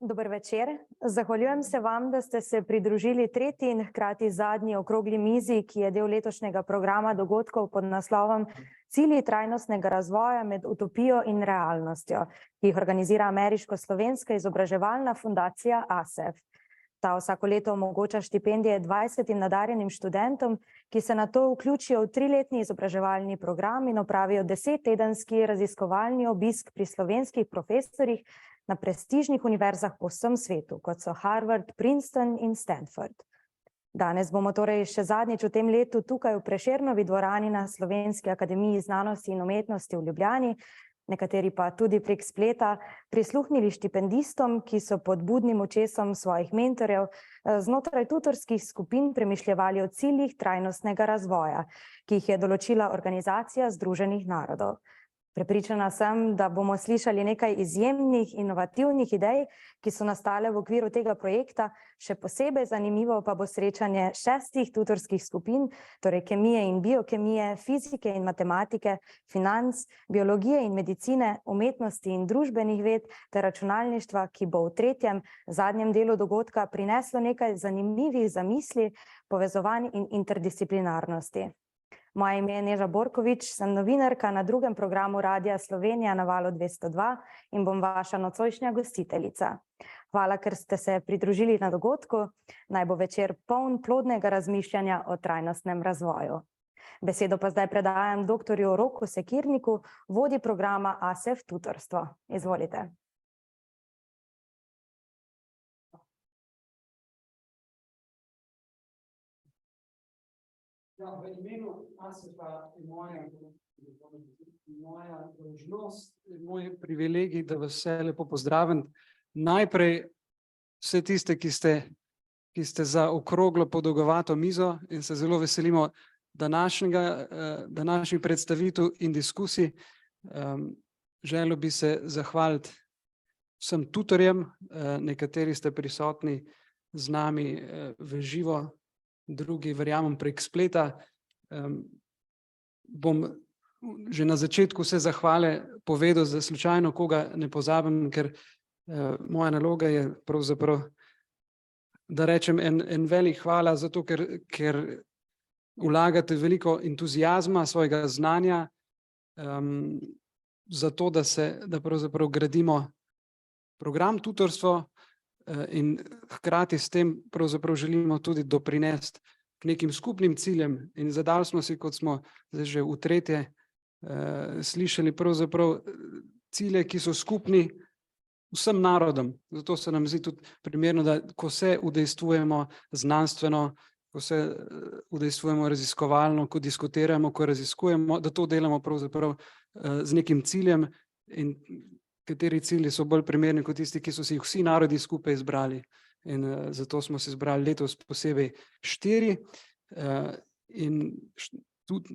Dober večer. Zahvaljujem se vam, da ste se pridružili tretji in hkrati zadnji okrogli mizi, ki je del letošnjega programa dogodkov pod naslovom Cilji trajnostnega razvoja med utopijo in realnostjo, ki jih organizira Ameriško-slovenska izobraževalna fundacija ASEF. Ta vsako leto omogoča štipendije 20 nadarjenim študentom, ki se nato vključijo v 3-letni izobraževalni program in opravijo 10-tedenski raziskovalni obisk pri slovenskih profesorjih na prestižnih univerzah po vsem svetu, kot so Harvard, Princeton in Stanford. Danes bomo torej še zadnjič v tem letu tukaj v Prešernovi dvorani na Slovenski akademiji znanosti in umetnosti v Ljubljani, nekateri pa tudi prek spleta, prisluhnili štipendistom, ki so pod budnim očesom svojih mentorjev znotraj tutorskih skupin premišljevali o ciljih trajnostnega razvoja, ki jih je določila Organizacija Združenih narodov. Prepričana sem, da bomo slišali nekaj izjemnih, inovativnih idej, ki so nastale v okviru tega projekta. Še posebej zanimivo pa bo srečanje 6 tutorskih skupin, torej kemije in biokemije, fizike in matematike, financ, biologije in medicine, umetnosti in družbenih ved ter računalništva, ki bo v tretjem, zadnjem delu dogodka prineslo nekaj zanimivih zamisli, povezovanj in interdisciplinarnosti. Moje ime je Neža Borkovič, sem novinarka na drugem programu Radia Slovenija na valu 202 in bom vaša nocojšnja gostiteljica. Hvala, ker ste se pridružili na dogodku. Naj bo večer poln plodnega razmišljanja o trajnostnem razvoju. Besedo pa zdaj predajam doktorju Roku Sekirniku, vodji programa ASEF Tutorstvo. Izvolite. Ja, v imenu ASEF-a je moja dolžnost, moj privilegij, da vas vse lepo pozdravim. Najprej vse tiste, ki ste za okroglo podolgovato mizo in se zelo veselimo današnjih predstavitev in diskusij. Želel bi se zahvaliti vsem tutorjem, nekateri ste prisotni z nami v živo, drugi verjamem prek spleta. Bom že na začetku vse zahvale povedal, da slučajno koga ne pozabim, ker moja naloga je pravzaprav, da rečem en velik hvala, zato ker vlagate veliko entuziazma, svojega znanja, zato da pravzaprav gradimo program tutorstvo, in hkrati s tem pravzaprav želimo tudi doprinesti k nekim skupnim ciljem in zadali smo si, kot smo zdaj že v tretje slišali, pravzaprav cilje, ki so skupni vsem narodom. Zato se nam zdi tudi primerno, da ko se udejstvujemo znanstveno, ko se udejstvujemo raziskovalno, ko diskutiramo, ko raziskujemo, da to delamo pravzaprav z nekim ciljem, in kateri cilji so bolj primerni kot tisti, ki so si jih vsi narodi skupaj izbrali. In zato smo si izbrali letos posebej 4. In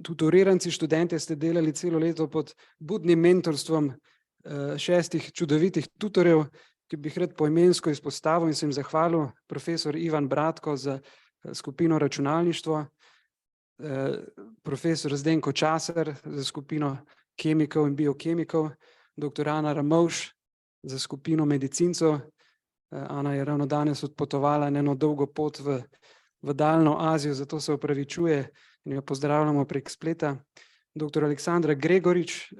tutoriranci, študentje ste delali celo leto pod budnim mentorstvom 6 čudovitih tutorjev, ki bi jih rad poimensko izpostavil in se jim zahvalil. Profesor Ivan Bratko za skupino računalništvo, profesor Zdenko Časar za skupino kemikov in biokemikov, dr. Ana Ramovš za skupino medicincev. Ana je ravno danes odpotovala na eno dolgo pot v daljno Azijo, zato se opravičuje in jo pozdravljamo prek spleta. Dr. Aleksandra Gregorič,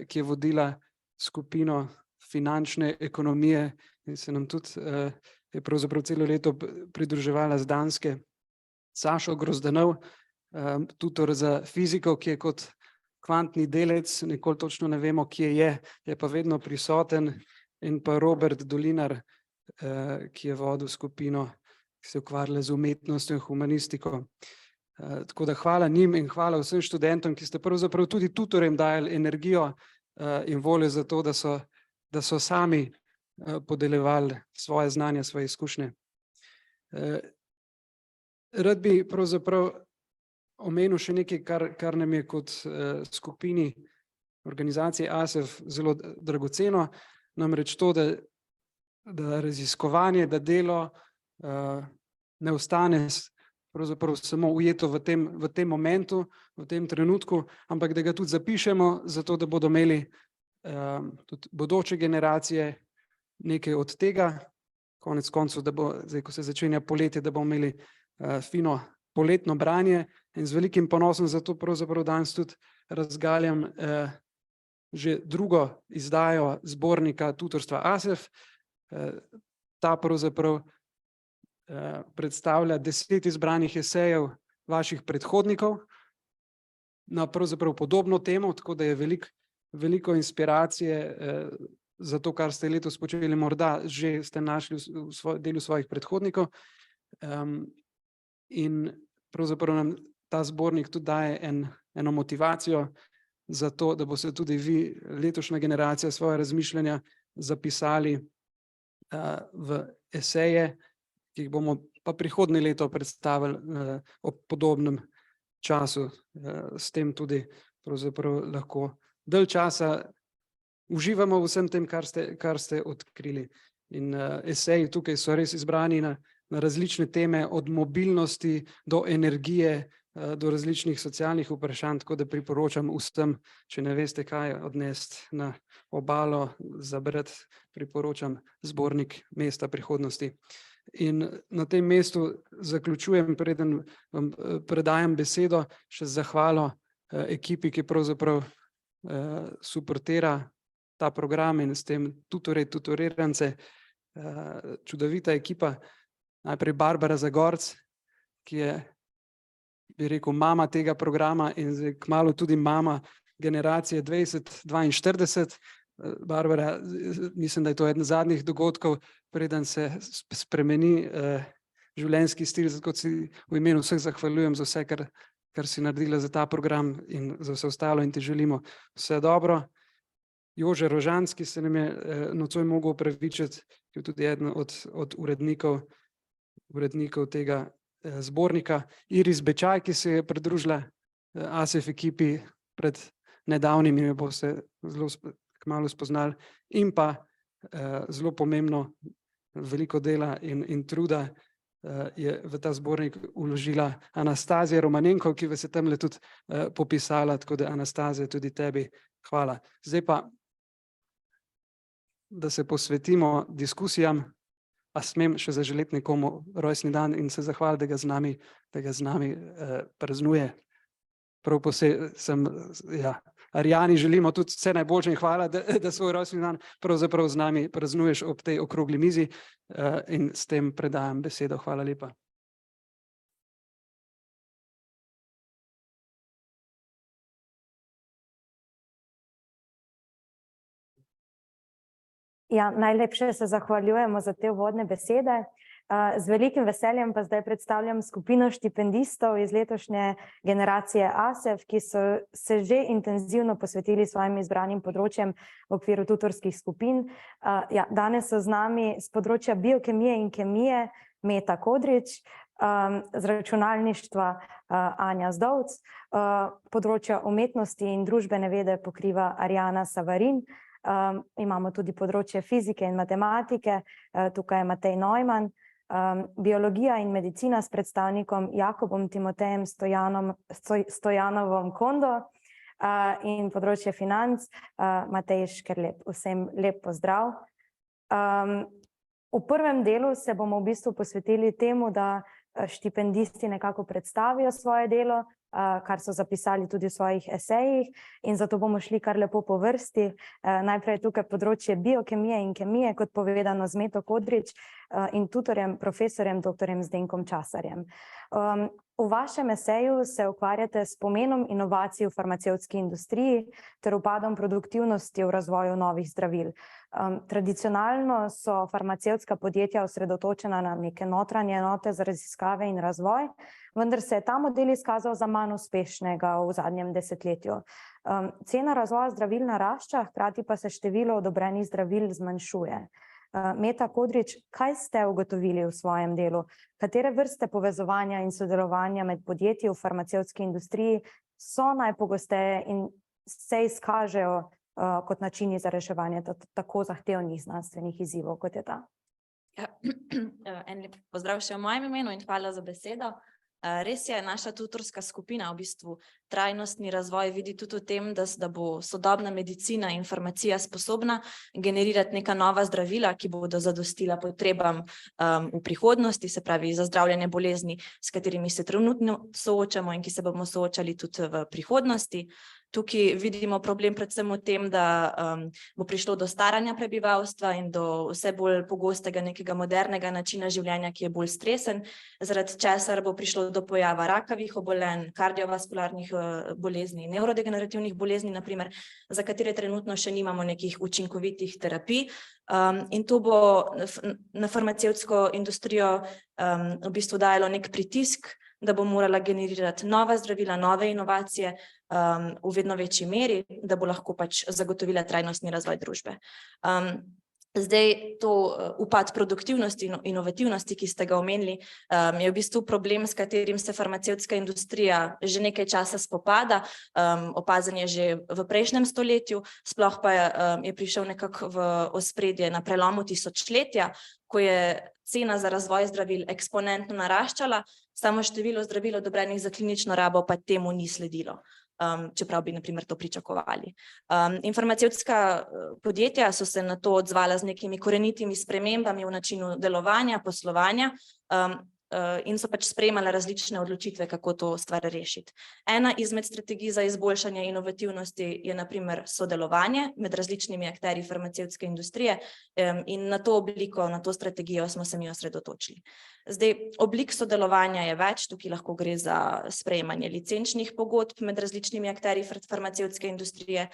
ki je vodila skupino finančne ekonomije in se nam tudi je pravzaprav celo leto pridruževala z Danske. Sašo Grozdanov, tutor za fiziko, ki je kot kvantni delec, nikoli točno ne vemo, kje je pa vedno prisoten, in pa Robert Dolinar, ki je vodil skupino, ki se ukvarjala z umetnostjo in humanistiko. Tako da hvala njim in hvala vsem študentom, ki ste pravzaprav tudi tutorjem dajali energijo in voljo za to, da so sami podeljevali svoje znanje, svoje izkušnje. Rad bi pravzaprav omenil še nekaj, kar nam je kot skupini organizacije ASEF zelo dragoceno, namreč to, da raziskovanje, da delo ne ostane pravzaprav samo ujeto v tem momentu, v tem trenutku, ampak da ga tudi zapišemo, zato da bodo imeli tudi bodoče generacije nekaj od tega. konec koncev, da bo, zdaj, ko se začenja poletje, da bomo imeli fino poletno branje in z velikim ponosom zato pravzaprav danes tudi razgaljam že drugo izdajo zbornika tutorstva ASEF. Ta pravzaprav predstavlja 10 izbranih esejev vaših predhodnikov na pravzaprav podobno temo, tako da je veliko inspiracije za to, kar ste letos počeli, morda že ste našli v delu svojih predhodnikov. In pravzaprav nam ta zbornik tudi daje eno motivacijo za to, da boste tudi vi, letošnja generacija, svoje razmišljanja zapisali v eseje, ki jih bomo pa prihodnje leto predstavili ob podobnem času. S tem tudi pravzaprav lahko dalj časa uživamo v vsem tem, kar ste odkrili. In eseji tukaj so res izbrani na različne teme, od mobilnosti do energije, do različnih socialnih vprašanj, tako da priporočam vsem, če ne veste, kaj odnesti na obalo, zabrati, priporočam zbornik Mesta prihodnosti. In na tem mestu zaključujem, preden vam predajam besedo, še z zahvalo ekipi, ki pravzaprav suportira ta program in s tem tutorirance, čudovita ekipa. Najprej Barbara Zagorc, ki je, bi rekel, mama tega programa in zdaj kmalu tudi mama generacije 2042. Barbara, mislim, da je to eden zadnjih dogodkov, preden se spremeni življenjski stil, zato si v imenu vseh zahvaljujem za vse, kar si naredila za ta program in za vse ostalo in ti želimo vse dobro. Jože Rožanski se nam je nocoj mogel opravičiti, ki je tudi eden od urednikov tega zbornika. Iris Bečaj, ki se je pridružila ASEF ekipi pred nedavnim in jo boste zelo kmalu spoznali. In pa zelo pomembno, veliko dela in truda je v ta zbornik vložila Anastazija Romanenko, ki vas je tamle tudi popisala, tako da Anastazija, tudi tebi hvala. Zdaj pa, da se posvetimo diskusijam, a smem še zaželeti nekomu rojstni dan in se zahvaliti, da ga z nami praznuje. Prav Arjani želimo tudi vse najboljše in hvala, da svoj rojstni dan pravzaprav z nami praznuješ ob tej okrogli mizi in s tem predajam besedo. Hvala lepa. Ja, najlepše se zahvaljujemo za te uvodne besede. Z velikim veseljem pa zdaj predstavljam skupino štipendistov iz letošnje generacije ASEF, ki so se že intenzivno posvetili svojim izbranim področjem v okviru tutorskih skupin. Ja, danes so z nami z področja biokemije in kemije Meta Kodrič, z računalništva Anja Zdovc, področja umetnosti in družbene vede pokriva Arjana Savarin. Imamo tudi področje fizike in matematike, tukaj je Matej Neumann, biologija in medicina s predstavnikom Jakobom Timotejem Stojanovom Kondo in področje financ Matej Škerlep. Vsem lep pozdrav. V prvem delu se bomo v bistvu posvetili temu, da štipendisti nekako predstavijo svoje delo, kar so zapisali tudi v svojih esejih, in zato bomo šli kar lepo po vrsti. Najprej je tukaj področje biokemije in kemije, kot povedano, z Meto Kodrič in tutorjem, profesorjem doktorjem Zdenkom Časarjem. V vašem eseju se ukvarjate s pomenom inovacij v farmacevtski industriji ter upadom produktivnosti v razvoju novih zdravil. Tradicionalno so farmacevtska podjetja osredotočena na neke notranje enote za raziskave in razvoj, vendar se je ta model izkazal za manj uspešnega v zadnjem desetletju. Cena razvoja zdravil narašča, hkrati pa se število odobrenih zdravil zmanjšuje. Meta Kodrič, kaj ste ugotovili v svojem delu? Katere vrste povezovanja in sodelovanja med podjetji v farmacevtski industriji so najpogosteje in se izkažejo kot načini za reševanje tako zahtevnih znanstvenih izzivov, kot je ta? En lep pozdrav še v mojem imenu in hvala za besedo. Res je, naša tutorska skupina v bistvu trajnostni razvoj vidi tudi v tem, da bo sodobna medicina in farmacija sposobna generirati neka nova zdravila, ki bodo zadostila potrebam v prihodnosti, se pravi za zdravljenje bolezni, s katerimi se trenutno soočamo in ki se bomo soočali tudi v prihodnosti. Tukaj vidimo problem predvsem v tem, da bo prišlo do staranja prebivalstva in do vse bolj pogostega nekega modernega načina življenja, ki je bolj stresen, zaradi česar bo prišlo do pojava rakavih obolenj, kardiovaskularnih bolezni, nevrodegenerativnih bolezni, naprimer, za katere trenutno še nimamo nekih učinkovitih terapij. In to bo na farmacevtsko industrijo v bistvu dajalo nek pritisk, da bo morala generirati nova zdravila, nove inovacije v vedno večji meri, da bo lahko pač zagotovila trajnostni razvoj družbe. Zdaj, to upad produktivnosti in inovativnosti, ki ste ga omenili, je v bistvu problem, s katerim se farmacevtska industrija že nekaj časa spopada, opazen je že v prejšnjem stoletju, sploh pa je prišel nekako v ospredje na prelomu tisočletja, ko je cena za razvoj zdravil eksponentno naraščala, samo število zdravil odobrenih za klinično rabo pa temu ni sledilo. Čeprav bi, na primer, to pričakovali. In farmacevtska podjetja so se na to odzvala z nekimi korenitimi spremembami v načinu delovanja, poslovanja in so pač sprejemale različne odločitve, kako to stvar rešiti. Ena izmed strategij za izboljšanje inovativnosti je, na primer, sodelovanje med različnimi akterji farmacevtske industrije in na to obliko, na to strategijo smo se mi osredotočili. Zdaj, oblik sodelovanja je več, tukaj lahko gre za sprejemanje licenčnih pogodb med različnimi akterji farmacevtske industrije,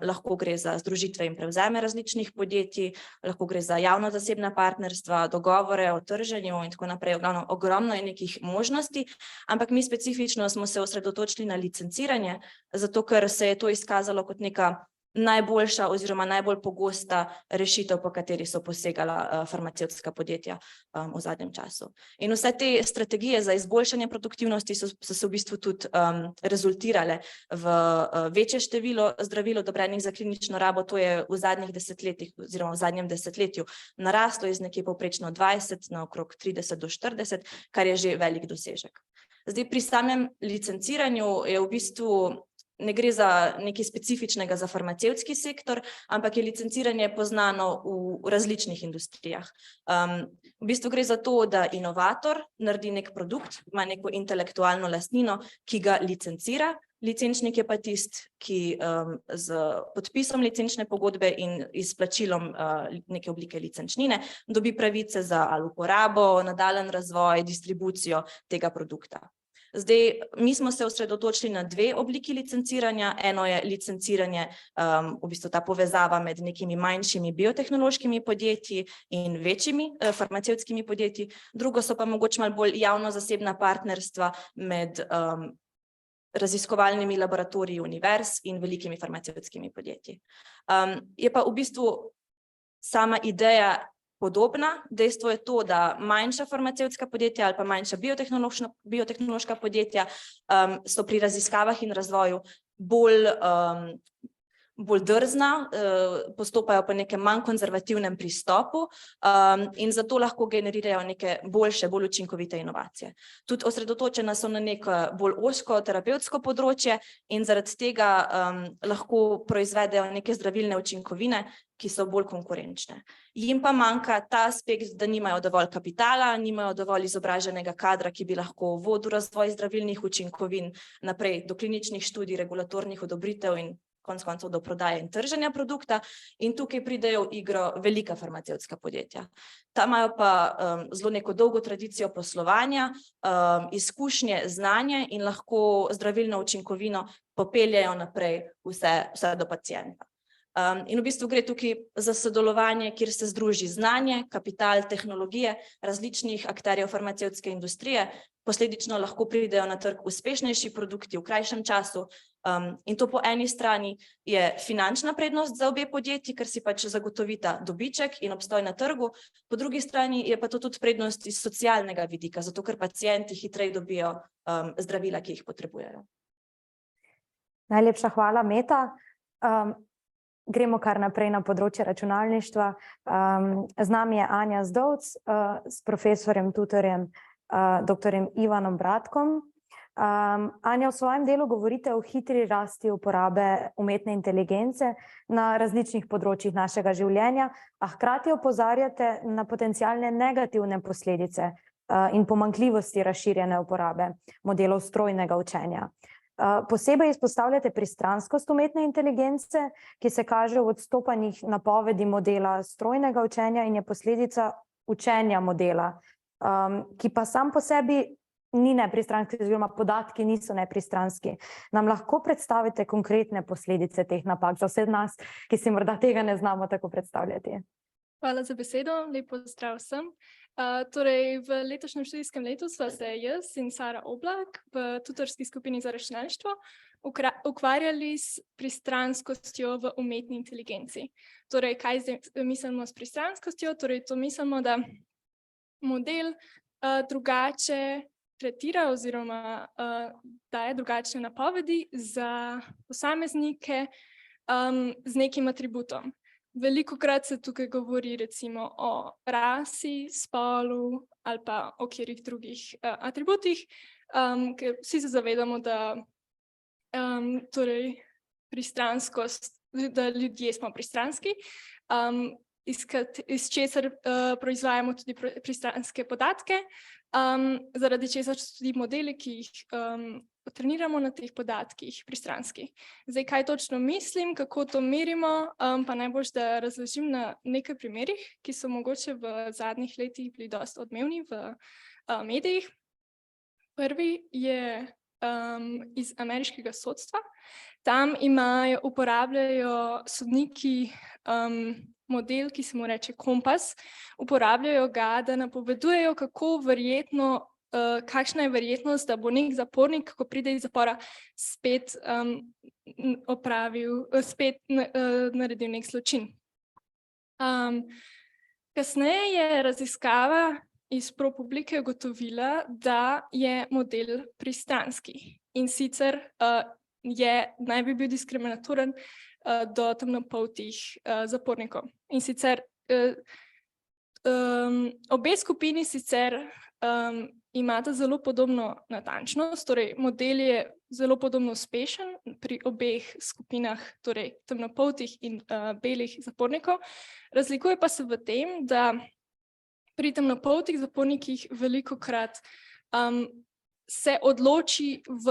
lahko gre za združitve in prevzeme različnih podjetij, lahko gre za javno-zasebna partnerstva, dogovore o trženju in tako naprej. Ogromno je nekih možnosti, ampak mi specifično smo se osredotočili na licenciranje, zato ker se je to izkazalo kot neka najboljša oziroma najbolj pogosta rešitev, po kateri so posegala farmacevtska podjetja v zadnjem času. In vse te strategije za izboljšanje produktivnosti so se v bistvu tudi rezultirale v večje število zdravil odobrenih za klinično rabo, to je v zadnjih desetletjih oziroma v zadnjem desetletju naraslo iz nekje povprečno 20 na okrog 30 do 40, kar je že velik dosežek. Zdaj, pri samem licenciranju je v bistvu ne gre za nekaj specifičnega za farmacevtski sektor, ampak je licenciranje poznano v različnih industrijah. V bistvu gre za to, da inovator naredi nek produkt, ima neko intelektualno lastnino, ki ga licencira, licenčnik je pa tisti, ki z podpisom licenčne pogodbe in izplačilom neke oblike licenčnine dobi pravice za ali uporabo, nadaljen razvoj, distribucijo tega produkta. Zdaj, mi smo se osredotočili na dve obliki licenciranja. Eno je licenciranje, v bistvu ta povezava med nekimi manjšimi biotehnološkimi podjetji in večjimi farmacevtskimi podjetji. Drugo so pa mogoče malo bolj javno-zasebna partnerstva med raziskovalnimi laboratoriji univerz in velikimi farmacevtskimi podjetji. Je pa v bistvu sama ideja podobna. Dejstvo je to, da manjša farmacevtska podjetja ali pa manjša biotehnološka podjetja so pri raziskavah in razvoju bolj drzna, postopajo po nekem manj konzervativnem pristopu in zato lahko generirajo neke boljše, bolj učinkovite inovacije. Tudi osredotočena so na neko bolj ozko terapevtsko področje in zaradi tega lahko proizvedejo neke zdravilne učinkovine, ki so bolj konkurenčne. Jim pa manjka ta aspekt, da nimajo dovolj kapitala, nimajo dovolj izobraženega kadra, ki bi lahko vodil razvoj zdravilnih učinkovin naprej do kliničnih študij, regulatornih odobritev in konec koncev do prodaje in trženja produkta, in tukaj pridejo v igro velika farmacevtska podjetja. Ta imajo pa zelo neko dolgo tradicijo poslovanja, izkušnje, znanje in lahko zdravilno učinkovino popeljajo naprej vse do pacienta. In v bistvu gre tukaj za sodelovanje, kjer se združi znanje, kapital, tehnologije različnih akterjev farmacevtske industrije, posledično lahko pridejo na trg uspešnejši produkti v krajšem času. In to po eni strani je finančna prednost za obe podjetji, ker si pač zagotovita dobiček in obstoj na trgu, po drugi strani je pa to tudi prednost iz socialnega vidika, zato ker pacienti hitreje dobijo zdravila, ki jih potrebujejo. Najlepša hvala, Meta. Gremo kar naprej na področje računalništva. Z nami je Anja Zdovc s profesorjem, tutorjem dr. Ivanom Bratkom. Anja, v svojem delu govorite o hitri rasti uporabe umetne inteligence na različnih področjih našega življenja, a hkrati opozarjate na potencialne negativne posledice in pomanjkljivosti razširjene uporabe modelov strojnega učenja. Posebej izpostavljate pristranskost umetne inteligence, ki se kaže v odstopanjih napovedi modela strojnega učenja in je posledica učenja modela, ki pa sam po sebi ni nepristranski, oziroma podatki niso nepristranski. Nam lahko predstavite konkretne posledice teh napak za vse nas, ki si morda tega ne znamo tako predstavljati? Hvala za besedo, lep pozdrav vsem. Torej, v letošnjem študijskem letu sva se jaz in Sara Oblak v tutorski skupini za računalništvo ukvarjali s pristranskostjo v umetni inteligenci. Torej, kaj zdaj mislimo s pristranskostjo? Torej, to mislimo, da model drugače tretira oziroma daje drugačne napovedi za posameznike z nekim atributom. Velikokrat se tukaj govori recimo o rasi, spolu ali pa o katerih drugih atributih, ker vsi se zavedamo, da torej pristranskost, da ljudje smo pristranski, iz česar proizvajamo tudi pristranske podatke, zaradi česar so tudi modeli, ki jih treniramo na teh podatkih, pristranski. Zdaj, kaj točno mislim, kako to merimo, pa najbolj, da razložim na nekaj primerih, ki so mogoče v zadnjih letih bili dosti odmevni v medijih. Prvi je iz ameriškega sodstva. Tam uporabljajo sodniki model, ki se mu reče kompas, uporabljajo ga, da napovedujejo, kakšna je verjetnost, da bo nek zapornik, ko pride iz zapora, spet naredil nek zločin. Kasneje je raziskava iz ProPublice ugotovila, da je model pristranski in sicer naj bi bil diskriminatoren do temnopoltih zapornikov. In sicer obe skupini sicer imata zelo podobno natančnost, torej model je zelo podobno uspešen pri obeh skupinah, torej temnopoltih in belih zapornikov. Razlikuje pa se v tem, da pri temnopoltih zapornikih velikokrat se odloči v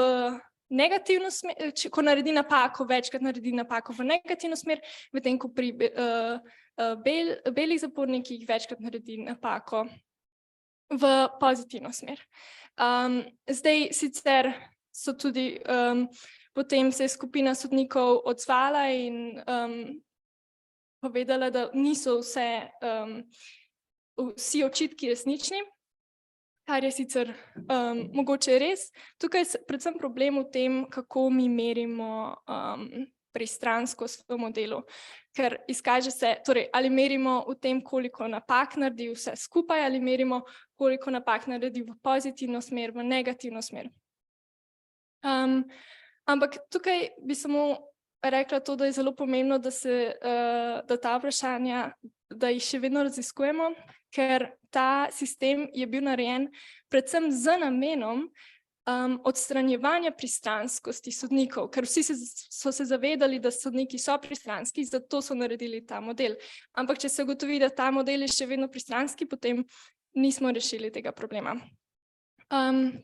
negativno smer, ko naredi napako, večkrat naredi napako v negativno smer, medtem ko pri belih zapornikih večkrat naredi napako v pozitivno smer. Zdaj sicer so tudi, potem se je skupina sodnikov odzvala in povedala, da niso vsi očitki resnični, kar je sicer mogoče res. Tukaj je predvsem problem v tem, kako mi merimo pristranskost v modelu, ker izkaže se, torej ali merimo v tem, koliko napak naredi vse skupaj, ali merimo, koliko napak naredi v pozitivno smer, v negativno smer. Ampak tukaj bi samo rekla to, da je zelo pomembno, da ta vprašanja, da jih še vedno raziskujemo, ker ta sistem je bil narejen predvsem z namenom odstranjevanja pristranskosti sodnikov, ker vsi so se zavedali, da sodniki so pristranski, zato so naredili ta model. Ampak če se ugotovi, da ta model je še vedno pristranski, potem nismo rešili tega problema.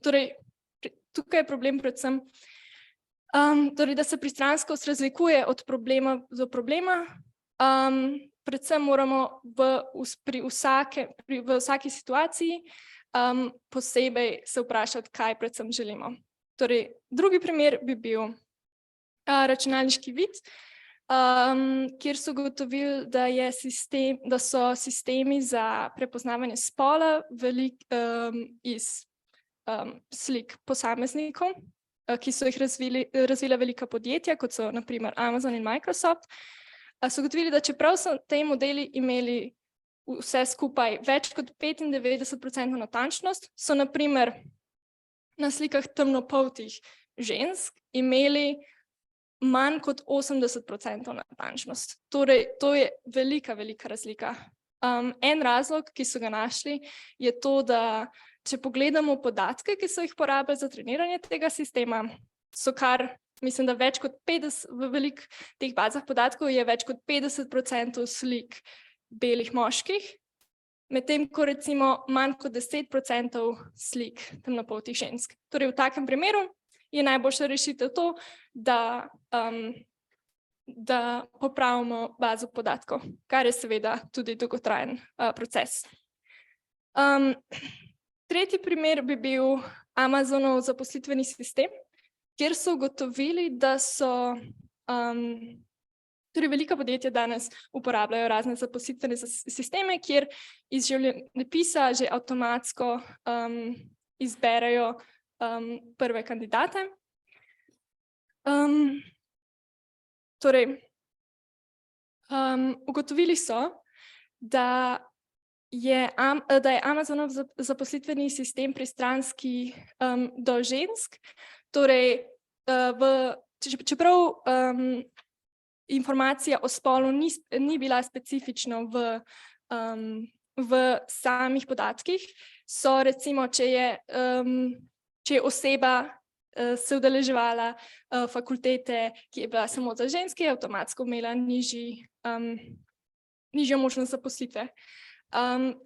Torej, tukaj je problem predvsem, torej, da se pristranskost razlikuje od problema do problema. Predvsem moramo v vsaki situaciji posebej se vprašati, kaj predvsem želimo. Torej, drugi primer bi bil računalniški vid, kjer so ugotovili, da so sistemi za prepoznavanje spola iz slik posameznikov, ki so jih razvila velika podjetja, kot so na primer Amazon in Microsoft, so ugotovili, da čeprav so te modeli imeli vse skupaj več kot 95% natančnost, so na primer na slikah temnopoltih žensk imeli manj kot 80% natančnost. Torej, to je velika razlika. En razlog, ki so ga našli, je to, da če pogledamo podatke, ki so jih porabili za treniranje tega sistema, so kar, mislim, da več kot 50, v velik teh bazah podatkov je več kot 50% slik belih moških, medtem ko recimo manj kot 10% slik temnopoltih žensk. Torej v takem primeru je najboljša rešitev to, da popravimo bazo podatkov, kar je seveda tudi dolgotrajen proces. Tretji primer bi bil Amazonov zaposlitveni sistem, kjer so ugotovili, da so torej velika podjetja danes uporabljajo razne zaposlitvene sisteme, kjer iz življenjepisa že avtomatsko izberejo prve kandidate. Torej, ugotovili so, da je Amazonov zaposlitveni sistem pristranski do žensk, torej čeprav informacija o spolu ni bila specifično v samih podatkih, so recimo, če je oseba se udeleževala fakultete, ki je bila samo za ženske, je avtomatsko imela nižjo možnost zaposlitve.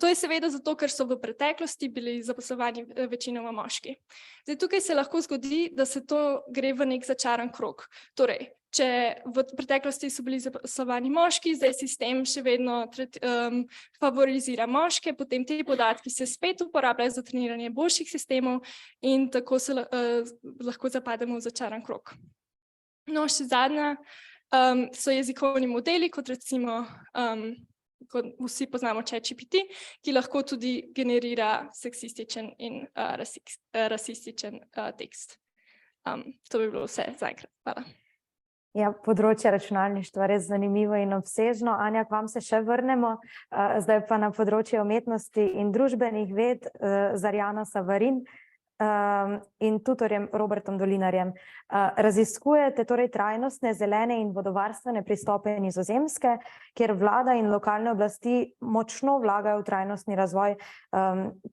To je seveda zato, ker so v preteklosti bili zaposlovani večinoma moški. Zdaj, tukaj se lahko zgodi, da se to gre v nek začaran krog. Torej, če v preteklosti so bili zaposlovani moški, zdaj sistem še vedno favorizira moške, potem te podatki se spet uporabljajo za treniranje boljših sistemov in tako se lahko zapademo v začaran krog. No, še zadnja so jezikovni modeli, kot recimo kot vsi poznamo ChatGPT, ki lahko tudi generira seksističen in rasističen tekst. To bi bilo vse zaenkrat. Hvala. Ja, področje računalništva res zanimivo in obsežno. Anja, k vam se še vrnemo. Zdaj pa na področje umetnosti in družbenih ved z Arjano Savarin in tutorjem Robertom Dolinarjem. Raziskujete torej trajnostne, zelene in vodovarstvene pristope Nizozemske, kjer vlada in lokalne oblasti močno vlagajo v trajnostni razvoj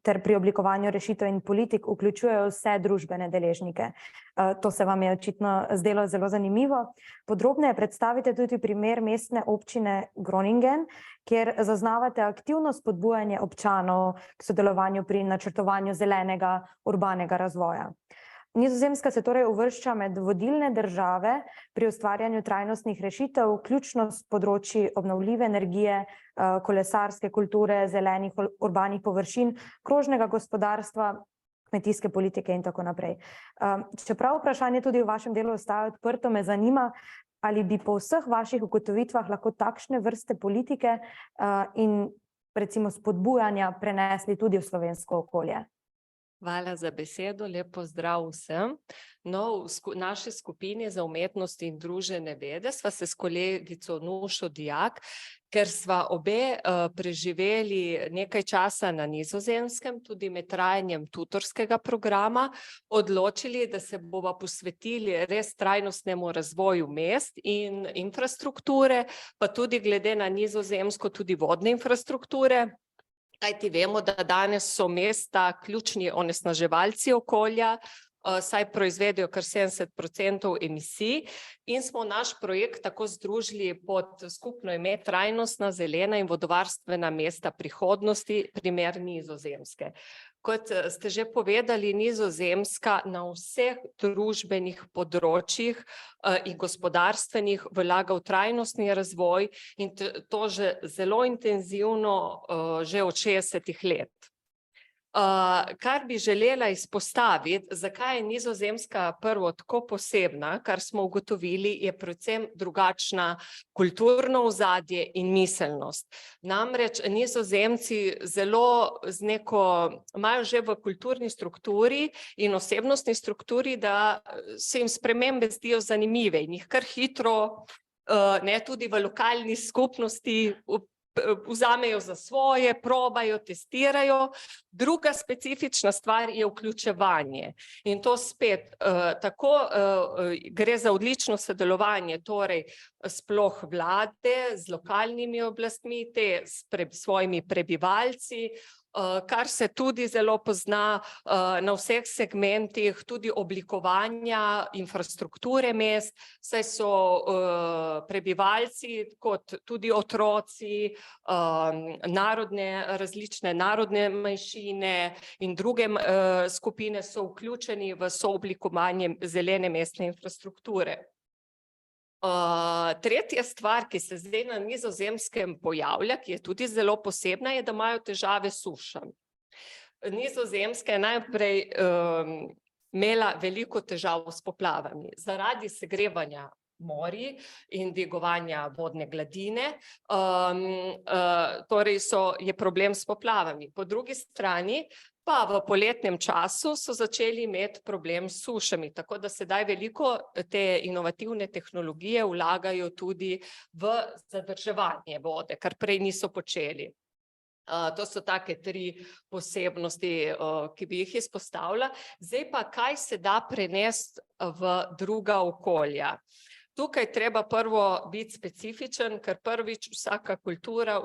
ter pri oblikovanju rešitev in politik vključujejo vse družbene deležnike. To se vam je očitno zdelo zelo zanimivo. Podrobneje predstavite tudi primer mestne občine Groningen, kjer zaznavate aktivno spodbujanje občanov k sodelovanju pri načrtovanju zelenega urbanega razvoja. Nizozemska se torej uvršča med vodilne države pri ustvarjanju trajnostnih rešitev, vključno s področji obnovljive energije, kolesarske kulture, zelenih urbanih površin, krožnega gospodarstva, kmetijske politike in tako naprej. Čeprav vprašanje tudi v vašem delu ostaja odprto, me zanima, ali bi po vseh vaših ugotovitvah lahko takšne vrste politike in recimo spodbujanja prenesli tudi v slovensko okolje. Hvala za besedo, lep pozdrav vsem. No, v naši skupini za umetnost in družbene vede sva se s kolegico Nušo Dijak, ker sva obe preživeli nekaj časa na Nizozemskem, tudi med trajanjem tutorskega programa, odločili, da se bova posvetili res trajnostnemu razvoju mest in infrastrukture, pa tudi glede na Nizozemsko tudi vodne infrastrukture. Kajti vemo, da danes so mesta ključni onesnaževalci okolja, saj proizvedejo kar 70% emisij in smo naš projekt tako združili pod skupno ime Trajnostna, zelena in vodovarstvena mesta prihodnosti, primer Nizozemske. Kot ste že povedali, Nizozemska na vseh družbenih področjih in gospodarstvenih vlaga v trajnostni razvoj in to že zelo intenzivno že od 60 let. Kar bi želela izpostaviti, zakaj je Nizozemska prvo tako posebna, kar smo ugotovili, je predvsem drugačna kulturno ozadje in miselnost. Namreč Nizozemci zelo imajo že v kulturni strukturi in osebnostni strukturi, da se jim spremembe zdijo zanimive in jih kar hitro, tudi v lokalni skupnosti vzamejo za svoje, probajo, testirajo. Druga specifična stvar je vključevanje. In to spet tako gre za odlično sodelovanje, torej sploh vlade z lokalnimi oblastmi, s svojimi prebivalci, kar se tudi zelo pozna na vseh segmentih, tudi oblikovanja infrastrukture mest, saj so prebivalci kot tudi otroci, različne narodne manjšine in druge skupine so vključeni v sooblikovanje zelene mestne infrastrukture. Tretja stvar, ki se zdaj na Nizozemskem pojavlja, ki je tudi zelo posebna, je, da imajo težave s sušami. Nizozemska je najprej imela veliko težav s poplavami zaradi segrevanja morij in dvigovanja vodne gladine, torej je problem s poplavami. Po drugi strani pa v poletnem času so začeli imeti problem s sušami, tako da sedaj veliko te inovativne tehnologije vlagajo tudi v zadrževanje vode, kar prej niso počeli. To so take 3 posebnosti, ki bi jih izpostavila. Zdaj pa, kaj se da prenesti v druga okolja? Tukaj treba prvo biti specifičen, ker prvič vsaka kultura,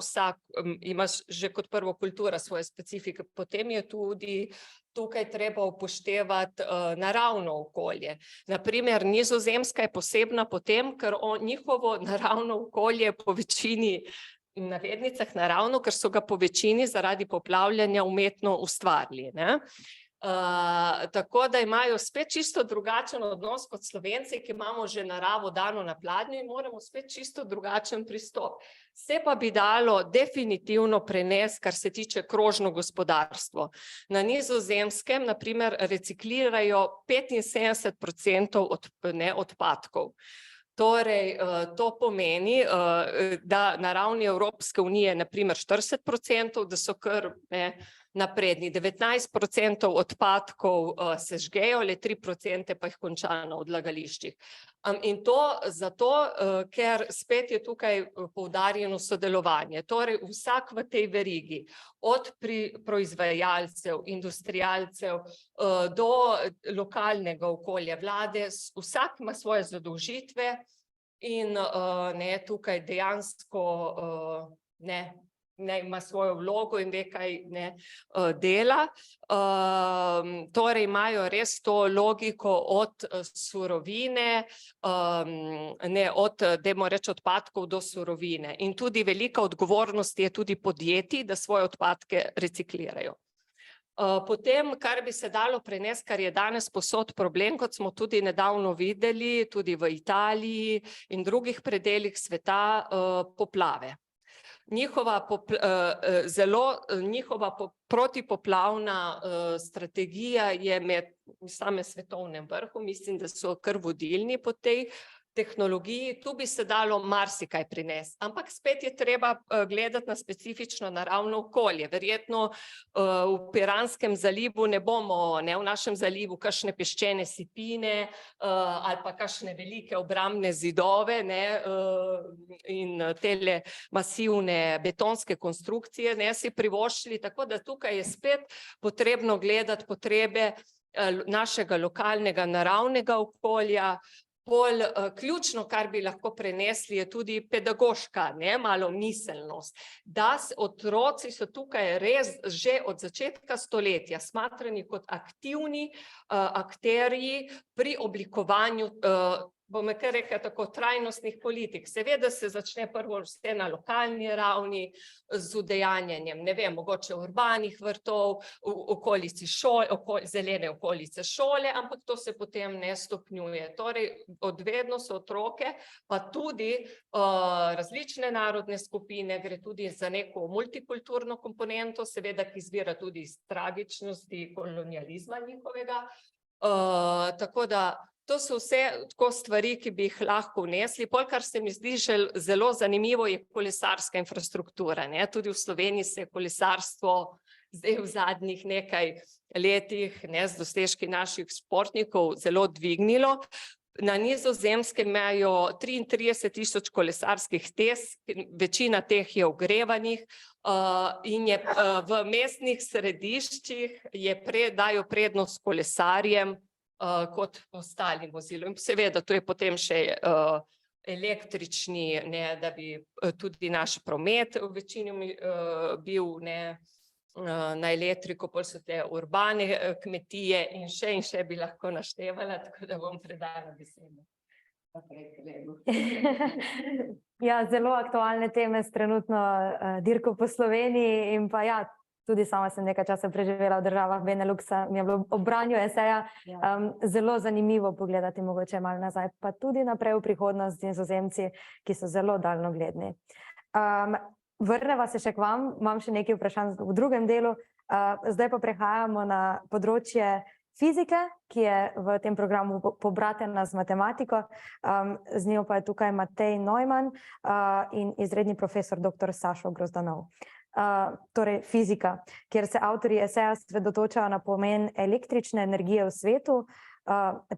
imaš že kot prvo kultura svoje specifike, potem je tudi tukaj treba upoštevati naravno okolje. Naprimer, Nizozemska je posebna potem, ker njihovo naravno okolje po večini, v navednicah naravno, ker so ga po večini zaradi poplavljanja umetno ustvarili, ne? Tako da imajo spet čisto drugačen odnos kot Slovenci, ki imamo že naravo dano na pladnju in moramo spet čisto drugačen pristop. Se pa bi dalo definitivno prenesti, kar se tiče krožno gospodarstvo. Na Nizozemskem, na primer, reciklirajo 75% odpadkov. Torej, to pomeni, da na ravni Evropske unije na primer 40%, da so kar napredni. 19% odpadkov se žgejo, le 3% pa jih konča na odlagališčih. In to zato, ker spet je tukaj poudarjeno sodelovanje. Torej, vsak v tej verigi, od proizvajalcev, industrialcev do lokalnega okolja, vlade, vsak ima svoje zadolžitve in tukaj dejansko ima svojo vlogo in ve, kaj dela. Torej imajo res to logiko od surovine, dajmo reči odpadkov do surovine. In tudi velika odgovornost je tudi podjetij, da svoje odpadke reciklirajo. Potem, kar bi se dalo prenesti, kar je danes povsod problem, kot smo tudi nedavno videli, tudi v Italiji in drugih predelih sveta, poplave. Njihova protipoplavna strategija je med samem svetovnem vrhu, mislim, da so kar vodilni po tej tehnologiji. Tu bi se dalo marsikaj prinesti, ampak spet je treba gledati na specifično naravno okolje. Verjetno v Piranskem zalivu ne bomo, v našem zalivu, kakšne peščene sipine ali pa kakšne velike obrambne zidove in tele masivne betonske konstrukcije si privoščili, tako da tukaj je spet potrebno gledati potrebe našega lokalnega naravnega okolja. Bolj ključno, kar bi lahko prenesli, je tudi pedagoška, malo miselnost. Da otroci so tukaj res že od začetka stoletja smatrani kot aktivni akterji pri oblikovanju, bom kar rekla tako, trajnostnih politik. Seveda se začne prvo vse na lokalni ravni z udejanjanjem, mogoče urbanih vrtov, zelene okolice šole, ampak to se potem ne stopnjuje. Torej, odvedno so otroke, pa tudi različne narodne skupine, gre tudi za neko multikulturno komponento, seveda, ki izvira tudi iz tragičnosti kolonializma njihovega. Tako da to so vse tako stvari, ki bi jih lahko vnesli. Pol, kar se mi zdi zelo zanimivo, je kolesarska infrastruktura. Tudi v Sloveniji se je kolesarstvo zdaj v zadnjih nekaj letih z dosežki naših športnikov zelo dvignilo. Na Nizozemskem imajo 33,000 kolesarskih stez, večina teh je ogrevanih in je v mestnih središčih dajo prednost kolesarjem kot ostalim vozilom. Seveda, to je potem še električni, da bi tudi naš promet v večini bil na elektriko, pol so te urbane kmetije in še bi lahko naštevala, tako da bom predala besedo. Ja, zelo aktualne teme s trenutno dirko po Sloveniji in pa ja, tudi sama sem nekaj časa preživela v državah Beneluxa, mi je bilo ob branju eseja zelo zanimivo pogledati mogoče malo nazaj, pa tudi naprej v prihodnost z Nizozemci, ki so zelo daljnogledni. Vrneva se še k vam, imam še nekaj vprašanj v drugem delu, zdaj pa prehajamo na področje fizike, ki je v tem programu pobratena z matematiko, z njo pa je tukaj Matej Neumann in izredni profesor dr. Sašo Grozdanov. Torej fizika, kjer se avtorji eseja osredotočajo na pomen električne energije v svetu,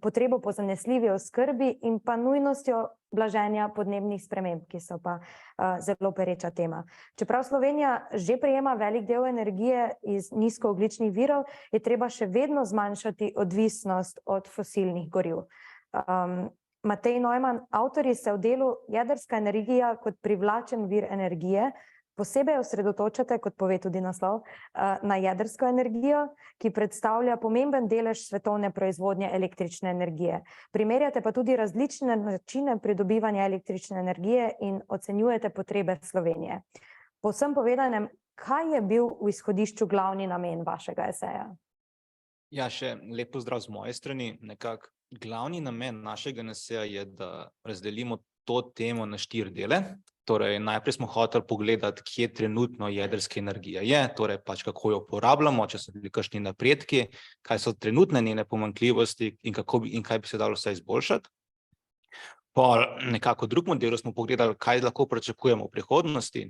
potrebo po zanesljivi oskrbi in pa nujnostjo blaženja podnebnih sprememb, ki so pa zelo pereča tema. Čeprav Slovenija že prejema velik del energije iz nizkoogljičnih virov, je treba še vedno zmanjšati odvisnost od fosilnih goriv. Matej Neumann, avtorji se v delu Jedrska energija kot privlačen vir energije posebej osredotočate, kot pove tudi naslov, na jedrsko energijo, ki predstavlja pomemben delež svetovne proizvodnje električne energije. Primerjate pa tudi različne načine pridobivanja električne energije in ocenjujete potrebe Slovenije. Po vsem povedanem, kaj je bil v izhodišču glavni namen vašega eseja? Ja, še lep pozdrav z moje strani. Nekako glavni namen našega eseja je, da razdelimo to temo na 4 dele. Torej, najprej smo hoteli pogledati, kje trenutno jedrska energija je, torej pač kako jo uporabljamo, če so bili kakšni napredki, kaj so trenutne njene pomanjkljivosti in kaj bi se dalo vse izboljšati. Po nekako drugem delu smo pogledali, kaj lahko pričakujemo v prihodnosti.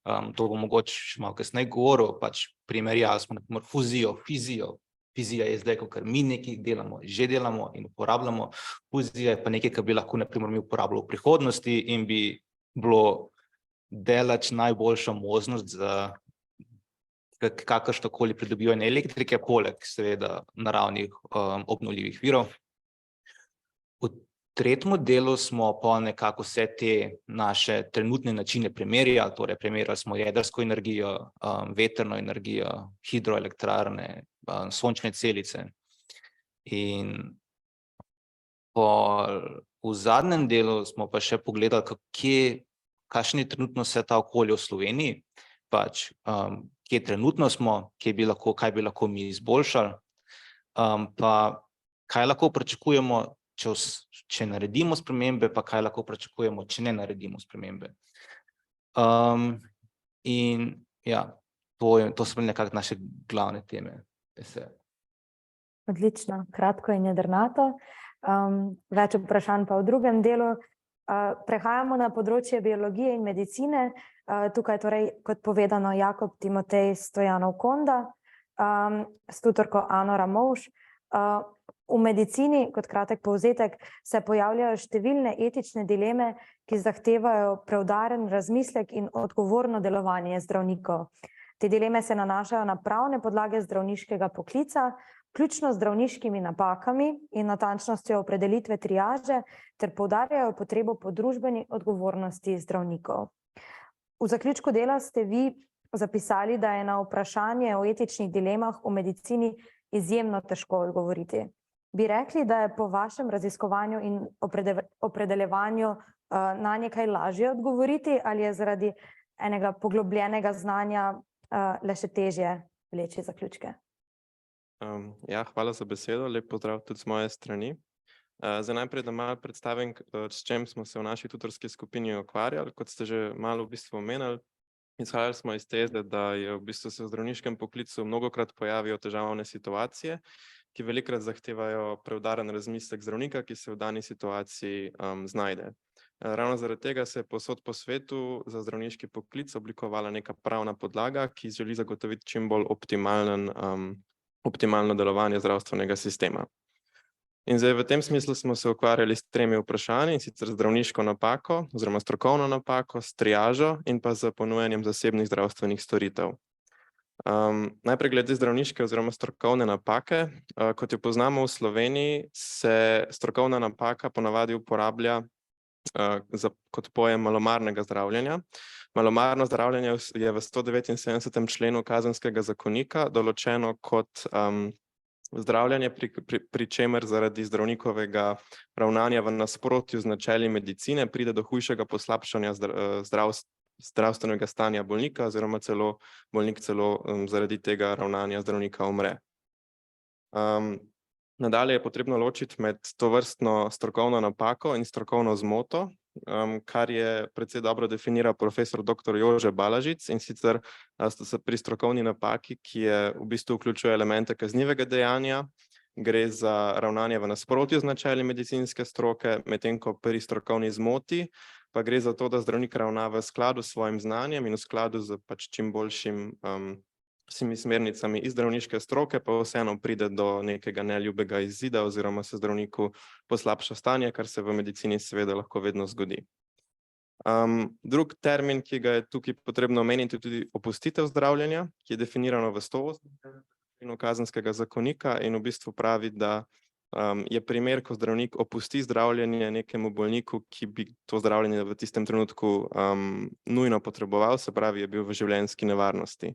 To bom mogoče še malo kasneje govoril, pač primerjali smo na primer fuzijo, fizijo. Fizija je zdaj, kar mi nekaj delamo, že delamo in uporabljamo. Fuzija je pa nekaj, kar bi lahko na primer mi uporabljali v prihodnosti in bi bilo delač najboljša možnost za kakršnokoli pridobivanje elektrike, poleg seveda naravnih obnovljivih virov. V tretjem delu smo pa nekako vse te naše trenutne načine primerjali, torej primerjali smo jedrsko energijo, vetrno energijo, hidroelektrarne, sončne celice. In v zadnjem delu smo pa še pogledali, kakšen je trenutno vse ta okolje v Sloveniji, pač kje trenutno smo, kaj bi lahko mi izboljšali, pa kaj lahko pričakujemo, če naredimo spremembe, pa kaj lahko pričakujemo, če ne naredimo spremembe. In ja, to so bile nekako naše glavne teme. Odlično, kratko in jedrnato. Več vprašanj pa v drugem delu. Prehajamo na področje biologije in medicine. Tukaj torej, kot povedano, Jakob Timotej Stojanov Konda, s tutorko Ano Ramovš. V medicini, kot kratek povzetek, se pojavljajo številne etične dileme, ki zahtevajo preudaren razmislek in odgovorno delovanje zdravnikov. Te dileme se nanašajo na pravne podlage zdravniškega poklica, vključno z zdravniškimi napakami in natančnostjo opredelitve triaže, ter poudarjajo potrebo po družbeni odgovornosti zdravnikov. V zaključku dela ste vi zapisali, da je na vprašanje o etičnih dilemah v medicini izjemno težko odgovoriti. Bi rekli, da je po vašem raziskovanju in opredeljevanju na nekaj lažje odgovoriti, ali je zaradi enega poglobljenega znanja le še težje vleči zaključke? Ja, hvala za besedo, lep pozdrav tudi z moje strani. Za najprej, da malo predstavim, s čem smo se v naši tutorski skupini ukvarjali. Kot ste že malo v bistvu omenili, izhajali smo iz teze, da je v bistvu se v zdravniškem poklicu mnogokrat pojavijo težavne situacije, ki velikokrat zahtevajo preudaren razmislek zdravnika, ki se v dani situaciji znajde. Ravno zaradi tega se je povsod po svetu za zdravniški poklic oblikovala neka pravna podlaga, ki želi zagotoviti čim bolj optimalno delovanje zdravstvenega sistema. In zdaj v tem smislu smo se ukvarjali s 3 vprašanji, in sicer zdravniško napako oziroma strokovno napako, s triažo in pa z ponujanjem zasebnih zdravstvenih storitev. Najprej glede zdravniške oziroma strokovne napake. Kot jo poznamo v Sloveniji, se strokovna napaka ponavadi uporablja kot pojem malomarnega zdravljenja. Malomarno zdravljenje je v 179. členu Kazenskega zakonika določeno kot zdravljenje, pri čemer zaradi zdravnikovega ravnanja v nasprotju z načeli medicine pride do hujšega poslabšanja zdravstvenega stanja bolnika oziroma bolnik zaradi tega ravnanja zdravnika umre. Nadalje je potrebno ločiti med tovrstno strokovno napako in strokovno zmoto, kar je precej dobro definiral profesor dr. Jože Balažic, in sicer se pri strokovni napaki, ki je v bistvu vključuje elemente kaznivega dejanja, gre za ravnanje v nasprotju z načeli medicinske stroke, medtem ko pri strokovni zmoti pa gre za to, da zdravnik ravna v skladu s svojim znanjem in v skladu z čim boljšim vsemi smernicami iz zdravniške stroke, pa vseeno pride do nekega neljubega izida oziroma se zdravniku poslabša stanje, kar se v medicini seveda lahko vedno zgodi. Drug termin, ki ga je tukaj potrebno omeniti, je tudi opustitev zdravljenja, ki je definirano v 180. členu Kazenskega zakonika in v bistvu pravi, da je primer, ko zdravnik opusti zdravljenje nekemu bolniku, ki bi to zdravljenje v tistem trenutku nujno potreboval, se pravi, je bil v življenjski nevarnosti.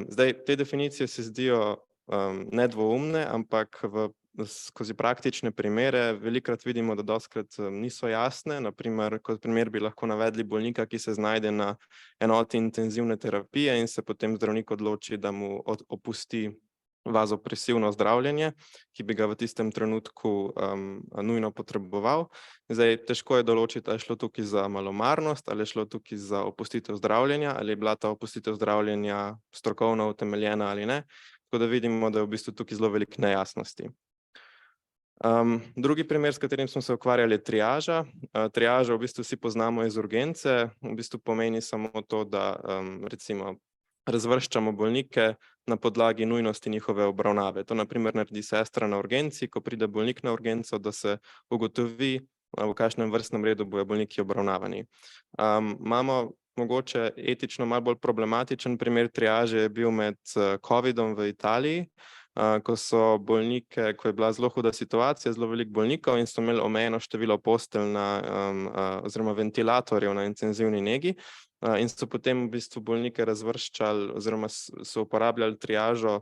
Zdaj, te definicije se zdijo nedvoumne, ampak skozi praktične primere velikokrat vidimo, da dostikrat niso jasne. Naprimer, kot primer bi lahko navedli bolnika, ki se znajde na enoti intenzivne terapije in se potem zdravnik odloči, da mu opusti vazopresivno zdravljenje, ki bi ga v tistem trenutku nujno potreboval. Zdaj, težko je določiti, ali je šlo tukaj za malomarnost, ali je šlo tukaj za opustitev zdravljenja, ali je bila ta opustitev zdravljenja strokovno utemeljena ali ne. Tako da vidimo, da je v bistvu tukaj zelo veliko nejasnosti. Drugi primer, s katerim smo se ukvarjali, je triaža. Triaža v bistvu vsi poznamo iz urgence, v bistvu pomeni samo to, da recimo razvrščamo bolnike na podlagi nujnosti njihove obravnave. To na primer naredi sestra na urgenci, ko pride bolnik na urgenco, da se ugotovi, v kakšnem vrstnem redu bojo bolniki obravnavani. Imamo mogoče etično malo bolj problematičen primer triaže je bil med covidom v Italiji, ko so bolnike, ko je bila zelo huda situacija, zelo veliko bolnikov in so imeli omejeno število postelj oziroma ventilatorjev na intenzivni negi. In so potem v bistvu bolnike razvrščali oziroma so uporabljali triažo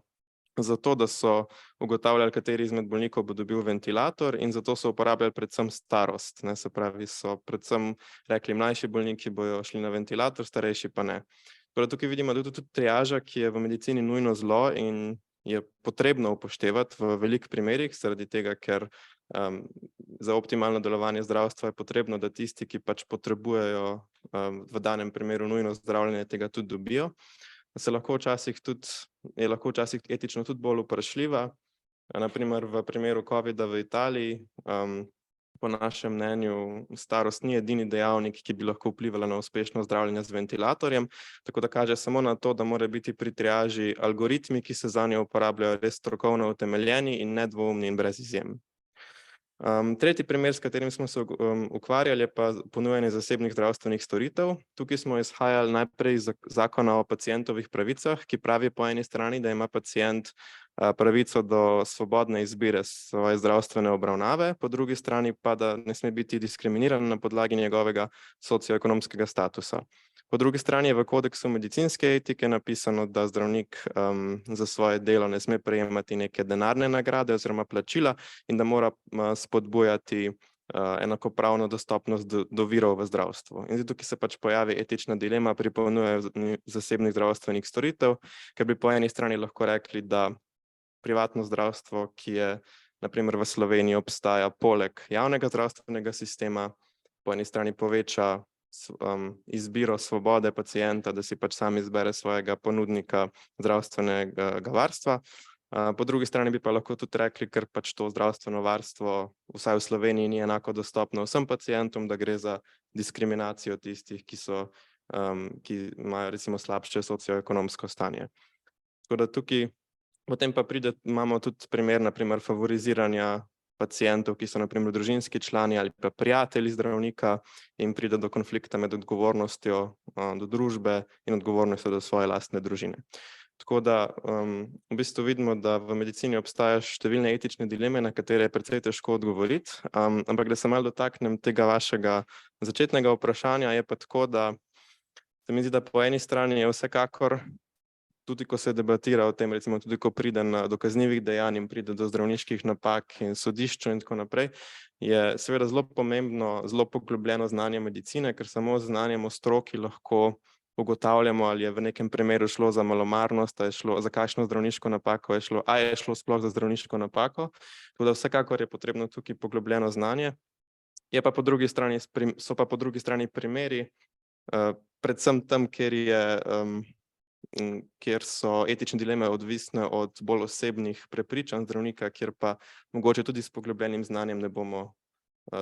zato, da so ugotavljali, kateri izmed bolnikov bo dobil ventilator, in zato so uporabljali predvsem starost. Se pravi, so predvsem rekli, mlajši bolniki bojo šli na ventilator, starejši pa ne. Torej, tukaj vidimo, da je tudi triaža, ki je v medicini nujno zlo in je potrebno upoštevati v veliko primerih, zaradi tega, ker za optimalno delovanje zdravstva je potrebno, da tisti, ki potrebujejo v danem primeru nujno zdravljenje, tega tudi dobijo. Je lahko včasih etično tudi bolj vprašljiva. Na primer, v primeru covida v Italiji, po našem mnenju, starost ni edini dejavnik, ki bi lahko vplivala na uspešno zdravljenje z ventilatorjem, tako da kaže samo na to, da mora biti pri triaži algoritmi, ki se zanjo uporabljajo, res strokovno utemeljeni in nedvoumni in brez izjem. Tretji primer, s katerim smo se ukvarjali, je pa ponujanje zasebnih zdravstvenih storitev. Tukaj smo izhajali najprej iz zakona o pacientovih pravicah, ki pravi po eni strani, da ima pacient pravico do svobodne izbire svoje zdravstvene obravnave, po drugi strani pa, da ne sme biti diskriminiran na podlagi njegovega socioekonomskega statusa. Po drugi strani je v kodeksu medicinske etike napisano, da zdravnik za svoje delo ne sme prejemati neke denarne nagrade oziroma plačila in da mora spodbujati enakopravno dostopnost do virov v zdravstvu. In tukaj se pojavi etična dilema pri ponujanju zasebnih zdravstvenih storitev, ker bi po eni strani lahko rekli, da privatno zdravstvo, ki je na primer v Sloveniji obstaja poleg javnega zdravstvenega sistema, po eni strani poveča izbiro svobode pacienta, da si sam izbere svojega ponudnika zdravstvenega varstva. Po drugi strani bi pa lahko tudi rekli, ker to zdravstveno varstvo vsaj v Sloveniji ni enako dostopno vsem pacientom, da gre za diskriminacijo tistih, ki imajo recimo slabše socioekonomsko stanje. Tako da tukaj potem pa imamo tudi primer, na primer, favoriziranja pacientov, ki so na primer družinski člani ali pa prijatelji zdravnika, in pride do konflikta med odgovornostjo do družbe in odgovornostjo do svoje lastne družine. Tako da v bistvu vidimo, da v medicini obstajajo številne etične dileme, na katere je precej težko odgovoriti. Ampak da se malo dotaknem tega vašega začetnega vprašanja, je pa tako, da se mi zdi, da po eni strani je vsekakor, tudi ko se debatira o tem, recimo tudi ko pride do kaznivih dejanj in pride do zdravniških napak in sodišču in tako naprej, je seveda zelo pomembno, zelo poglobljeno znanje medicine, ker samo z znanjem o stroki lahko ugotavljamo, ali je v nekem primeru šlo za malomarnost, a je šlo za kakšno zdravniško napako, a je šlo sploh za zdravniško napako. Tako da vsekakor je potrebno tukaj poglobljeno znanje. So pa po drugi strani primeri, predvsem tam, kjer so etične dileme odvisne od bolj osebnih prepričanj zdravnika, kjer pa mogoče tudi s poglobljenim znanjem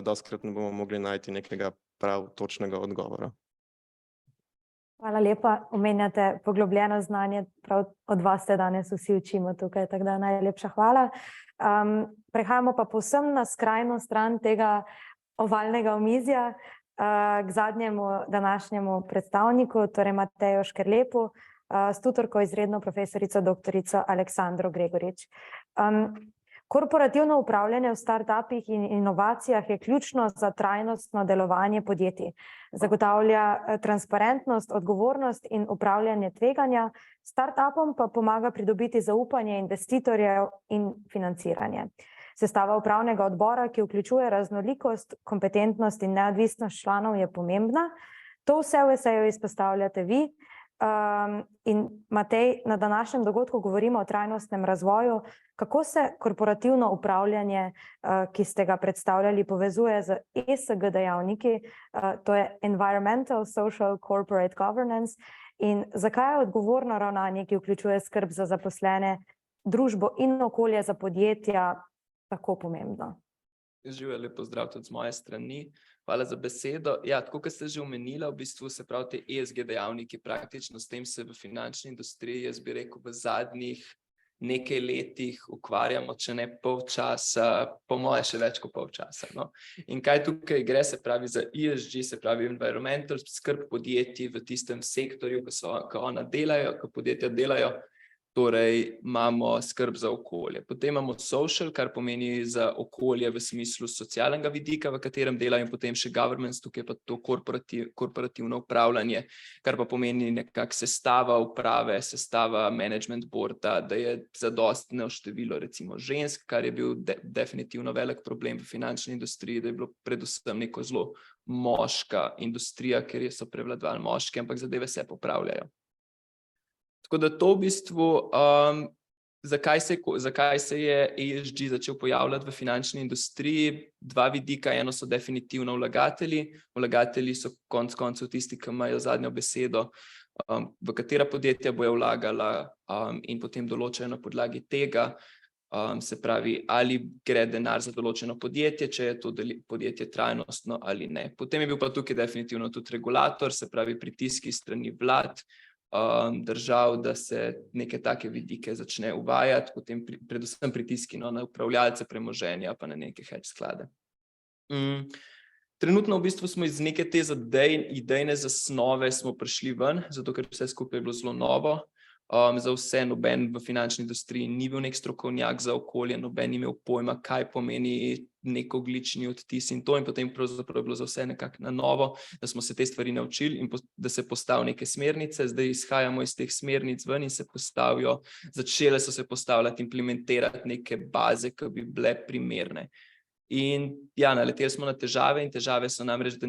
dostikrat ne bomo mogli najti nekega prav točnega odgovora. Hvala lepa, omenjate poglobljeno znanje, prav od vas se danes vsi učimo tukaj, tako da najlepša hvala. Prehajamo pa povsem na skrajno stran tega ovalnega omizja k zadnjemu današnjemu predstavniku, torej Matejo Škerlepu, s tutorko izredno profesorico doktorico Aleksandro Gregorič. Korporativno upravljanje v startupih in inovacijah je ključno za trajnostno delovanje podjetij. Zagotavlja transparentnost, odgovornost in upravljanje tveganja, startupom pa pomaga pridobiti zaupanje investitorjev in financiranje. Sestava upravnega odbora, ki vključuje raznolikost, kompetentnost in neodvisnost članov, je pomembna. To vse v eseju izpostavljate vi. In Matej, na današnjem dogodku govorimo o trajnostnem razvoju. Kako se korporativno upravljanje, ki ste ga predstavljali, povezuje z ESG dejavniki, to je Environmental, Social, Corporate Governance, in zakaj je odgovorno ravnanje, ki vključuje skrb za zaposlene, družbo in okolje za podjetja, tako pomembno? Živijo, lep pozdrav tudi z moje strani. Hvala za besedo. Ja, tako kot ste že omenila, v bistvu se pravi te ESG dejavniki, praktično s tem se v finančni industriji, jaz bi rekel, v zadnjih nekaj letih ukvarjamo, če ne pol časa, po moje še več kot pol časa. No. In kaj tukaj gre, se pravi za ESG, se pravi environmental, skrb podjetij v tistem sektorju, ko ona delajo, ko podjetja delajo. Torej imamo skrb za okolje. Potem imamo social, kar pomeni za okolje v smislu socialnega vidika, v katerem delajo, in potem še governance, tukaj pa to korporativno upravljanje, kar pa pomeni nekako sestava uprave, sestava management boarda, da je zadostno število recimo žensk, kar je bil definitivno velik problem v finančni industriji, da je bilo predvsem neko zelo moška industrija, ker so prevladovali moški, ampak zadeve se popravljajo. Tako da to v bistvu, zakaj se je ESG začel pojavljati v finančni industriji, dva vidika. Eno so definitivno vlagatelji. Vlagatelji so konec koncev tisti, ki imajo zadnjo besedo, v katera podjetja bojo vlagala, in potem določajo na podlagi tega, se pravi, ali gre denar za določeno podjetje, če je to podjetje trajnostno ali ne. Potem je bil pa tukaj definitivno tudi regulator, se pravi pritiski strani vlad, držav, da se neke take vidike začne uvajati, potem predvsem pritiski na upravljalce premoženja, pa na neke hedge sklade. Trenutno v bistvu smo iz neke te idejne zasnove smo prišli ven, zato ker vse skupaj je bilo zelo novo. Za vse noben v finančni industriji ni bil nek strokovnjak za okolje, noben ni imel pojma, kaj pomeni nek ogljični odtis in to, in potem pravzaprav je bilo za vse nekako na novo, da smo se te stvari naučili in da se postavijo neke smernice. Zdaj izhajamo iz teh smernic ven in začele so se postavljati, implementirati neke baze, ki bi bile primerne. In ja, naleteli smo na težave, in težave so namreč, da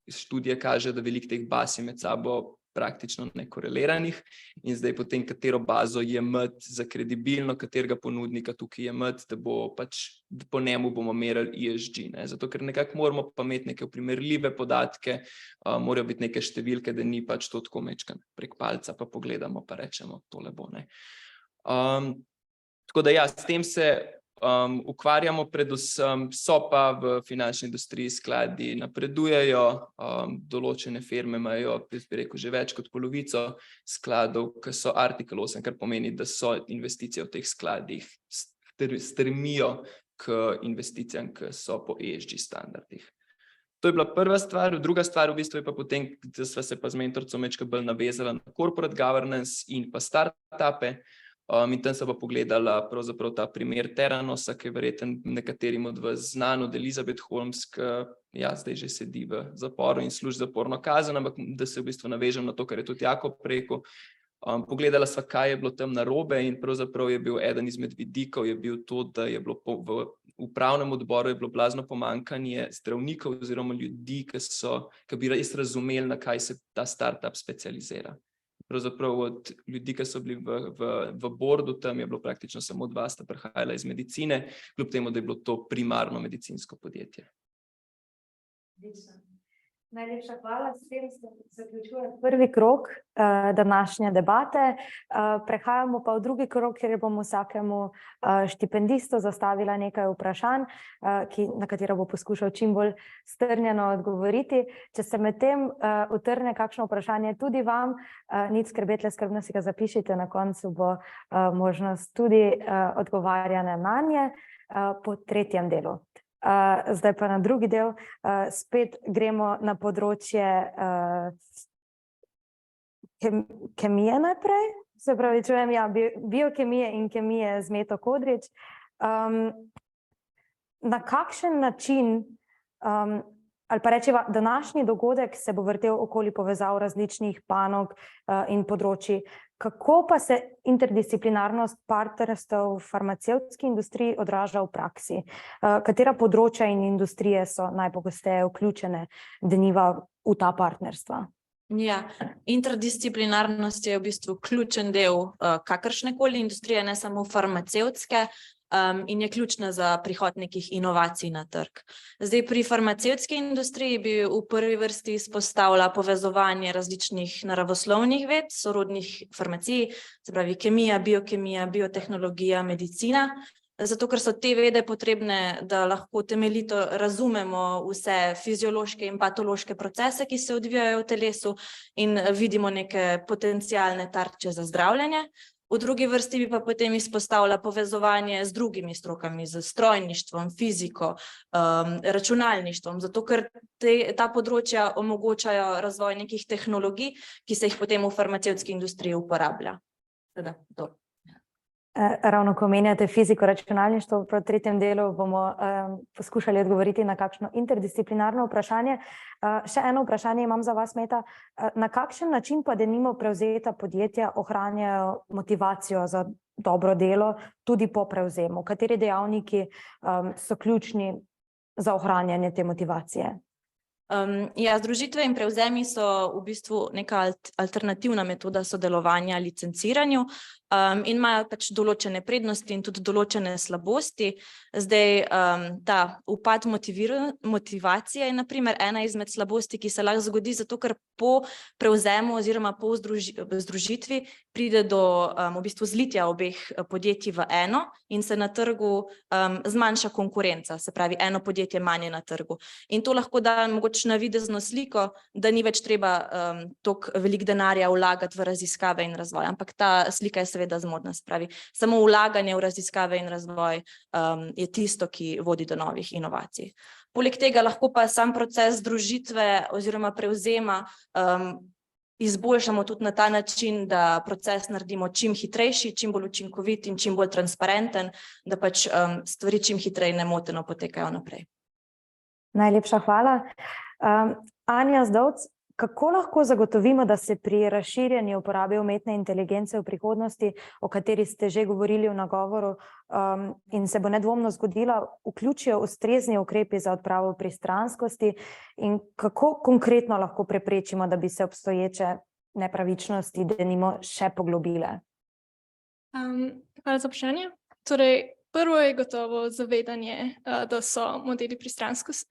študije kažejo, da veliko teh baz je med sabo praktično nekoreliranih, in zdaj potem katero bazo jemati za kredibilno, katerega ponudnika tukaj jemati, da bo pač po njemu bomo merili ESG, ne? Zato ker nekako moramo pa imeti neke primerljive podatke, morajo biti neke številke, da ni pač to tako mečkan prek palca, pa pogledamo pa rečemo, tole bo, ne. Tako da ja, s tem se ukvarjamo predvsem, so pa v finančni industriji skladi napredujejo, določene firme imajo, bi rekel, že več kot polovico skladov, ki so Article 8, kar pomeni, da so investicije v teh skladih stremijo k investicijam, ki so po ESG standardih. To je bila prva stvar. Druga stvar v bistvu je pa potem, da sva se pa z mentorico malo bolj navezala na corporate governance in pa startupe. In tam so pa pogledala pravzaprav ta primer Teranosa, ki je verjetno nekaterim od vas znan, od Elizabeth Holmes, ki zdaj že sedi v zaporu in služi zaporno kazen, ampak da se v bistvu navežem na to, kar je tudi Jakob rekel. Pogledala sva, kaj je bilo tam narobe in pravzaprav je bil eden izmed vidikov je bil to, da je bilo v upravnem odboru je bilo blazno pomanjkanje zdravnikov oziroma ljudi, ki bi res razumeli, na kaj se ta startup specializira. Pravzaprav od ljudi, ki so bili v boardu, tam je bilo praktično samo 2 sta prihajala iz medicine, kljub temu, da je bilo to primarno medicinsko podjetje. Najlepša hvala, s tem se zaključuje prvi krog današnje debate. Prehajamo pa v drugi krog, kjer bomo vsakemu štipendistu zastavila nekaj vprašanj, na katera bo poskušal čim bolj strnjeno odgovoriti. Če se medtem utrne kakšno vprašanje tudi vam, nič skrbeti, skrbno si ga zapišite, na koncu bo možnost tudi odgovarjanja nanje po tretjem delu. Zdaj pa na drugi del, spet gremo na področje kemije najprej, se pravi, čujem, biokemije in kemije z Meto Kodrič. Na kakšen način, ali pa rečeva, današnji dogodek se bo vrtel okoli povezav različnih panog in področji, kako pa se interdisciplinarnost partnerstev v farmacevtski industriji odraža v praksi? Katera področja in industrije so najpogosteje vključene deniva v ta partnerstva? Ja, interdisciplinarnost je v bistvu ključen del kakršnekoli industrije, ne samo farmacevtske, in je ključna za prihod nekih inovacij na trg. Zdaj, pri farmacevtski industriji bi v prvi vrsti izpostavila povezovanje različnih naravoslovnih ved, sorodnih farmacij, se pravi kemija, biokemija, biotehnologija, medicina, zato ker so te vede potrebne, da lahko temeljito razumemo vse fiziološke in patološke procese, ki se odvijajo v telesu in vidimo neke potencialne tarče za zdravljenje. V drugi vrsti bi pa potem izpostavila povezovanje z drugimi strokami, z strojništvom, fiziko, računalništvom, zato ker ta področja omogočajo razvoj nekih tehnologij, ki se jih potem v farmacevtski industriji uporablja. Teda, to. Ravno ko omenjate fiziko, računalništvo, v tretjem delu bomo poskušali odgovoriti na kakšno interdisciplinarno vprašanje. Še eno vprašanje imam za vas, Meta. Na kakšen način pa denimo prevzeta podjetja ohranjajo motivacijo za dobro delo tudi po prevzemu? Kateri dejavniki so ključni za ohranjanje te motivacije? Združitve in prevzemi so v bistvu neka alternativna metoda sodelovanja licenciranju in imajo pač določene prednosti in tudi določene slabosti. Zdaj, ta upad motivacije je na primer ena izmed slabosti, ki se lahko zgodi, zato ker po prevzemu oziroma po združitvi pride do v bistvu zlitja obeh podjetij v eno in se na trgu zmanjša konkurenca, se pravi eno podjetje manje na trgu. In to lahko da mogoče navidezno sliko, da ni več treba toliko veliko denarja vlagati v raziskave in razvoj, ampak ta slika je seveda zmotna, se pravi, samo vlaganje v raziskave in razvoj je tisto, ki vodi do novih inovacij. Poleg tega lahko pa sam proces združitve oziroma prevzema izboljšamo tudi na ta način, da proces naredimo čim hitrejši, čim bolj učinkovit in čim bolj transparenten, da pač stvari čim hitreje nemoteno potekajo naprej. Najlepša hvala. Anja Zdovc, kako lahko zagotovimo, da se pri razširjanju uporabe umetne inteligence v prihodnosti, o kateri ste že govorili v nagovoru, in se bo nedvomno zgodila, vključijo ustrezni ukrepi za odpravo pristranskosti in kako konkretno lahko preprečimo, da bi se obstoječe nepravičnosti denimo še poglobile? Hvala za vprašanje. Torej, prvo je gotovo zavedanje, da so modeli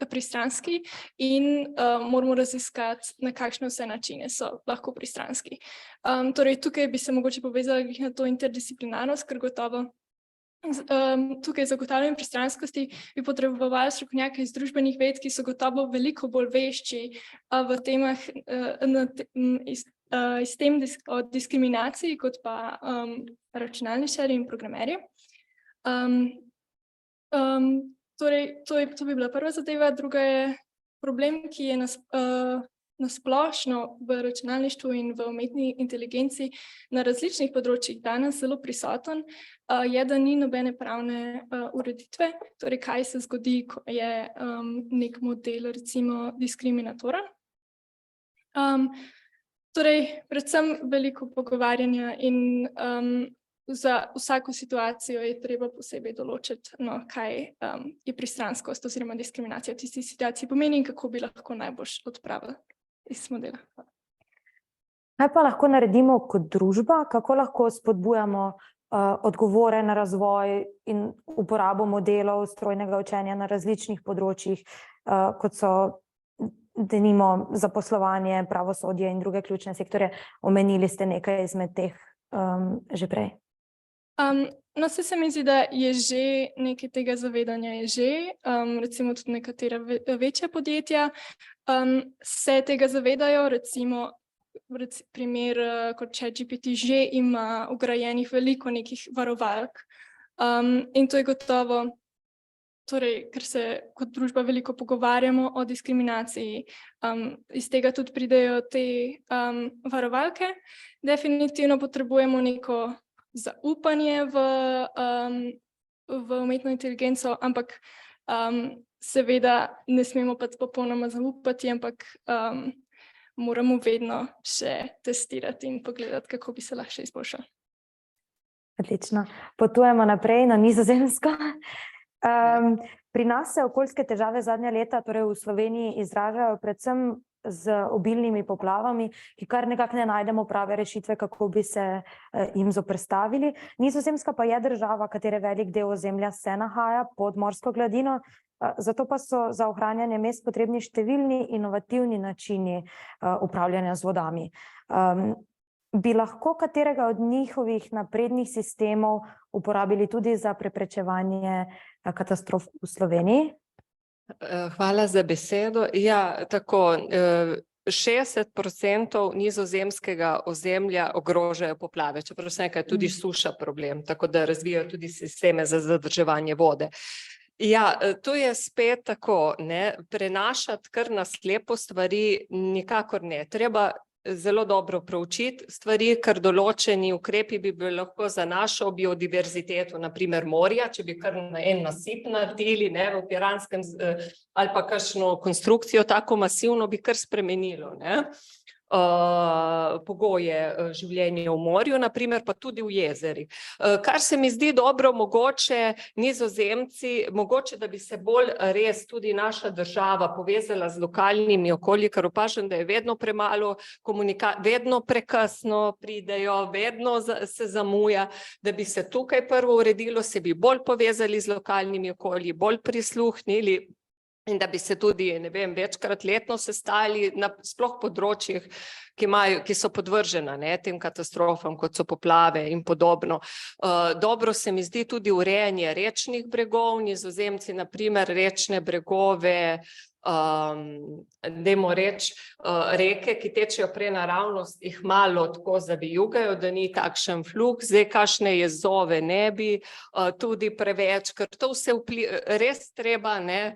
pristranski in moramo raziskati, na kakšne vse načine so lahko pristranski. Torej, tukaj bi se mogoče povezali na to interdisciplinarnost, ker gotovo tukaj zagotavljanje pristranskosti bi potrebovali strokovnjake iz družbenih ved, ki so gotovo veliko bolj vešči v temah iz tem o diskriminaciji kot pa računalničarji in programerji. Torej, to bi bila prva zadeva, druga je problem, ki je nasplošno v računalništvu in v umetni inteligenci na različnih področjih danes zelo prisoten, je, da ni nobene pravne ureditve, torej kaj se zgodi, ko je nek model recimo diskriminatoren. Torej, predvsem veliko pogovarjanja in za vsako situacijo je treba posebej določiti, kaj je pristranskost oziroma diskriminacija v tisti situaciji pomeni in kako bi lahko najbolj odpravili iz modela. Kaj pa lahko naredimo kot družba? Kako lahko spodbujamo odgovoren razvoj in uporabo modelov strojnega učenja na različnih področjih, kot so denimo zaposlovanje, pravosodje in druge ključne sektorje? Omenili ste nekaj izmed teh že prej. Saj se mi zdi, da je že nekaj tega zavedanja recimo tudi nekatera večja podjetja se tega zavedajo, recimo primer kot ChatGPT že ima vgrajenih veliko nekih varovalk in to je gotovo, torej, ker se kot družba veliko pogovarjamo o diskriminaciji, iz tega tudi pridejo te varovalke. Definitivno potrebujemo neko zaupanje v umetno inteligenco, ampak seveda ne smemo pa popolnoma zaupati, ampak moramo vedno še testirati in pogledati, kako bi se lahko še izboljšali. Odlično. Potujemo naprej na Nizozemsko. Pri nas se okoljske težave zadnja leta, torej v Sloveniji, izražajo predvsem z obilnimi poplavami, ki kar nekako ne najdemo prave rešitve, kako bi se jim zoperstavili. Nizozemska pa je država, katere velik del ozemlja se nahaja pod morsko gladino, zato pa so za ohranjanje mest potrebni številni inovativni načini upravljanja z vodami. Bi lahko katerega od njihovih naprednih sistemov uporabili tudi za preprečevanje katastrof v Sloveniji? Hvala za besedo. Ja, tako, 60% nizozemskega ozemlja ogrožajo poplave, čeprav se nekaj tudi suša problem, tako da razvijajo tudi sisteme za zadrževanje vode. Ja, to je spet tako, ne, prenašati kar na slepo stvari nikakor ne. Treba zelo dobro proučiti stvari, ker določeni ukrepi bi bili lahko za našo biodiverziteto, na primer morja, če bi kar en nasip naredili, ne, v Piranskem ali pa kakšno konstrukcijo tako masivno bi kar spremenilo, ne. Pogoje življenja v morju, naprimer pa tudi v jezerih. Kar se mi zdi dobro, mogoče Nizozemci, mogoče da bi se bolj res tudi naša država povezala z lokalnimi okolji, ker opažam, da je vedno premalo vedno prekasno pridejo, vedno se zamuja, da bi se tukaj prvo uredilo, se bi bolj povezali z lokalnimi okolji, bolj prisluhnili. In da bi se tudi, ne vem, večkrat letno sestali na sploh področjih, ki so podvržena, ne, tem katastrofam, kot so poplave in podobno. Dobro se mi zdi tudi urejanje rečnih bregov. Nizozemci, na primer, rečne bregove, dajmo reči, reke, ki tečejo prenaravnost, jih malo tako zavijugajo, da ni takšen fluk. Zdaj, kakšne jezove ne bi tudi preveč, ker to vse res treba, ne,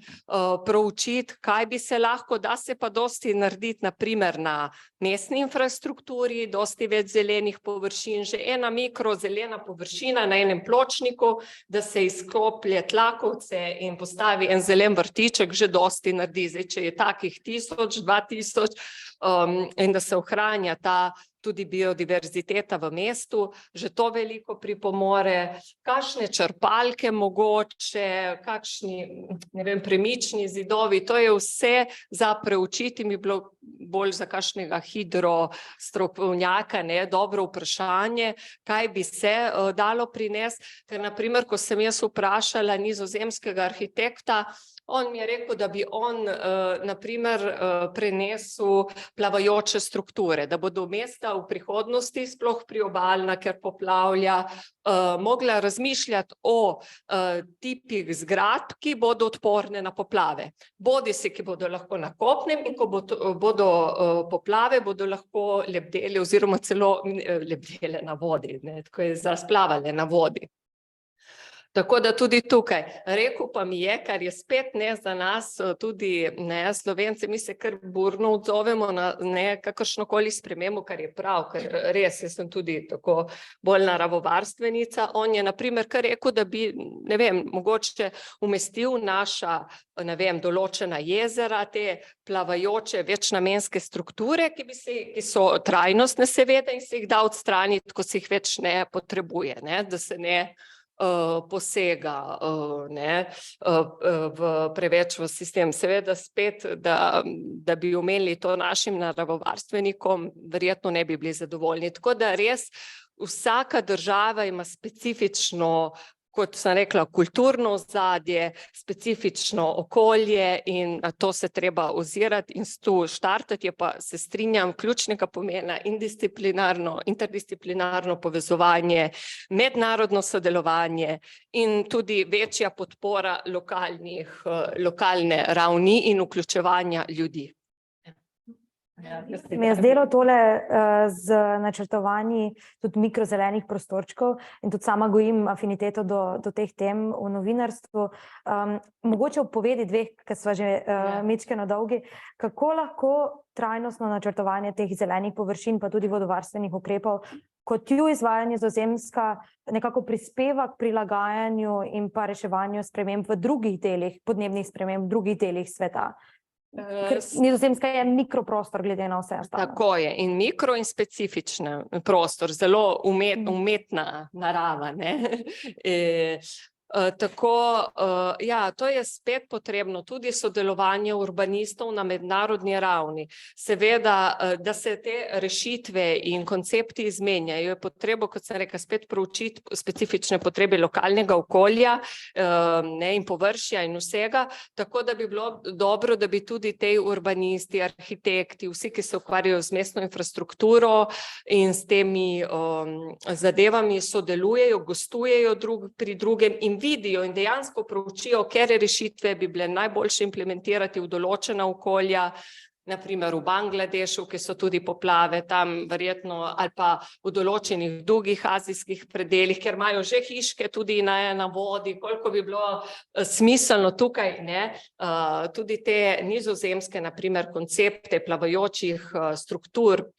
proučiti, kaj bi se lahko, da se pa dosti narediti, na primer, na mestni infrastrukturi, dosti več zelenih površin, že ena mikrozelena površina na enem pločniku, da se izkoplje tlakovce in postavi en zelen vrtiček, že dosti naredi. Zdaj, če je takih 1000, 2000 in da se ohranja ta tudi biodiverziteta v mestu, že to veliko pripomore. Kakšne črpalke mogoče, kakšni, ne vem, premični zidovi, to je vse za preučiti, mi bilo bolj za kakšnega hidrostrokovnjaka, ne, dobro vprašanje, kaj bi se dalo prinesti, ker na primer, ko sem jaz vprašala nizozemskega arhitekta, on mi je rekel, da bi on, na primer, prenesel plavajoče strukture, da bodo mesta v prihodnosti, sploh priobalna, ker poplavlja, mogla razmišljati o tipih zgradb, ki bodo odporne na poplave. Bodisi, ki bodo lahko na kopnem, in ko bodo poplave, bodo lahko lebdele oziroma celo lebdele na vodi, ne, tako je, razplavale na vodi. Tako da tudi tukaj. Rekel pa mi je, kar je spet ne za nas, tudi ne Slovence, mi se kar burno odzovemo na ne kakršnokoli spremembo, kar je prav, ker res, jaz sem tudi tako bolj naravovarstvenica. On je na primer kar rekel, da bi, ne vem, mogoče umestil naša, ne vem, določena jezera, te plavajoče večnamenske strukture, ki so trajnostne seveda in se jih da odstraniti, ko se jih več ne potrebuje, ne, da se ne posega preveč v sistem. Seveda spet, da bi umeli to našim naravovarstvenikom, verjetno ne bi bili zadovoljni. Tako da res vsaka država ima specifično, kot sem rekla, kulturno ozadje, specifično okolje in na to se treba ozirati in tu štartati, je pa, se strinjam, ključnega pomena interdisciplinarno povezovanje, mednarodno sodelovanje in tudi večja podpora lokalne ravni in vključevanja ljudi. Mi je zdelo tole z načrtovanji tudi mikrozelenih prostorčkov in tudi sama gojim afiniteto do teh tem v novinarstvu. Mogoče v povedi dveh, ki sva že mečkeno dolgi, kako lahko trajnostno načrtovanje teh zelenih površin pa tudi vodovarstvenih ukrepov kot ju izvajanje Nizozemska nekako prispeva k prilagajanju in pa reševanju sprememb v drugih delih, podnebnih sprememb v drugih delih sveta. Ker Nizozemska je mikroprostor glede na vse ostalo. Tako je, in mikro in specifičen prostor, zelo umetna narava, ne. Ja, to je spet potrebno, tudi sodelovanje urbanistov na mednarodni ravni. Seveda, da se te rešitve in koncepti izmenjajo, je potrebo, kot sem rekla, spet proučiti specifične potrebe lokalnega okolja in površja in vsega, tako da bi bilo dobro, da bi tudi te urbanisti, arhitekti, vsi, ki se ukvarjajo z mestno infrastrukturo in s temi zadevami sodelujejo, gostujejo pri drugem in vidijo in dejansko proučijo, katere rešitve bi bile najboljše implementirati v določena okolja, na primer v Bangladešu, ki so tudi poplave tam verjetno, ali pa v določenih drugih azijskih predelih, ker imajo že hiške tudi na vodi, koliko bi bilo smiselno tukaj, ne, tudi te nizozemske, na primer, koncepte plavajočih struktur,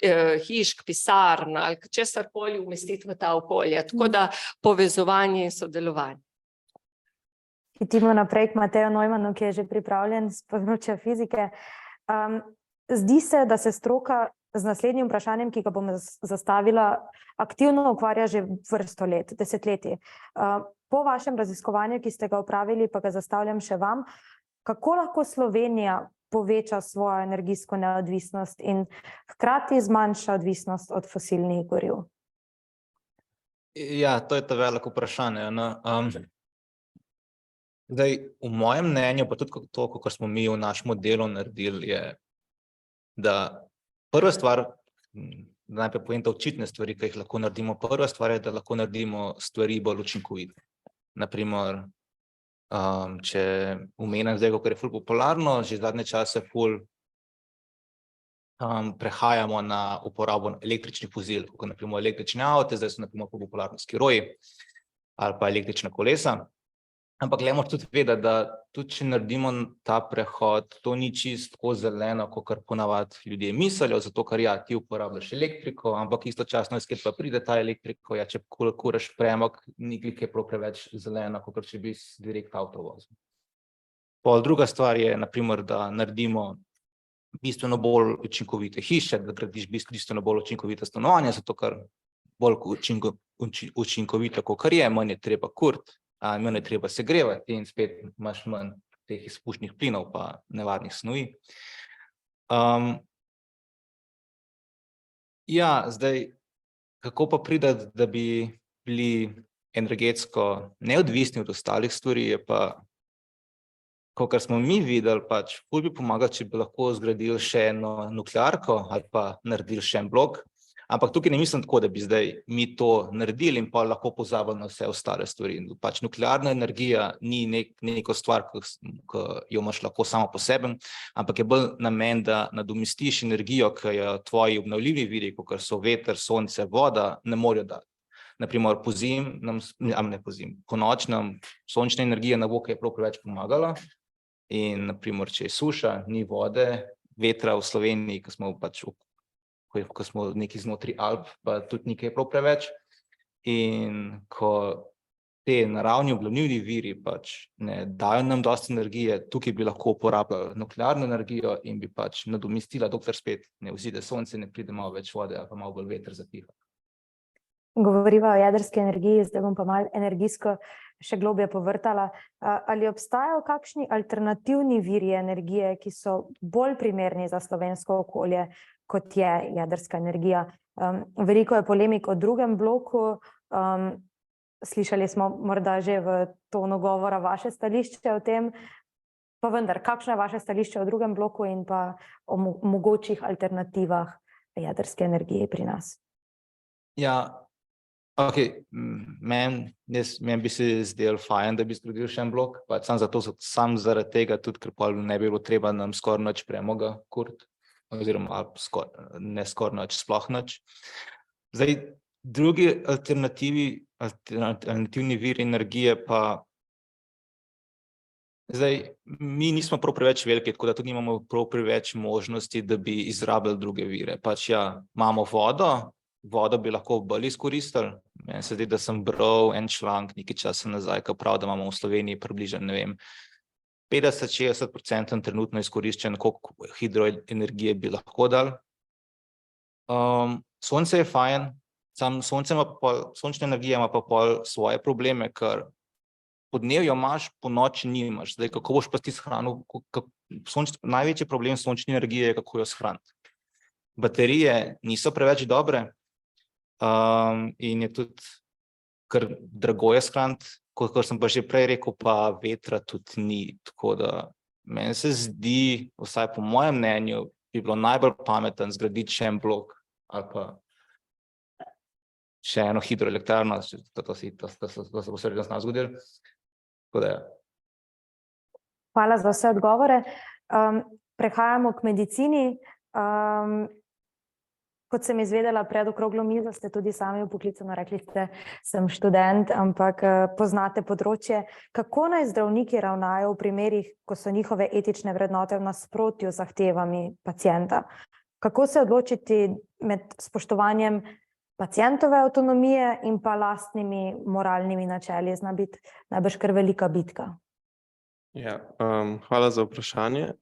hišk, pisarn ali česarkoli umestiti v ta okolja. Tako da povezovanje in sodelovanje. Hitimo naprej k Mateju Neumannu, ki je že pripravljen z področja fizike. Zdi se, da se stroka z naslednjim vprašanjem, ki ga bom zastavila, aktivno ukvarja že vrsto let, desetletij. Po vašem raziskovanju, ki ste ga opravili, pa ga zastavljam še vam, kako lahko Slovenija poveča svojo energijsko neodvisnost in hkrati zmanjša odvisnost od fosilnih goriv? Ja, to je to veliko vprašanje. Zdaj, v mojem mnenju, pa tudi to, kar smo mi v našem modelu naredili, je, da prva stvar, da najprej povem te očitne stvari, ki jih lahko naredimo. Prva stvar je, da lahko naredimo stvari bolj učinkovite. Naprimer, če omenim zdaj, kar je ful popularno, že zadnje čase ful prehajamo na uporabo električnih vozil, kot naprimer električne avte, zdaj so naprimer popularni skiroji ali pa električna kolesa. Ampak le moraš tudi vedeti, da tudi če naredimo ta prehod, to ni čisto tako zeleno, kot ponavadi ljudje mislijo, zato ker ja, ti uporabljaš elektriko, ampak istočasno skrat pa pride ta elektriko, ja, če kuraš premog, ni glih prav preveč zeleno, kot če bi direkt avto vozil. Pol druga stvar je, naprimer, da naredimo bistveno bolj učinkovite hiše, da gradiš bistveno bolj učinkovite stanovanja, zato ker bolj učinkovito, kot je, manj je treba kuriti. Manj je treba segrevati in spet imaš manj teh izpušnih plinov pa nevarnih snovi. Ja, zdaj, kako pa priti, da bi bili energetsko neodvisni od ostalih stvari, je pa, kakor smo mi videli, pač ful bi pomagal, če bi lahko zgradili še eno nuklearko ali pa naredili še en blok. Ampak tukaj ne mislim tako, da bi zdaj mi to naredili in pa lahko pozabili na vse ostale stvari. Pač nuklearna energija ni neko stvar, ki jo imaš lahko samo po sebi, ampak je bolj namen, da nadomestiš energijo, ki jo tvoji obnovljivi viri, kot so veter, sonce, voda, ne morejo dati. Naprimer, ponoči nam sončna energija ne bo kaj prav preveč pomagala. In naprimer, če je suša, ni vode, vetra v Sloveniji, ko smo nekaj znotraj Alp, pa tudi ni kaj prav preveč. In ko te naravni obnovljivi viri pač ne dajo nam dosti energije, tukaj bi lahko uporabljali nuklearno energijo in bi pač nadomestila, dokler spet ne vzide sonce, ne pride malo več vode ali pa malo bolj veter zapiha. Govoriva o jedrski energiji, zdaj bom pa malo energijsko še globje povrtala. Ali obstajajo kakšni alternativni viri energije, ki so bolj primerni za slovensko okolje, kot je jedrska energija? Veliko je polemik o drugem bloku. Slišali smo morda že v tonu govora vaše stališče o tem, pa vendar, kakšno je vaše stališče o drugem bloku in pa o mogočih alternativah jedrske energije pri nas? Ja, ok, meni bi se zdelo fajn, da bi zgradil še en blok, pa sam zaradi tega tudi, ker pol ne bi bilo treba nam skoraj nič premoga kuriti, oziroma ne skoraj nič, sploh nič. Zdaj, drugi alternativni viri energije pa, zdaj, mi nismo prav preveč veliki, tako da tudi nimamo prav preveč možnosti, da bi izrabljali druge vire. Pač ja, imamo vodo bi lahko bolj izkoristili. Meni se zdi, da sem bral en članek nekaj časa nazaj, ki pravi, da imamo v Sloveniji približno, ne vem, 50-60% trenutno izkoriščen, koliko hidroenergije bi lahko dali. Sonce je fajn, sončna energija ima pa pol svoje probleme, ker podnevi imaš, po noči nimaš. Zdaj, kako boš pa ti shranil? Največji problem sončne energije je, kako jo shraniti. Baterije niso preveč dobre in je tudi kar drago je shraniti, kot sem pa že prej rekel, pa vetra tudi ni. Tako da meni se zdi, vsaj po mojem mnenju, bi bilo najbolj pametno zgraditi še en blok ali pa še eno hidroelektrarno, to se bo srednjo z nas zgodilo. Tako da, ja. Hvala za vse odgovore. Prehajamo k medicini. Kot sem izvedela pred okroglo mizo, ste tudi sami vpoklicano rekli, sem študent, ampak poznate področje. Kako naj zdravniki ravnajo v primerih, ko so njihove etične vrednote v nasprotju z zahtevami pacienta? Kako se odločiti med spoštovanjem pacientove avtonomije in pa lastnimi moralnimi načeli? Zna biti najbrž kar velika bitka. Ja, hvala za vprašanje.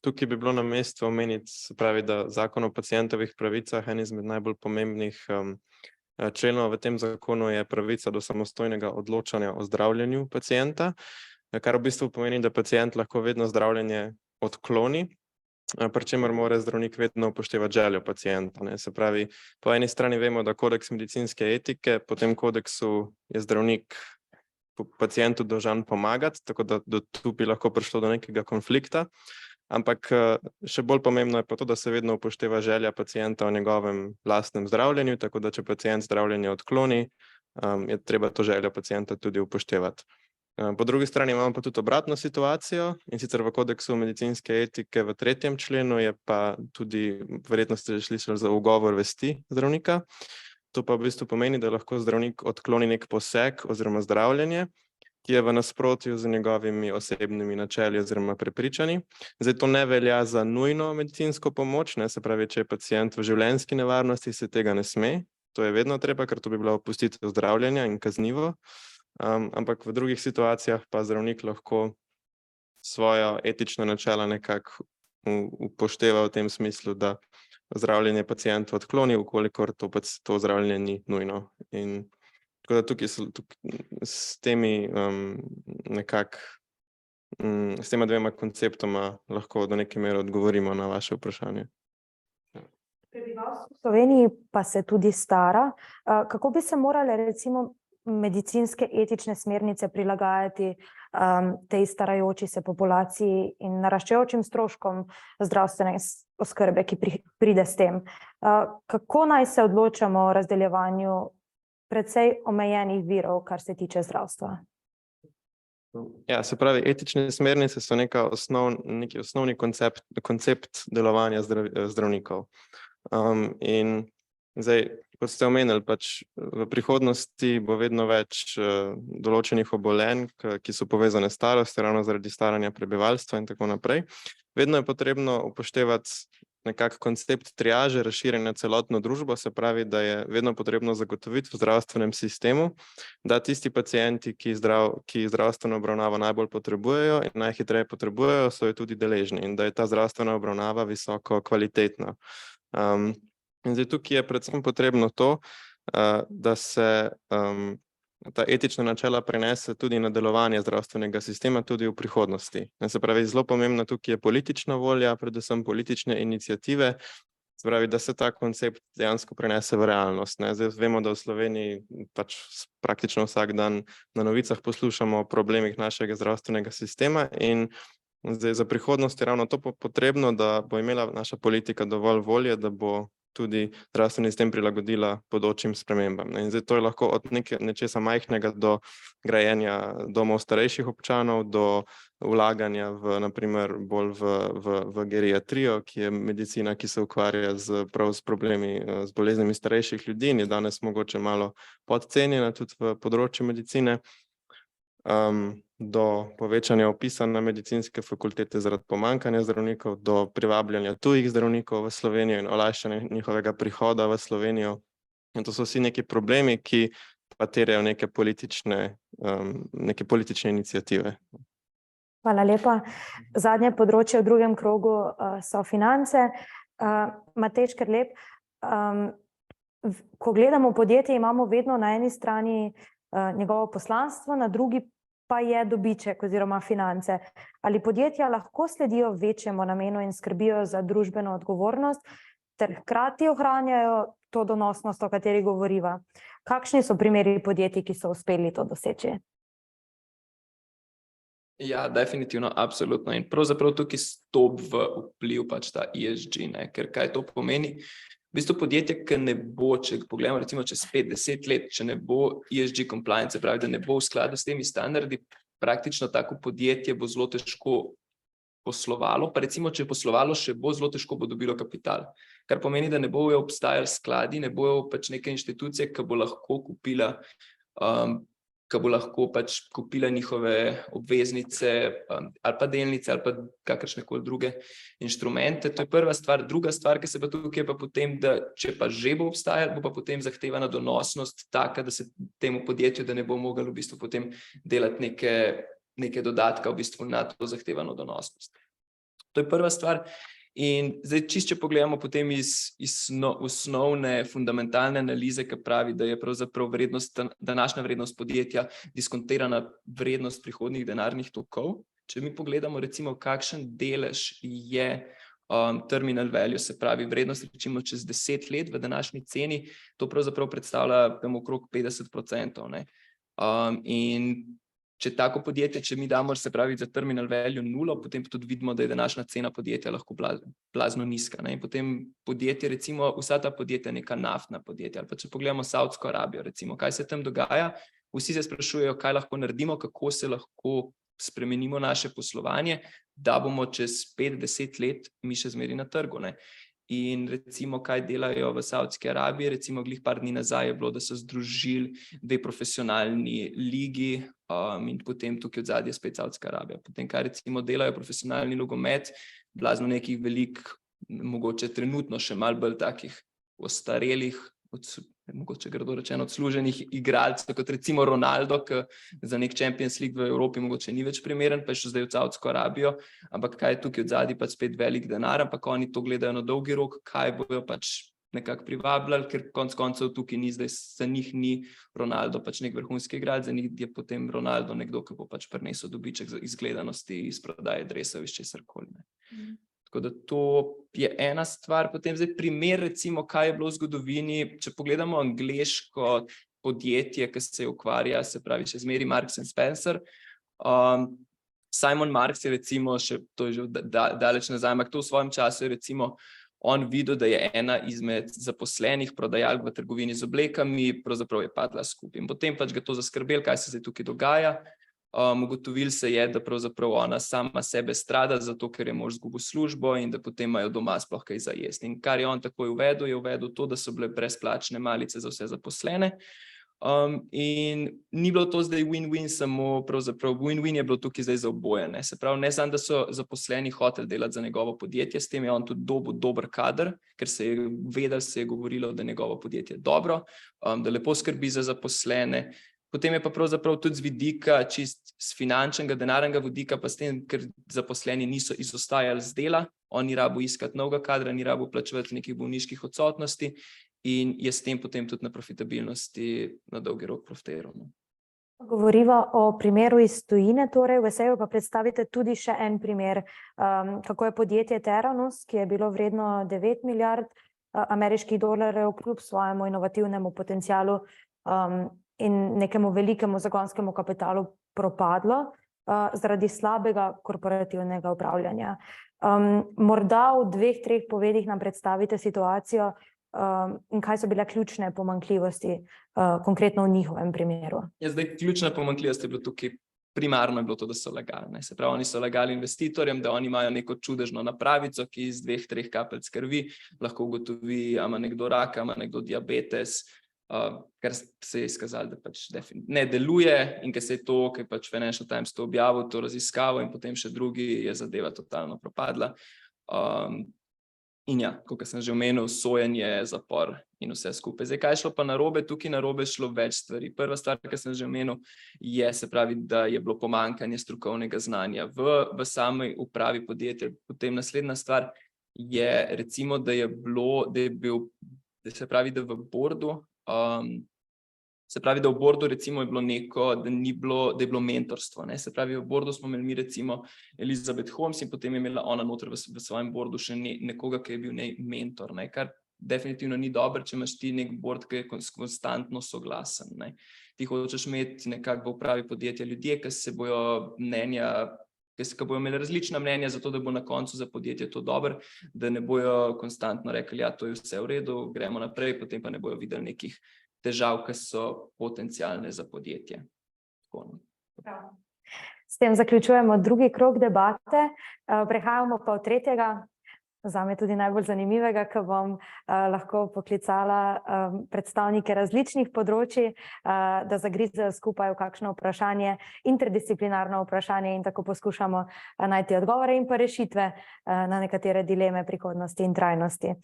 Tukaj bi bilo na mestu omeniti, se pravi, da Zakon o pacientovih pravicah, en izmed najbolj pomembnih členov v tem zakonu je pravica do samostojnega odločanja o zdravljenju pacienta, kar v bistvu pomeni, da pacient lahko vedno zdravljenje odkloni, pri čemer mora zdravnik vedno upoštevati željo pacienta. Se pravi, po eni strani vemo, da kodeks medicinske etike, po tem kodeksu je zdravnik pacientu dolžan pomagati, tako da tu bi lahko prišlo do nekega konflikta, ampak še bolj pomembno je pa to, da se vedno upošteva želja pacienta o njegovem lastnem zdravljenju, tako da če pacient zdravljenje odkloni, je treba to željo pacienta tudi upoštevati. Po drugi strani imamo pa tudi obratno situacijo, in sicer v kodeksu medicinske etike v 3. členu je pa tudi, verjetno ste že slišali za ugovor vesti zdravnika. To pa v bistvu pomeni, da lahko zdravnik odkloni nek poseg oziroma zdravljenje, ki je v nasprotju z njegovimi osebnimi načeli oziroma prepričanji. Zdaj to ne velja za nujno medicinsko pomoč, se pravi, če je pacient v življenjski nevarnosti, se tega ne sme. To je vedno treba, ker to bi bila opustitev zdravljenja in kaznivo. Ampak v drugih situacijah pa zdravnik lahko svoja etična načela nekako upošteva v tem smislu, da zdravljenje pacientu odkloni, ukolikor to zdravljenje ni nujno. In tako da tukaj s temi s tema dvema konceptoma lahko do neke mere odgovorimo na vaše vprašanje. Prebivalstvo v Sloveniji pa se tudi stara. Kako bi se morale recimo medicinske etične smernice prilagajati tej starajoči se populaciji in naraščajočim stroškom zdravstvene oskrbe, ki pride s tem? Kako naj se odločamo o razdeljevanju precej omejenih virov, kar se tiče zdravstva? Ja, se pravi, etične smernice so neki osnovni koncept delovanja zdravnikov. In zdaj, kot ste omenili, pač v prihodnosti bo vedno več določenih obolenj, ki so povezane s starostjo, ravno zaradi staranja prebivalstva in tako naprej. Vedno je potrebno upoštevati nekak koncept triaže, razširjen na celotno družbo, se pravi, da je vedno potrebno zagotoviti v zdravstvenem sistemu, da tisti pacienti, ki zdravstveno obravnavo najbolj potrebujejo in najhitreje potrebujejo, so jo tudi deležni in da je ta zdravstvena obravnava visoko kvalitetna. In zdaj tukaj je predvsem potrebno to, da se ta etična načela prenese tudi na delovanje zdravstvenega sistema tudi v prihodnosti. Se pravi, zelo pomembna tukaj je politična volja, predvsem politične iniciative, se pravi, da se ta koncept dejansko prenese v realnost. Zdaj vemo, da v Sloveniji pač praktično vsak dan na novicah poslušamo o problemih našega zdravstvenega sistema in zdaj za prihodnost je ravno to potrebno, da bo imela naša politika dovolj volje, da bo tudi zdravstveni sistem prilagodila bodočim spremembam. In zdaj to je lahko od nečesa majhnega do grajenja domov starejših občanov, do vlaganja v, naprimer, bolj v geriatrijo, ki je medicina, ki se ukvarja prav s problemi, z boleznimi starejših ljudi in je danes mogoče malo podcenjena tudi v področju medicine, do povečanja vpisa na medicinske fakultete zaradi pomanjkanja zdravnikov, do privabljanja tujih zdravnikov v Slovenijo in olajšanja njihovega prihoda v Slovenijo. In to so vsi neki problemi, ki pa terjajo neke politične iniciative. Hvala lepa. Zadnje področje v drugem krogu so finance. Matej Škerlep, ko gledamo podjetje, imamo vedno na eni strani njegovo poslanstvo, na drugi pa je dobiček oziroma finance. Ali podjetja lahko sledijo večjemu namenu in skrbijo za družbeno odgovornost ter hkrati ohranjajo to donosnost, o kateri govoriva? Kakšni so primeri podjetij, ki so uspeli to doseči? Ja, definitivno, absolutno. In pravzaprav tukaj stop v vpliv pač ta ESG, ker kaj to pomeni? V bistvu podjetje, ki ne bo, če pogledamo recimo čez 5-10 let, če ne bo ESG compliance, se pravi, da ne bo v skladu s temi standardi, praktično tako podjetje bo zelo težko poslovalo, pa recimo, če je poslovalo, še bo zelo težko bo dobilo kapital. Kar pomeni, da ne bojo obstajali skladi, ne bojo pač neke inštitucije, ki bo lahko kupila njihove obveznice ali pa delnice ali pa kakršnekoli druge inštrumente. To je prva stvar. Druga stvar, ki se pa tukaj je pa potem, da če pa že bo obstajalo, bo pa potem zahtevana donosnost taka, da se temu podjetju, da ne bo moglo v bistvu potem delati neke dodatka v bistvu na to zahtevano donosnost. To je prva stvar. In zdaj, če pogledamo potem iz osnovne fundamentalne analize, ki pravi, da je pravzaprav današnja vrednost podjetja diskontirana vrednost prihodnjih denarnih tokov. Če mi pogledamo recimo, kakšen delež je terminal value, se pravi vrednost recimo čez 10 let v današnji ceni, to pravzaprav predstavlja tam okrog 50%. In če tako podjetje, če mi damo, se pravi, za terminal value 0, potem tudi vidimo, da je današnja cena podjetja lahko blazno nizka. In potem podjetje, recimo vsa ta podjetja, neka naftna podjetja, ali pa če pogledamo Saudsko Arabijo, recimo, kaj se tam dogaja, vsi se sprašujejo, kaj lahko naredimo, kako se lahko spremenimo naše poslovanje, da bomo čez 5-10 let mi še zmeri na trgu. In recimo, kaj delajo v Saudski Arabiji, recimo glih par dni nazaj je bilo, da so združili 2 profesionalni ligi in potem tukaj od zadnje spet Saudska Arabija. Potem, kaj recimo delajo profesionalni nogomet, blazno nekih velik, mogoče trenutno še malo bolj takih ostarelih, mogoče grdo rečeno odsluženih igralcev, kot recimo Ronaldo, ki za nek Champions League v Evropi mogoče ni več primeren, pa je šel zdaj v Saudsko Arabijo, ampak kaj je tukaj od zadaj pač spet velik denar, ampak oni to gledajo na dolgi rok, kaj bojo pač nekako privabljali, ker konec koncev tukaj ni zdaj, za njih ni Ronaldo pač nek vrhunski igralec, za njih je potem Ronaldo nekdo, ki bo pač prinesel dobiček za izgledanosti, iz prodaje dresov, iz česarkoli. Tako da to je ena stvar. Potem zdaj primer, recimo, kaj je bilo v zgodovini, če pogledamo angleško podjetje, ki se ukvarja, se pravi, še zmeri Marks & Spencer. Simon Marks je recimo, to je že daleč nazaj, ampak to v svojem času je recimo on videl, da je ena izmed zaposlenih prodajalk v trgovini z oblekami, pravzaprav je padla skupaj. In potem pač ga to zaskrbelo, kaj se zdaj tukaj dogaja. Ugotovili se je, da pravzaprav ona sama sebe strada, zato ker je mož izgubil službo in da potem imajo doma sploh kaj za jesti. In kar je on takoj uvedel, je uvedel to, da so bile brezplačne malice za vse zaposlene. In ni bilo to zdaj win-win, samo pravzaprav win-win je bilo tukaj zdaj za oboje. Ne? Se pravi, ne samo, da so zaposleni hoteli delati za njegovo podjetje, s tem je on tudi dober kader, ker se je vedel, se je govorilo, da njegovo podjetje je dobro, da lepo skrbi za zaposlene. Potem je pa pravzaprav tudi z vidika, čist z finančnega, denarnega vidika, pa s tem, ker zaposleni niso izostajali z dela, on ni rabil iskati novega kadra, ni rabil plačevati nekih bolniških odsotnosti in je s tem potem tudi na profitabilnosti na dolgi rok profitiral. Govoriva o primeru iz tujine, torej v eseju pa predstavite tudi še en primer, kako je podjetje Theranos, ki je bilo vredno 9 milijard ameriških dolarjev kljub svojemu inovativnemu potencialu in nekemu velikemu zagonskemu kapitalu propadlo zaradi slabega korporativnega upravljanja. Morda v 2-3 povedih nam predstavite situacijo in kaj so bile ključne pomanjkljivosti konkretno v njihovem primeru. Ja, zdaj ključna pomanjkljivost je bilo tukaj, primarno je bilo to, da so lagali. Ne? Se pravi, oni so lagali investitorjem, da oni imajo neko čudežno napravico, ki iz 2-3 kapljic krvi lahko ugotovi, a ima nekdo rak, a ima nekdo diabetes, kar se je izkazalo, da pač ne deluje in ker se je to, ker pač Financial Times to objavil, to raziskavo in potem še drugi, je zadeva totalno propadla. In ja, kot sem že omenil, sojenje, zapor in vse skupaj. Zdaj, kaj je šlo pa narobe? Tukaj narobe je šlo več stvari. Prva stvar, ki sem že omenil, je, se pravi, da je bilo pomanjkanje strokovnega znanja v sami upravi podjetja. Potem naslednja stvar je recimo, da je v bordu, se pravi, da v bordu recimo je bilo neko, da je bilo mentorstvo. Ne? Se pravi, v bordu smo imeli mi recimo Elizabeth Holmes in potem je imela ona noter v svojem bordu še nekoga, ki je bil mentor, ne? Kar definitivno ni dobro, če imaš ti nek bord, ki je konstantno soglasen. Ne? Ti hočeš imeti nekako v upravi podjetja ljudje, ki se bojo ki bojo imeli različna mnenja, zato da bo na koncu za podjetje to dobro, da ne bojo konstantno rekli, ja, to je vse v redu, gremo naprej, potem pa ne bojo videli nekih težav, ki so potencialne za podjetje. S tem zaključujemo drugi krog debate, prehajamo pa v tretjega, zame tudi najbolj zanimivega, ko bom lahko poklicala predstavnike različnih področij, da zagrizejo skupaj v kakšno vprašanje, interdisciplinarno vprašanje in tako poskušamo najti odgovore in pa rešitve na nekatere dileme prihodnosti in trajnosti.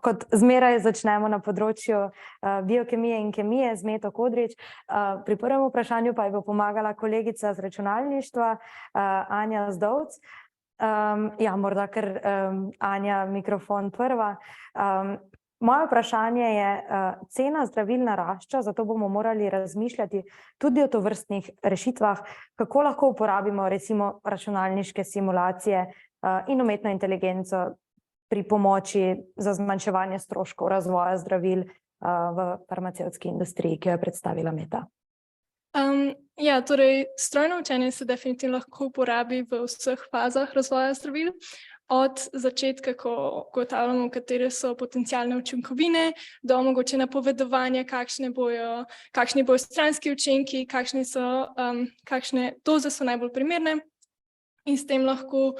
Kot zmeraj začnemo na področju biokemije in kemije z Meto Kodrič. Pri prvem vprašanju pa je bo pomagala kolegica z računalništva Anja Zdovc. Ja, morda ker Anja mikrofon prva. Moje vprašanje je, cena zdravil narašča, zato bomo morali razmišljati tudi o tovrstnih rešitvah, kako lahko uporabimo recimo računalniške simulacije in umetno inteligenco pri pomoči za zmanjševanje stroškov razvoja zdravil v farmacevtski industriji, ki jo je predstavila Meta. Ja, torej strojno učenje se definitivno lahko uporabi v vseh fazah razvoja zdravil, od začetka, ko ugotavljamo, katere so potencialne učinkovine, do mogoče napovedovanja, kakšni bojo stranski učinki, kakšne doze so najbolj primerne in s tem lahko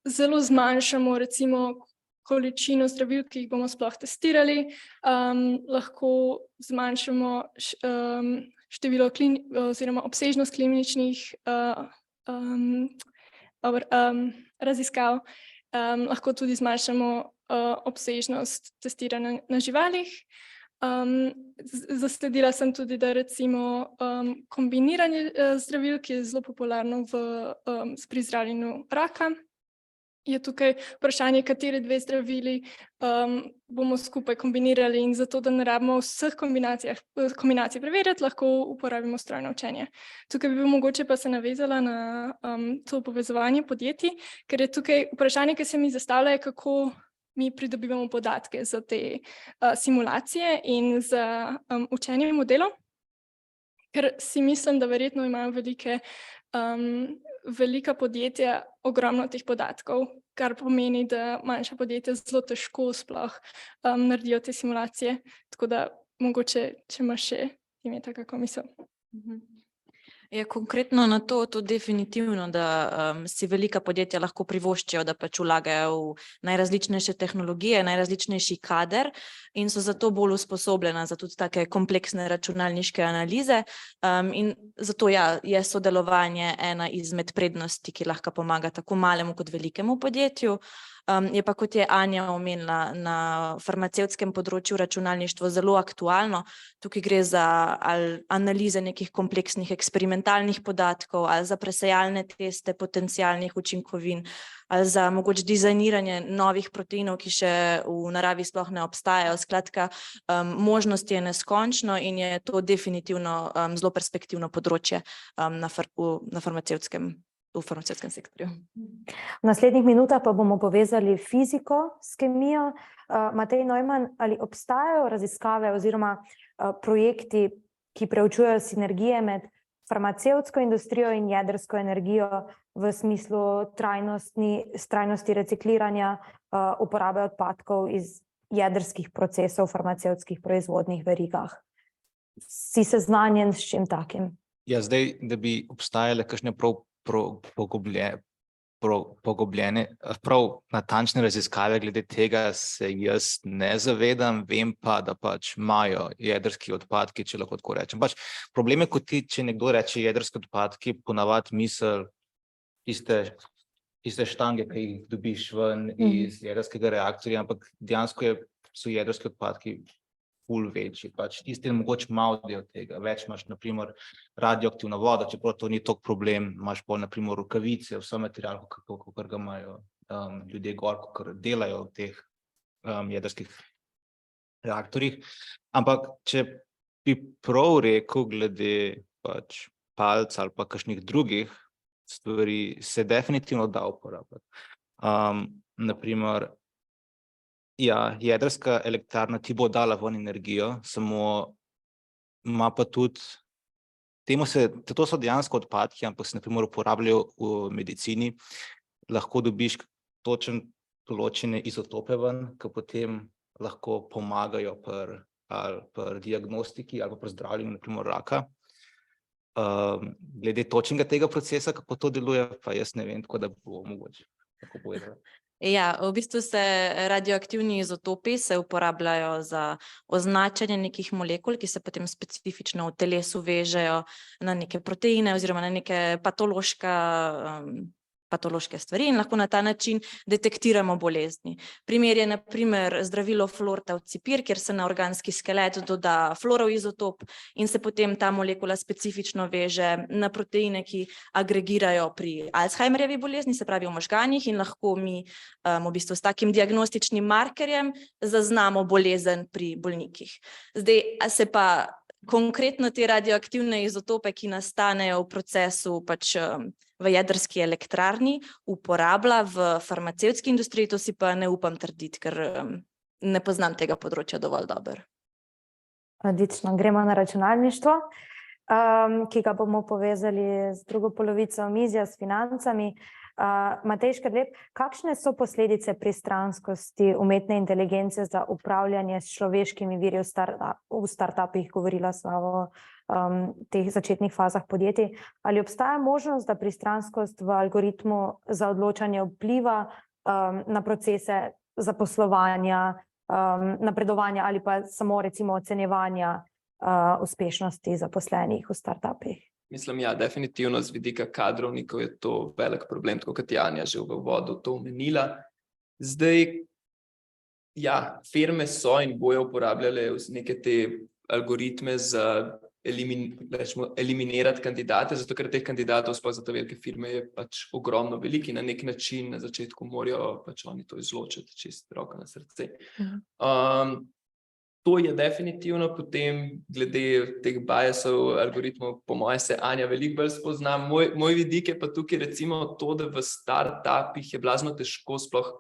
zelo zmanjšamo recimo količino zdravil, ki jih bomo sploh testirali, lahko zmanjšamo število oziroma obsežnost kliničnih raziskav, lahko tudi zmanjšamo obsežnost testiranja na živalih. Zasledila sem tudi, da recimo kombiniranje zdravil, ki je zelo popularno pri zdravljenju raka, je tukaj vprašanje, katere dve zdravili bomo skupaj kombinirali in zato, da ne rabimo vseh kombinacij preverjati, lahko uporabimo strojno učenje. Tukaj bi mogoče pa se navezala na to povezovanje podjetij, ker je tukaj vprašanje, ki se mi zastavlja, kako mi pridobivamo podatke za te simulacije in za učenje modelov, ker si mislim, da verjetno imajo velika podjetja ogromno teh podatkov, kar pomeni, da manjša podjetja zelo težko sploh naredijo te simulacije. Tako da mogoče, če imaš še ime kakšno misel. Ja, konkretno na to definitivno, da si velika podjetja lahko privoščijo, da pač vlagajo v najrazličnejše tehnologije, najrazličnejši kader in so zato bolj usposobljena za tudi take kompleksne računalniške analize. In zato je sodelovanje ena izmed prednosti, ki lahko pomaga tako malemu kot velikemu podjetju. Je pa, kot je Anja omenila, na farmacevtskem področju računalništvo zelo aktualno. Tukaj gre za analize nekih kompleksnih eksperimentalnih podatkov ali za presejalne teste potencialnih učinkovin ali za mogoče dizajniranje novih proteinov, ki še v naravi sploh ne obstajajo. Skratka, možnost je neskončno in je to definitivno zelo perspektivno področje v farmacevtskem sektorju. V naslednjih minutah pa bomo povezali fiziko s kemijo. Matej Neumann, ali obstajajo raziskave oziroma projekti, ki preučujejo sinergije med farmacevtsko industrijo in jedrsko energijo v smislu trajnosti recikliranja, uporabe odpadkov iz jedrskih procesov v farmacevtskih proizvodnih verigah? Si seznanjen s čim takim? Ja, zdaj, da bi obstajale kakšne pogobljene, prav natančne raziskave glede tega se jaz ne zavedam, vem pa, da pač imajo jedrski odpadki, če lahko tako rečem. Pač problem je, kot če nekdo reče jedrski odpadki, ponavadi misel tiste štange, ki jih dobiš ven iz jedrskega reaktorja, ampak dejansko so jedrski odpadki ful večji, pač tisti je mogoče malo del tega, več imaš na primer radioaktivno vodo, čeprav to ni toliko problem, imaš pol na primer rokavice, vse material, kakor ga imajo ljudje gor, kakor delajo v teh jedrskih reaktorjih, ampak če bi prav rekel glede pač palca ali pa kakšnih drugih stvari, se definitivno da uporabljati. Na primer, ja, jedrska elektrarna ti bo dala ven energijo, samo ima pa tudi, to so dejansko odpadki, ampak se na primer uporabljajo v medicini, lahko dobiš točno določene izotope ven, ki potem lahko pomagajo pri diagnostiki ali pri zdravljenju, na primer raka. Glede točnega tega procesa, kako to deluje, pa jaz ne vem, tako da bo mogoče tako povedati. Ja, v bistvu se radioaktivni izotopi se uporabljajo za označanje nekih molekul, ki se potem specifično v telesu vežejo na neke proteine oziroma na neke patološke stvari in lahko na ta način detektiramo bolezni. Primer je na primer zdravilo fluortaucipir, kjer se na organski skelet doda fluorov izotop in se potem ta molekula specifično veže na proteine, ki agregirajo pri Alzheimerjevi bolezni, se pravi v možganjih, in lahko mi v bistvu s takim diagnostičnim markerjem zaznamo bolezen pri bolnikih. Zdaj se pa konkretno te radioaktivne izotope, ki nastanejo v procesu pač v jedrski elektrarni, uporablja v farmacevtski industriji, to si pa ne upam trditi, ker ne poznam tega področja dovolj dobro. Odlično, gremo na računalništvo, ki ga bomo povezali z drugo polovico omizja, s financami. Matej Škrlep, kakšne so posledice pristranskosti umetne inteligence za upravljanje s človeškimi viri v startupih, govorila sva o teh začetnih fazah podjetij? Ali obstaja možnost, da pristranskost v algoritmu za odločanje vpliva na procese zaposlovanja, napredovanja ali pa samo recimo ocenjevanja uspešnosti zaposlenih v startupih? Mislim, ja, definitivno z vidika kadrovnikov je to velik problem, tako kot je Anja že v uvodu to omenila. Zdaj, ja, firme so in bojo uporabljale neke te algoritme za eliminirati kandidate, zato ker teh kandidatov sploh za te velike firme je pač ogromno veliki, na nek način na začetku morajo pač oni to izločiti, čisto roko na srce. To je definitivno potem glede teh biasov, algoritmov, po moje se Anja veliko bolj spozna. Moj vidik je pa tukaj recimo to, da v startupih je blazno težko sploh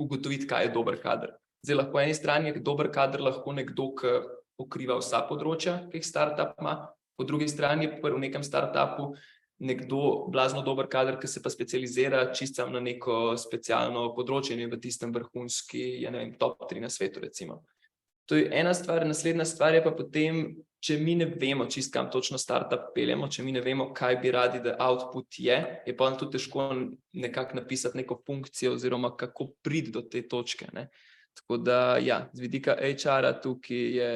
ugotoviti, kaj je dober kader. Zdaj lahko po eni strani je dober kader lahko nekdo, ki pokriva vsa področja, ki jih startup ima, po drugi strani je v nekem startupu nekdo blazno dober kader, ki se pa specializira čisto na neko specialno področje in je v tistem vrhunski, ja ne vem, top 3 na svetu recimo. To je ena stvar, naslednja stvar je pa potem če mi ne vemo čist kam točno startup peljemo, če mi ne vemo, kaj bi radi, da output je pa tudi težko nekako napisati neko funkcijo oziroma kako priti do te točke, ne. Tako da, ja, z vidika HR-a tukaj je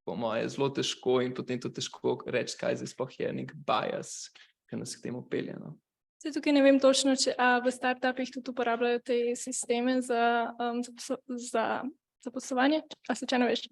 po moje zelo težko in potem to težko reči, kaj zdaj sploh je nek bias, ki nas k temu pelje, no. Zdaj tukaj ne vem točno, če v startupih tudi uporabljajo te sisteme za zaposlovanje, a slučajno veš?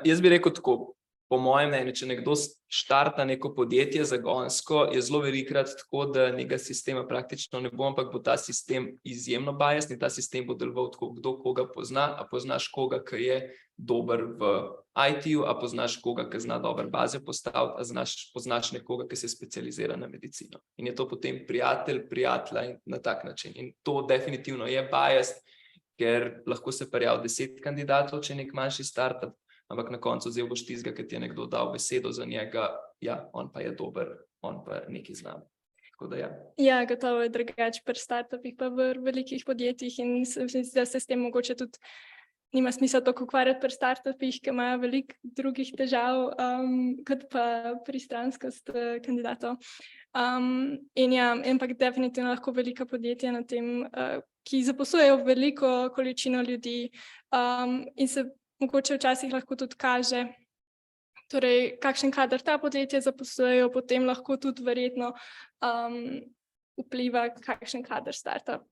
Jaz bi rekel tako, po mojem mnenju, če nekdo štarta neko podjetje zagonsko, je zelo velikokrat tako, da nekega sistema praktično ne bo, ampak bo ta sistem izjemno biasni, ta sistem bo deloval tako, kdo koga pozna, a poznaš koga, ki je dober v IT-ju, a poznaš koga, ki zna dober baze postaviti, a poznaš nekoga, ki se specializira na medicino. In je to potem prijatelja in na tak način. In to definitivno je bias, ker lahko se prijavi 10 kandidatov, če je nek manjši startup, ampak na koncu vzel boš tistega, ki ti je nekdo dal besedo za njega, ja, on pa je dober, on pa nekaj zna. Tako da, ja. Ja, gotovo je drugače pri startupih pa v velikih podjetjih in da se s tem mogoče tudi nima smisla toliko ukvarjati pri startupih, ki imajo veliko drugih težav, kot pa pristranskost kandidatov. In ja, ampak definitivno lahko velika podjetja na tem, ki zaposlujejo veliko količino ljudi, in se mogoče včasih lahko tudi kaže, torej kakšen kader ta podjetja zaposlujejo, potem lahko tudi verjetno vpliva, kakšen kader startup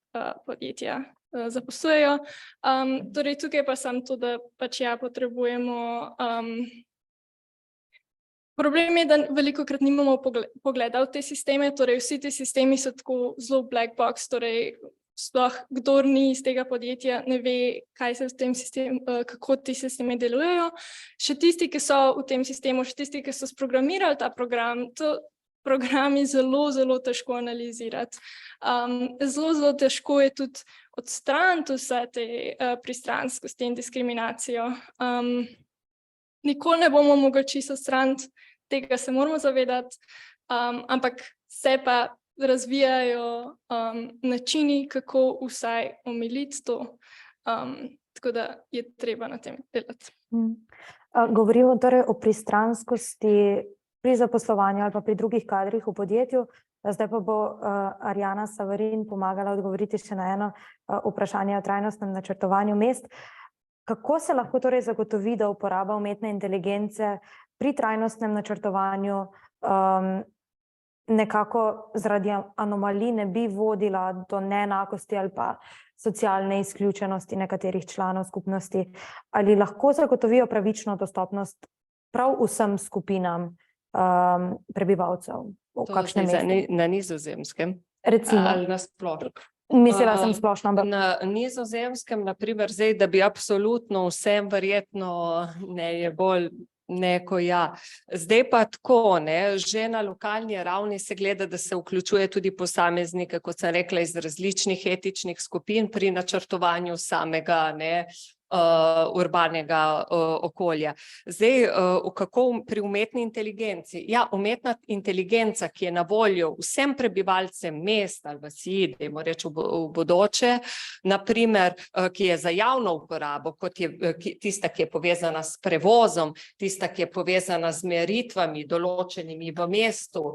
podjetja zaposlujejo. Torej tukaj pa samo to, da pač ja potrebujemo. Problem je, da velikokrat nimamo pogleda v te sisteme, torej vsi ti sistemi so tako zelo black box, torej sploh kdor ni iz tega podjetja, ne ve, kaj se v tem sistemu, kako ti sistemi delujejo. Še tisti, ki so v tem sistemu, še tisti, ki so sprogramirali ta program, to program je zelo, zelo težko analizirati. Zelo težko je tudi odstraniti vse te pristranskosti in diskriminacijo. Nikoli ne bomo mogli čisto odstraniti, tega se moramo zavedati, ampak se pa razvijajo načini, kako vsaj omiliti to, tako da je treba na tem delati. Govorimo torej o pristranskosti pri zaposlovanju ali pa pri drugih kadrih v podjetju. Zdaj pa bo Arjana Savarin pomagala odgovoriti še na eno vprašanje o trajnostnem načrtovanju mest. Kako se lahko torej zagotovi, da uporaba umetne inteligence pri trajnostnem načrtovanju nekako zaradi anomalij ne bi vodila do neenakosti ali pa socialne izključenosti nekaterih članov skupnosti? Ali lahko zagotovijo pravično dostopnost prav vsem skupinam prebivalcev? Na Nizozemskem? Recimo. Ali nasploh? Mislila sem splošno. Na Nizozemskem, na primer, zdaj, da bi absolutno vsem verjetno ne je bolj neko, ja. Zdaj pa tako, ne, že na lokalni ravni se gleda, da se vključuje tudi posameznike, kot sem rekla, iz različnih etičnih skupin pri načrtovanju samega, ne, urbanega okolja. Zdaj, kako pri umetni inteligenci? Ja, umetna inteligenca, ki je na voljo vsem prebivalcem mest ali vasi, dajmo reči v bodoče, naprimer, ki je za javno uporabo, kot je tista, ki je povezana s prevozom, tista, ki je povezana z meritvami, določenimi v mestu,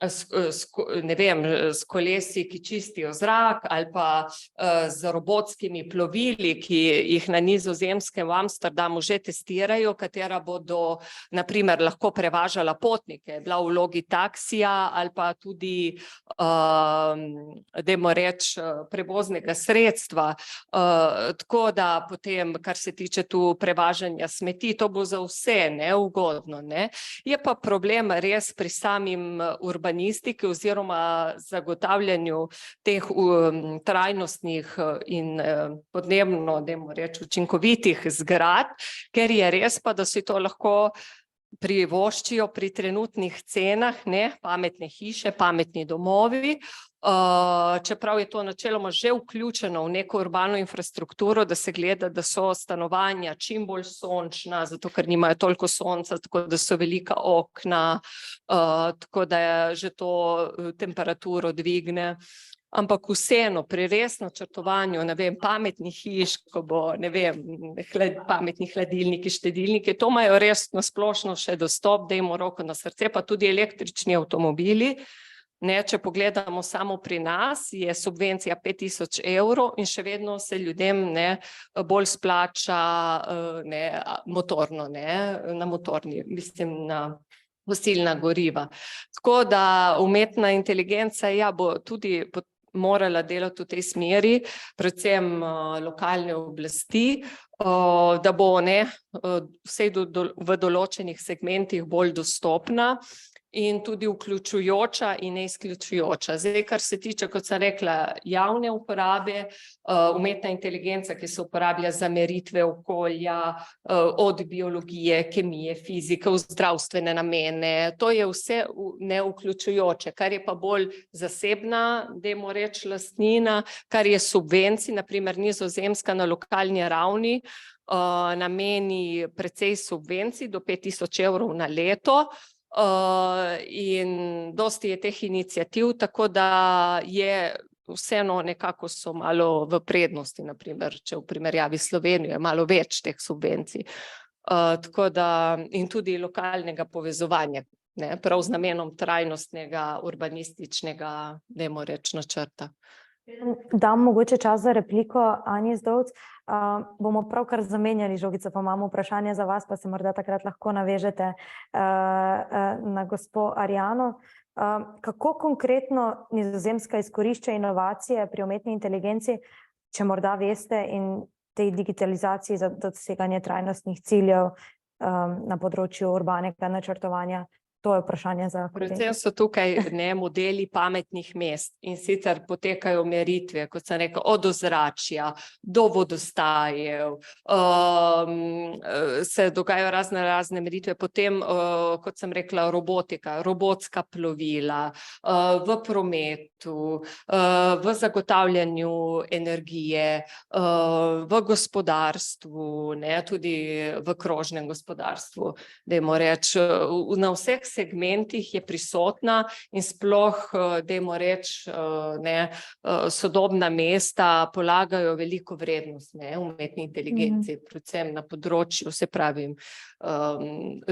s kolesi, ki čistijo zrak, ali pa z robotskimi plovili, ki jih na Nizozemskem v Amsterdamu že testirajo, katera bodo naprimer lahko prevažala potnike, bila v vlogi taksija ali pa tudi, dajmo reči, prevoznega sredstva. Tako da potem, kar se tiče tu prevažanja smeti, to bo za vse neugodno, ne. Je pa problem res pri samim urbanistiki oziroma zagotavljanju teh trajnostnih in podnebno, dajmo reči, učinkovitih zgradb, ker je res pa, da si to lahko privoščijo pri trenutnih cenah, ne, pametne hiše, pametni domovi, čeprav je to načeloma že vključeno v neko urbano infrastrukturo, da se gleda, da so stanovanja čim bolj sončna, zato ker nimajo toliko sonca, tako da so velika okna, tako da že to temperaturo dvigne. ampak vseeno pri res načrtovanju, ne vem, pametnih hiš, ko bo, ne vem, pametni hladilniki, štedilniki, to imajo res na splošno še dostop, dajmo roko na srce, pa tudi električni avtomobili. Ne, če pogledamo samo pri nas, je subvencija 5000 evrov in še vedno se ljudem bolj splača motorno, na motorni, mislim na fosilna goriva. Tako da umetna inteligenca bo tudi morala delati v tej smeri, predvsem lokalne oblasti, da bo vsej v določenih segmentih bolj dostopna in tudi vključujoča in ne izključujoča. Zdaj, kar se tiče, kot sem rekla, javne uporabe, umetna inteligenca, ki se uporablja za meritve okolja, od biologije, kemije, fizike, v zdravstvene namene, to je vse nevključujoče, kar je pa bolj zasebna, dajmo reči, lastnina, kar je subvencij, na primer Nizozemska na lokalni ravni, nameni precej subvencij do 5000 evrov na leto, in dosti je teh iniciativ, tako da je vseeno nekako so malo v prednosti, na primer, če v primerjavi s Slovenijo je malo več teh subvencij. Tako da in tudi lokalnega povezovanja, prav z namenom trajnostnega, urbanističnega, dajmo reči, načrta. Dam mogoče čas za repliko, Anji Zdovc. Bomo pravkar zamenjali žogico, pa imamo vprašanje za vas, pa se morda takrat lahko navežete na gospo Arjano. Kako konkretno Nizozemska izkorišča inovacije pri umetni inteligenci, če morda veste, in tej digitalizaciji za doseganje trajnostnih ciljev na področju urbanega načrtovanja? To je vprašanje za kolege. Predvsem so tukaj modeli pametnih mest in sicer potekajo meritve, kot sem rekel, od ozračja do vodostajev, se dogajajo razne meritve, potem, kot sem rekla, robotika, robotska plovila, v prometu, v zagotavljanju energije, v gospodarstvu, tudi v krožnem gospodarstvu, dajmo reči, na vseh segmentih je prisotna in sploh, dajmo reči, sodobna mesta polagajo veliko vrednost umetni inteligenci, predvsem na področju, se pravim,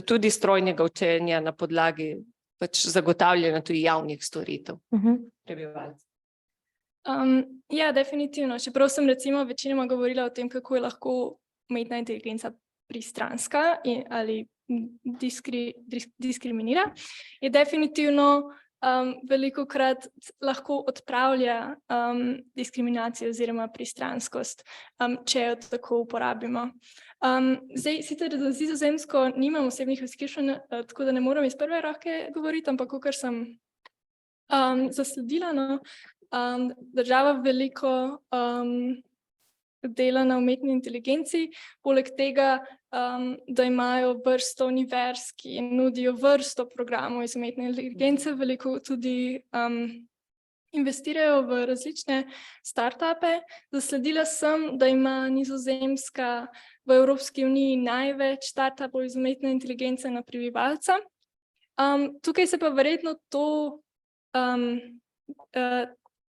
tudi strojnega učenja na podlagi zagotavljanja tudi javnih storitev prebivalcev. Ja, definitivno. Čeprav sem recimo večinoma govorila o tem, kako je lahko umetna inteligenca pristranska ali diskriminira, je definitivno velikokrat lahko odpravlja diskriminacijo oziroma pristranskost, če jo tako uporabimo. Zdaj, sicer za Nizozemsko nimam osebnih izkušenj, tako da ne morem iz prve roke govoriti, ampak kakor sem zasledila, država veliko dela na umetni inteligenci, poleg tega, da imajo vrsto univerz, ki nudijo vrsto programov iz umetne inteligence, veliko tudi investirajo v različne startupe. Zasledila sem, da ima Nizozemska v Evropski uniji največ startupov iz umetne inteligence na prebivalca. Tukaj se pa verjetno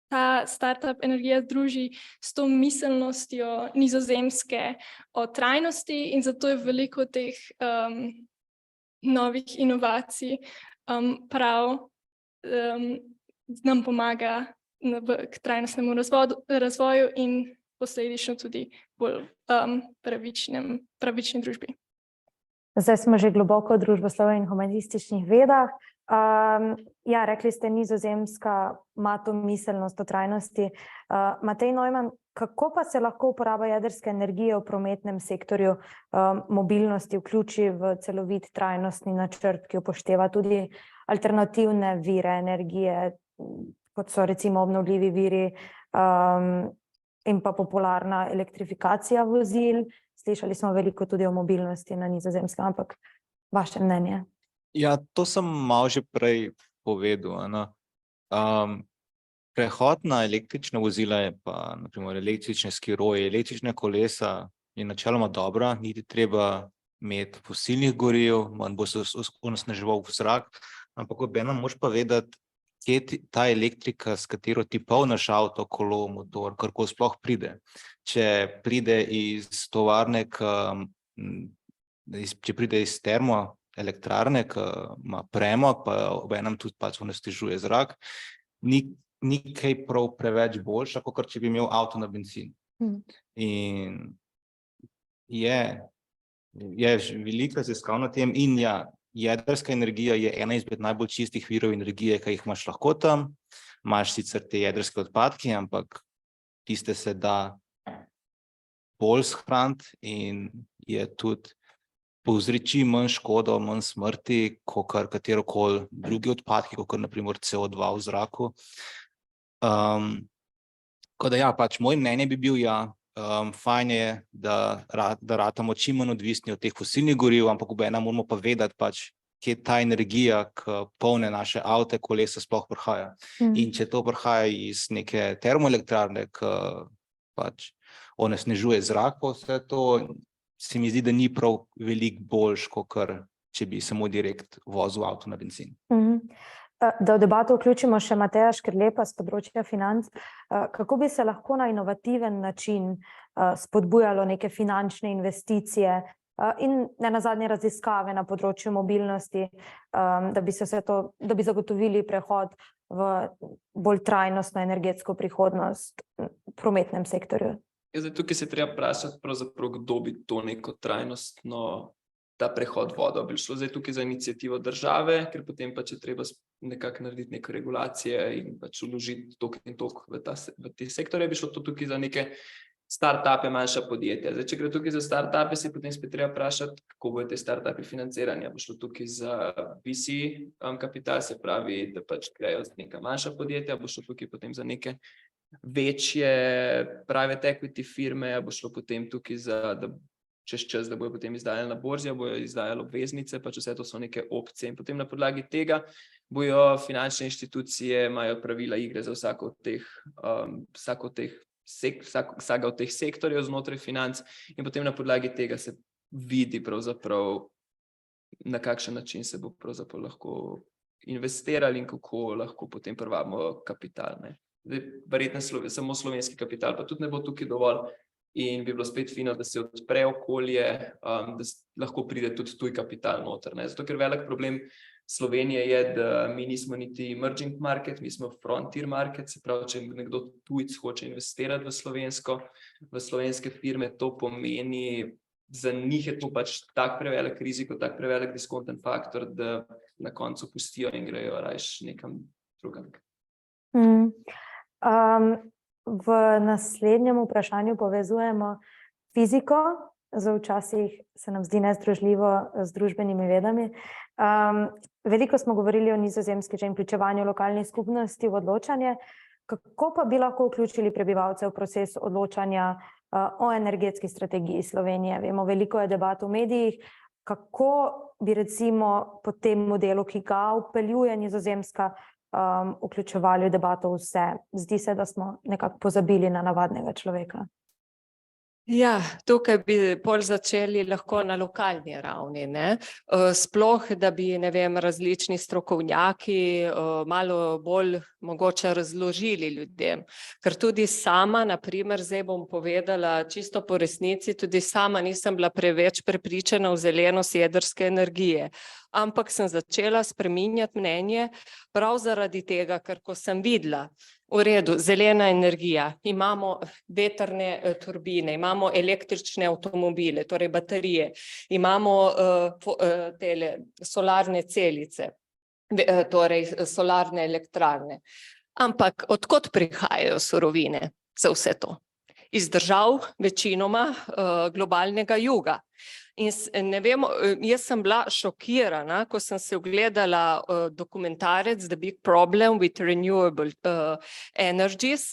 ta startup energija združi s to miselnostjo Nizozemske o trajnosti in zato je veliko teh novih inovacij prav nam pomaga k trajnostnemu razvoju in posledično tudi bolj pravični družbi. Zdaj smo že globoko v družboslovju in humanističnih vedah. Ja, rekli ste, Nizozemska ima to miselnost o trajnosti. Matej Neumann, kako pa se lahko uporaba jedrske energije v prometnem sektorju mobilnosti vključi v celovit trajnostni načrt, ki upošteva tudi alternativne vire energije, kot so recimo obnovljivi viri in pa popularna elektrifikacija vozil? Slišali smo veliko tudi o mobilnosti na Nizozemskem, ampak vaše mnenje? Ja, to sem malo že prej povedal. Prehod na električne vozila, pa naprimer električne skiroje, električne kolesa je načeloma dobra, niti treba imeti fosilnih goriv, manj bo se onesnaževal v zrak, ampak obenem moraš pa vedeti, kje ta elektrika, s katero ti polniš avto, kolo, motor, karkoli sploh pride. Če pride iz tovarne, če pride iz termoelektrarne, ki ima premog, pa obenem tudi pač onesnažuje zrak, ni kaj prav preveč boljša, kot če bi imel avto na bencin. In je velika raziskav na tem in ja, jedrska energija je ena izmed najbolj čistih virov energije, ki jih imaš lahko tam. Imaš sicer te jedrske odpadke, ampak tiste se da bolj shraniti in je tudi povzroči manj škodo, manj smrti, kot katerokoli drugi odpadki, kot naprimer CO2 v zraku. Tako da ja, pač moj mnenje bi bil, ja, fajn je, da ratamo čim manj odvisni od teh fosilnih goriv, ampak obenem moramo pa vedeti pač, kje ta energija, ki polne naše avte, kolesa sploh prihaja. In če to prihaja iz neke termoelektrarne, ki pač onesnažuje zrak, pa vse to, se mi zdi, da ni prav veliko boljš, kot če bi samo direkt vozil avto na bencin. Da v debato vključimo še Mateja Škrlepa s področja financ, kako bi se lahko na inovativen način spodbujalo neke finančne investicije in nenazadnje raziskave na področju mobilnosti, da bi zagotovili prehod v bolj trajnostno energetsko prihodnost v prometnem sektorju? Tukaj se treba vprašati, pravzaprav, kdo bi to neko trajnostno ta prehod vodil. Bi šlo zdaj tukaj za inicijativo države, ker potem pač je treba nekako narediti neke regulacije in pač vložiti toliko in toliko v te sektorje. Bi šlo to tukaj za neke start-upe, manjša podjetja. Zdaj, če gre tukaj za start-upe, se potem spet treba vprašati, kako bodo te start-upi financiranja. Bo šlo tukaj za VC kapital, se pravi, da pač grejo neka manjša podjetja, bo šlo tukaj potem za neke večje private equity firme, bo šlo potem tukaj za, da čez čas, da bojo potem izdajali na borzi, bojo izdajali obveznice, pač vse to so neke opcije. In potem na podlagi tega bojo finančne inštitucije, imajo pravila igre za vsaka od teh sektorjev znotraj financ in potem na podlagi tega se vidi pravzaprav, na kakšen način se bo pravzaprav lahko investirali in kako lahko potem privabimo kapital. Verjetno samo slovenski kapital, pa tudi ne bo tukaj dovolj. In bi bilo spet fino, da se odpre okolje, da lahko pride tudi tuj kapital noter. Zato, ker velik problem Slovenije je, da mi nismo niti emerging market, mi smo frontier market, se pravi, če nekdo tujec hoče investirati v slovenske firme, to pomeni, za njih je to pač tak prevelik rizik, tak prevelik diskonten faktor, da na koncu pustijo in grejo rajš nekam drugam. V naslednjem vprašanju povezujemo fiziko, včasih se nam zdi nezdružljivo z družbenimi vedami. Veliko smo govorili o Nizozemski že in vključevanju lokalnih skupnosti v odločanje. Kako pa bi lahko vključili prebivalce v proces odločanja o energetski strategiji Slovenije? Vemo, veliko je debat v medijih. Kako bi recimo po tem modelu, ki ga vpeljuje Nizozemska, vključevali v debato vse? Zdi se, da smo nekako pozabili na navadnega človeka. Ja, tukaj bi bolj začeli lahko na lokalni ravni, ne? Sploh, da bi, ne vem, različni strokovnjaki malo bolj mogoče razložili ljudem. Ker tudi sama, na primer, zdaj bom povedala čisto po resnici, tudi sama nisem bila preveč prepričana v zelenost jedrske energije. Ampak sem začela spreminjati mnenje prav zaradi tega, ker ko sem videla, v redu, zelena energija, imamo vetrne turbine, imamo električne avtomobile, torej baterije, imamo solarne celice, torej solarne elektrarne. Ampak odkot prihajajo surovine za vse to? Iz držav večinoma globalnega juga. In ne vem, jaz sem bila šokirana, ko sem se ogledala dokumentarec The Big Problem with Renewable Energies,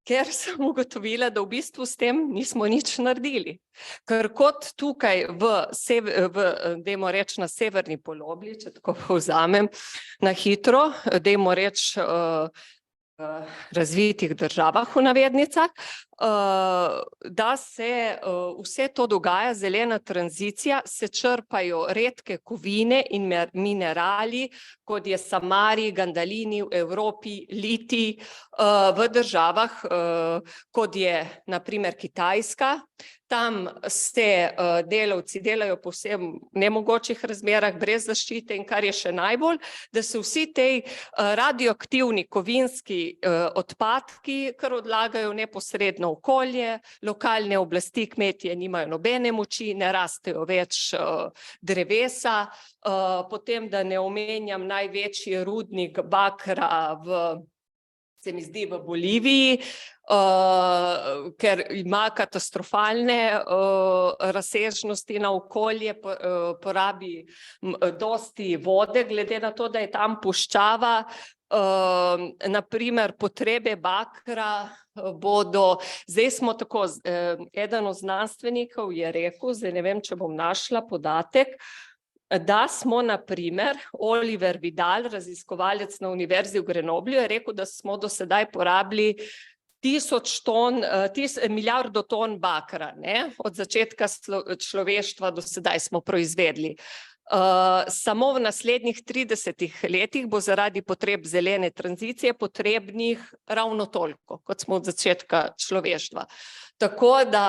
ker sem ugotovila, da v bistvu s tem nismo nič naredili. Ker kot tukaj dajmo reči na severni polobli, če tako povzamem na hitro, dajmo reči razvitih državah v navednicah, da se vse to dogaja, zelena tranzicija, se črpajo redke kovine in minerali, kot je samari, gandalini v Evropi, litij, v državah, kot je na primer Kitajska. Tam se delavci delajo po vsem nemogočih razmerah, brez zaščite, in kar je še najbolj, da se vsi tej radioaktivni kovinski odpadki, kar odlagajo neposredno v okolje, lokalne oblasti, kmetje nimajo nobene moči, ne rastejo več drevesa, potem da ne omenjam največji rudnik bakra se mi zdi v Boliviji, ker ima katastrofalne razsežnosti na okolje, porabi dosti vode, glede na to, da je tam puščava. Na primer, potrebe bakra bodo, zdaj smo tako, eden od znanstvenikov je rekel, zdaj ne vem, če bom našla podatek, da smo, na primer, Oliver Vidal, raziskovalec na Univerzi v Grenoblju, je rekel, da smo do sedaj porabili 1000 milijardo ton bakra, ne? Od začetka človeštva do sedaj smo proizvedli. Samo v naslednjih 30 letih bo zaradi potreb zelene tranzicije potrebnih ravno toliko, kot smo od začetka človeštva. Tako da,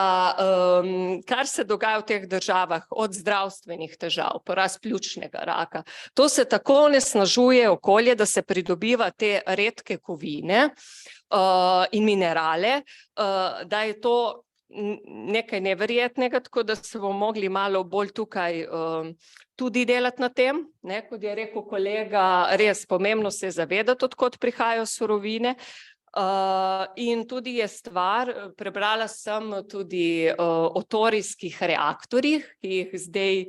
kar se dogaja v teh državah, od zdravstvenih težav, porast pljučnega raka, to se tako onesnažuje okolje, da se pridobiva te redke kovine in minerale, da je to nekaj neverjetnega, tako da se bomo mogli malo bolj tukaj tudi delati na tem, ne, kot je rekel kolega, res pomembno se je zavedati, od kod prihajajo surovine. In tudi je stvar, prebrala sem tudi o torijskih reaktorjih, ki jih zdaj,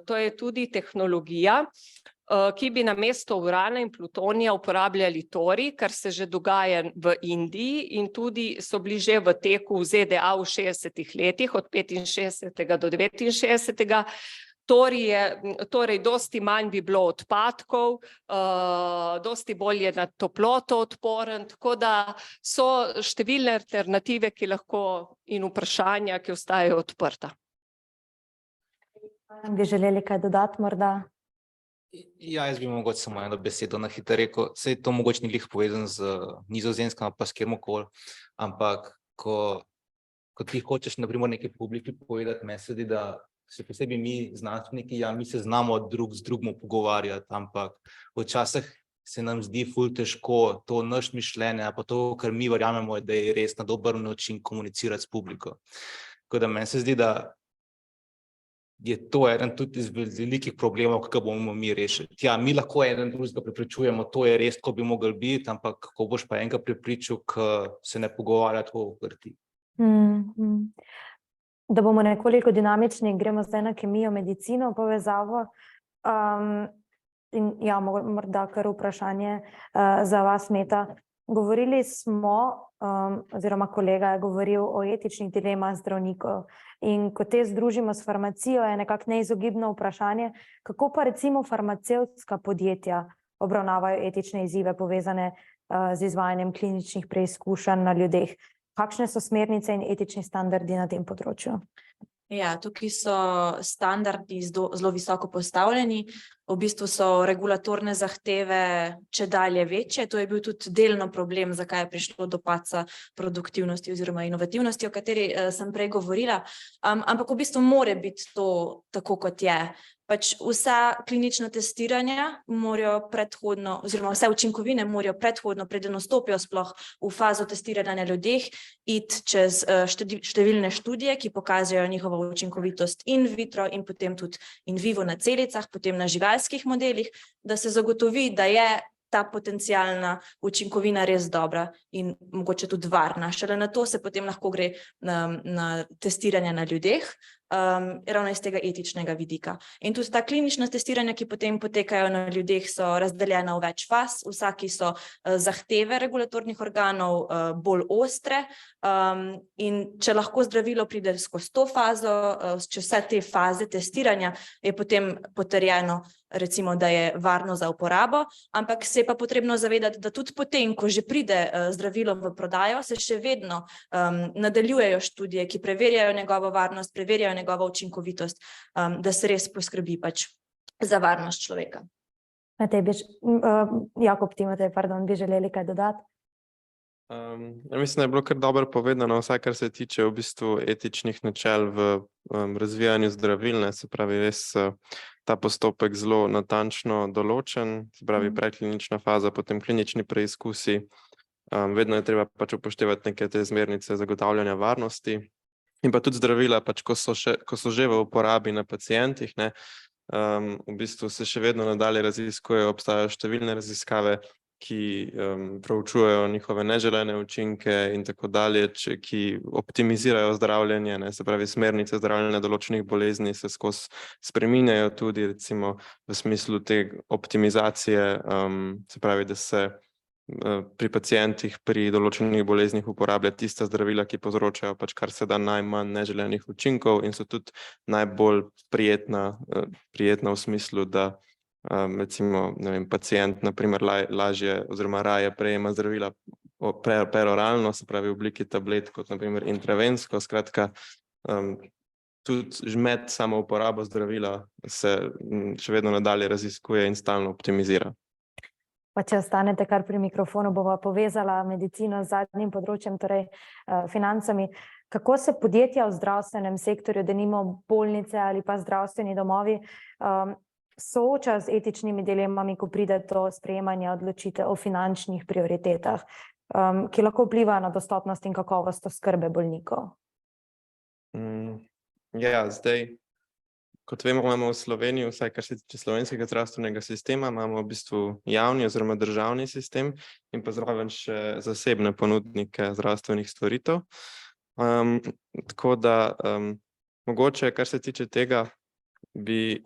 to je tudi tehnologija, ki bi namesto urana in plutonija uporabljali torij, kar se že dogaja v Indiji in tudi so bili že v teku v ZDA v 60 letih, od 65. do 69. Torej, dosti manj bi bilo odpadkov, dosti bolj je na toploto odporen, tako da so številne alternative, ki lahko, in vprašanja, ki ostajajo odprta. Bi želeli kaj dodati morda? Ja, jaz bi mogoče samo eno besedo na hitro rekel. Saj to mogoče ni glih povezan z Nizozemsko, pa s kjerkoli, ampak ko ti hočeš na primer neki publiki povedati, meni se zdi, da še posebej mi znanstveniki, ja, mi se znamo drug z drugim pogovarjati, ampak včasih se nam zdi ful težko to naš mišljenje, pa to, kar mi verjamemo, da je res na dober način komunicirati s publiko. Tako da meni se zdi, da je to eden tudi iz velikih problemov, kako bomo mi rešili. Ja, mi lahko eden drugega prepričujemo, to je res, ko bi mogli biti, ampak kako boš pa enega prepričal, ko se ne pogovarja tako vrti. Da bomo nekoliko dinamični, gremo zdaj na kemijo, medicino, povezavo. In ja, morda kar vprašanje za vas, Meta. Govorili smo, oziroma kolega je govoril o etičnih dilemah zdravnikov, in ko te združimo s farmacijo, je nekako neizogibno vprašanje, kako pa recimo farmacevtska podjetja obravnavajo etične izzive povezane z izvajanjem kliničnih preizkušanj na ljudeh. Kakšne so smernice in etični standardi na tem področju? Ja, tukaj so standardi zelo visoko postavljeni. V bistvu so regulatorne zahteve čedalje večje. To je bil tudi delno problem, zakaj je prišlo do padca produktivnosti oziroma inovativnosti, o kateri sem prej govorila. Ampak v bistvu mora biti to tako, kot je. Pač vsa klinična testiranja morajo predhodno, oziroma vse učinkovine morajo predhodno, preden vstopijo sploh v fazo testiranja na ljudeh, iti čez številne študije, ki pokažejo njihovo učinkovitost in vitro in potem tudi in vivo na celicah, potem na živalskih modelih, da se zagotovi, da je ta potencialna učinkovina res dobra in mogoče tudi varna. Šele na to se potem lahko gre na testiranje na ljudeh. ravno iz tega etičnega vidika. In tudi ta klinična testiranja, ki potem potekajo na ljudeh, so razdeljena v več faz, vsaki so zahteve regulatornih organov bolj ostre, in če lahko zdravilo pride skozi to fazo, če vse te faze testiranja, je potem potrjeno, recimo, da je varno za uporabo, ampak se je pa potrebno zavedati, da tudi potem, ko že pride zdravilo v prodajo, se še vedno nadaljujejo študije, ki preverjajo njegovo varnost, preverjajo njegovo učinkovitost, da se res poskrbi pač za varnost človeka. Jakob, Timotej, bi želeli kaj dodati? Mislim, da je bilo kar dobro povedano, vsaj kar se tiče v bistvu etičnih načel v razvijanju zdravil, ne, se pravi res ta postopek zelo natančno določen, se pravi predklinična faza, potem klinični preizkusi, vedno je treba pač upoštevati neke te zmernice zagotavljanja varnosti in pa tudi zdravila, pač ko so že v uporabi na pacientih, ne, v bistvu se še vedno nadalje raziskujejo, obstajajo številne raziskave, ki proučujejo njihove neželene učinke in tako dalje, ki optimizirajo zdravljenje, ne, se pravi smernice zdravljenja določenih bolezni se skozi spreminjajo tudi recimo v smislu te optimizacije, se pravi, da se pri pacientih pri določenih boleznih uporablja tista zdravila, ki povzročajo pač kar se da najmanj neželenih učinkov in so tudi najbolj prijetna v smislu, da recimo, ne vem, pacient na primer lažje oziroma raje prejema zdravila peroralno, se pravi v obliki tablet, kot na primer intravensko, skratka, tudi med samo uporabo zdravila se še vedno nadalje raziskuje in stalno optimizira. Pa če ostanete kar pri mikrofonu, bova povezala medicino z zadnjim področjem, torej financami. Kako se podjetja v zdravstvenem sektorju, denimo bolnice ali pa zdravstveni domovi, soočajo z etičnimi dilemami, ko pride do sprejemanja odločitev o finančnih prioritetah, ki lahko vplivajo na dostopnost in kakovost oskrbe bolnikov? Ja, zdaj, kot vemo, imamo v Sloveniji, vsaj kar se tiče slovenskega zdravstvenega sistema, imamo v bistvu javni oziroma državni sistem in pa zraven še zasebne ponudnike zdravstvenih storitev. Tako da mogoče, kar se tiče tega, bi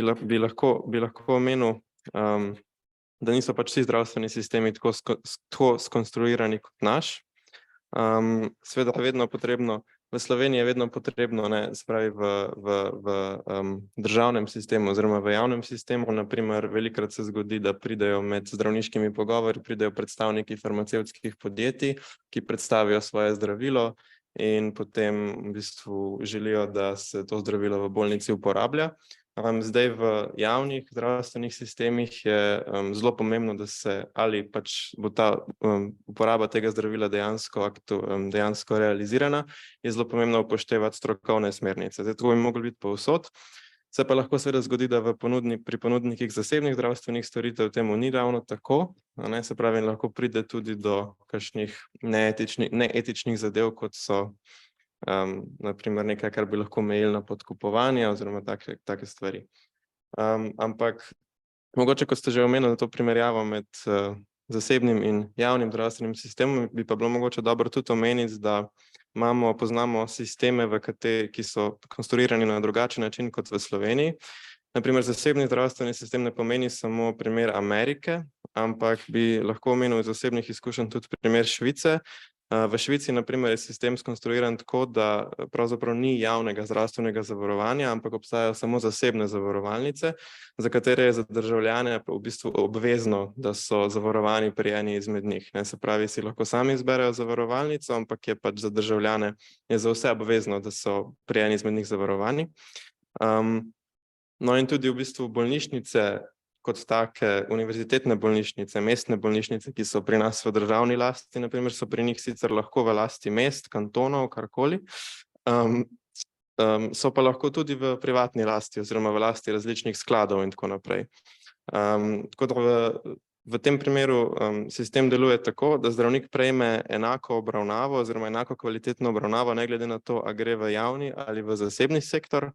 lahko omenil, da niso pač vsi zdravstveni sistemi tako skonstruirani kot naš. Seveda vedno potrebno, v Sloveniji je vedno potrebno, ne, se pravi v državnem sistemu oziroma v javnem sistemu, na primer velikokrat se zgodi, da pridejo med zdravniškimi pogovori, pridejo predstavniki farmacevtskih podjetij, ki predstavijo svoje zdravilo in potem v bistvu želijo, da se to zdravilo v bolnici uporablja. Zdaj v javnih zdravstvenih sistemih je zelo pomembno, da se ali pač bo ta uporaba tega zdravila dejansko realizirana, je zelo pomembno upoštevati strokovne smernice. Zdaj, to bi moglo biti povsod, se pa lahko seveda zgodi, da pri ponudnikih zasebnih zdravstvenih storitev temu ni ravno tako, ne, se pravi, lahko pride tudi do kakšnih neetičnih zadev, kot so na primer nekaj, kar bi lahko mejilo na podkupovanje oziroma take stvari. Ampak mogoče, kot ste že omenili, to primerjavo med zasebnim in javnim zdravstvenim sistemom, bi pa bilo mogoče dobro tudi omeniti, da poznamo sisteme, ki so konstruirani na drugačen način kot v Sloveniji. Na primer, zasebni zdravstveni sistem ne pomeni samo primer Amerike, ampak bi lahko omenil iz osebnih izkušenj tudi primer Švice. V Švici, na primer, je sistem skonstruiran tako, da pravzaprav ni javnega zdravstvenega zavarovanja, ampak obstajajo samo zasebne zavarovalnice, za katere je za državljane v bistvu obvezno, da so zavarovani pri eni izmed njih. Ne, se pravi, si lahko sami izberejo zavarovalnico, ampak je pač za državljane, je za vse obvezno, da so pri eni izmed njih zavarovani. No in tudi v bistvu bolnišnice, kot take univerzitetne bolnišnice, mestne bolnišnice, ki so pri nas v državni lasti, na primer, so pri njih sicer lahko v lasti mest, kantonov, karkoli, so pa lahko tudi v privatni lasti oziroma v lasti različnih skladov in tako naprej. Tako da v tem primeru sistem deluje tako, da zdravnik prejme enako obravnavo oziroma enako kvalitetno obravnavo, ne glede na to, a gre v javni ali v zasebni sektor,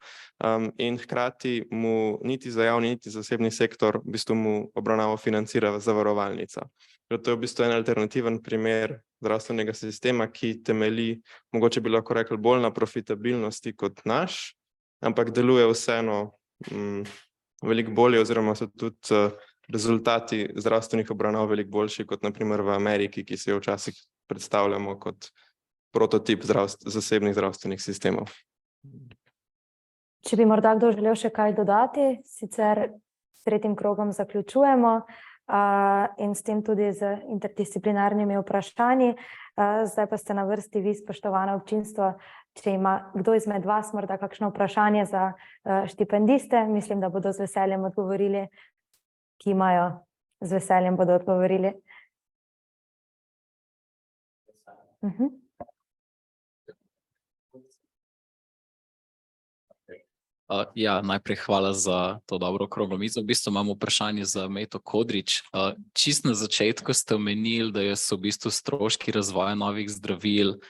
in hkrati mu niti za javni, niti zasebni sektor v bistvu mu obravnavo financira zavarovalnica. To je v bistvu en alternativen primer zdravstvenega sistema, ki temelji, mogoče bi lahko rekli, bolj na profitabilnosti kot naš, ampak deluje vseeno veliko bolje, oziroma so tudi rezultati zdravstvenih obravnav veliko boljši kot na primer v Ameriki, ki si jo včasih predstavljamo kot prototip zasebnih zdravstvenih sistemov. Če bi morda kdo želel še kaj dodati, sicer s tretjim krogom zaključujemo in s tem tudi z interdisciplinarnimi vprašanji. Zdaj pa ste na vrsti vi, spoštovano občinstvo. Če ima kdo izmed vas morda kakšno vprašanje za štipendiste, mislim, da bodo z veseljem odgovorili, ki imajo z veseljem bodo odgovorili. Ja, najprej hvala za to dobro okroglo mizo. V bistvu imam vprašanje za Meto Kodrič. Čisto na začetku ste omenili, da so v bistvu stroški razvoja novih zdravil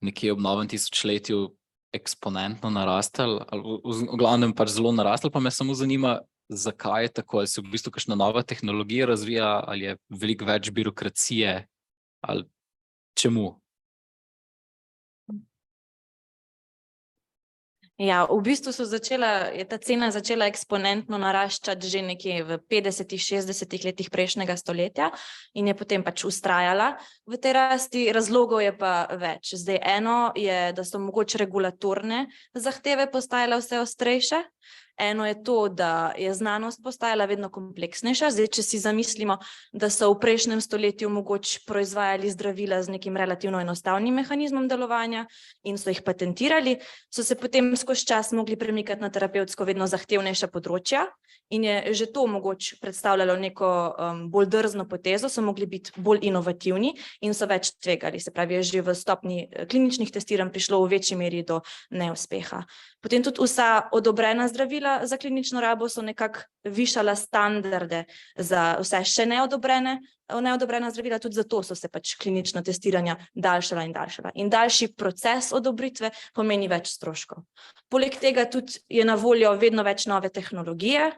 nekje ob novem tisočletju eksponentno narastli, v glavnem pač zelo narastli, pa me samo zanima, zakaj je tako, ali se v bistvu kakšna nova tehnologija razvija, ali je veliko več birokracije, ali čemu? Ja, v bistvu je ta cena začela eksponentno naraščati že nekje v 50-ih, 60-ih letih prejšnjega stoletja in je potem pač vztrajala v tej rasti. Razlogov je pa več. Zdaj eno je, da so mogoče regulatorne zahteve postajale vse ostrejše. Eno je to, da je znanost postajala vedno kompleksnejša. Zdaj, če si zamislimo, da so v prejšnjem stoletju mogoče proizvajali zdravila z nekim relativno enostavnim mehanizmom delovanja in so jih patentirali, so se potem skozi čas mogli premikati na terapevtsko vedno zahtevnejša področja in je že to mogoče predstavljalo neko bolj drzno potezo, so mogli biti bolj inovativni in so več tvegali. Se pravi, je že v stopnji kliničnih testiranj prišlo v večji meri do neuspeha. Potem tudi vsa odobrena zdravila za klinično rabo so nekako višala standarde za vse še neodobrena zdravila, tudi zato so se pač klinična testiranja daljšala in daljšala. In daljši proces odobritve pomeni več stroškov. Poleg tega tudi je na voljo vedno več nove tehnologije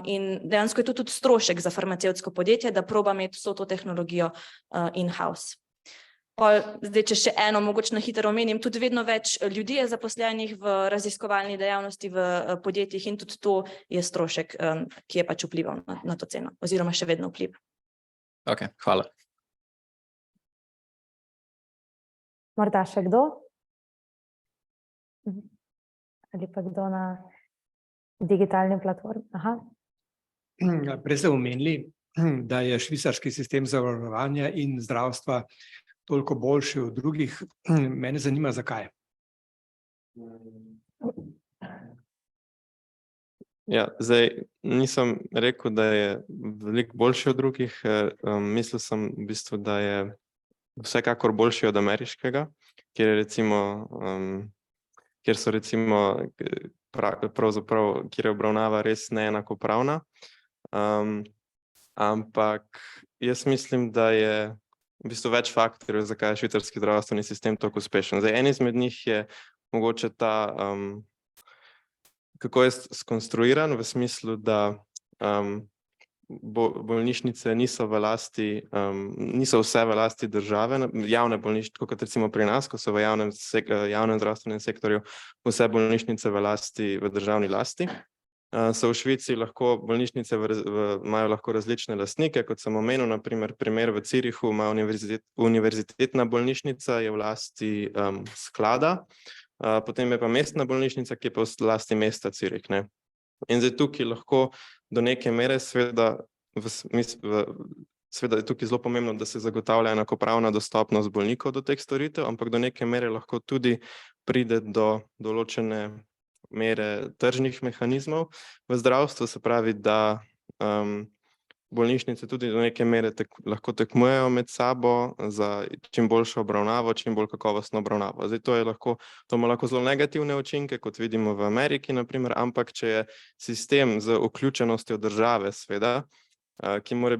in dejansko je to tudi strošek za farmacevtsko podjetje, da proba imeti vso to tehnologijo in-house. Zdaj, če še eno mogoče na hitro omenim, tudi vedno več ljudi je zaposlenih v raziskovalni dejavnosti v podjetjih in tudi to je strošek, ki je pač vplival na to ceno oziroma še vedno vpliva. Ok, hvala. Morda še kdo? Ali pa kdo na digitalni platformi? Prej ste omenili, da je švicarski sistem zavarovanja in zdravstva toliko boljši od drugih. Mene zanima, zakaj. Ja, zdaj nisem rekel, da je veliko boljši od drugih. Mislil sem v bistvu, da je vsekakor boljši od ameriškega, kjer so recimo pravzaprav, kjer je obravnava res neenakopravna. Ampak jaz mislim, da je v bistvu več faktorjev, zakaj je švicarski zdravstveni sistem tako uspešen. Zdaj, en izmed njih je mogoče ta, kako je skonstruiran, v smislu, da bolnišnice niso vse v lasti države, javne bolnišnice, kot recimo pri nas, ko so v javnem zdravstvenem sektorju vse bolnišnice v državni lasti. So v Švici lahko bolnišnice imajo lahko različne lastnike, kot sem omenil, na primer v Zürichu ima univerzitetna bolnišnica, je v lasti sklada, potem je pa mestna bolnišnica, ki je pa v lasti mesta Zürich, ne. In zdaj tukaj lahko do neke mere seveda je tukaj zelo pomembno, da se zagotavlja enakopravna dostopnost bolnikov do teh storitev, ampak do neke mere lahko tudi pride do določene mere tržnih mehanizmov v zdravstvu, se pravi, da bolnišnice tudi do neke mere lahko tekmujejo med sabo za čim boljšo obravnavo, čim bolj kakovostno obravnavo. Zdaj, to ima lahko zelo negativne učinke, kot vidimo v Ameriki, na primer, ampak če je sistem z vključenostjo države, seveda, ki mora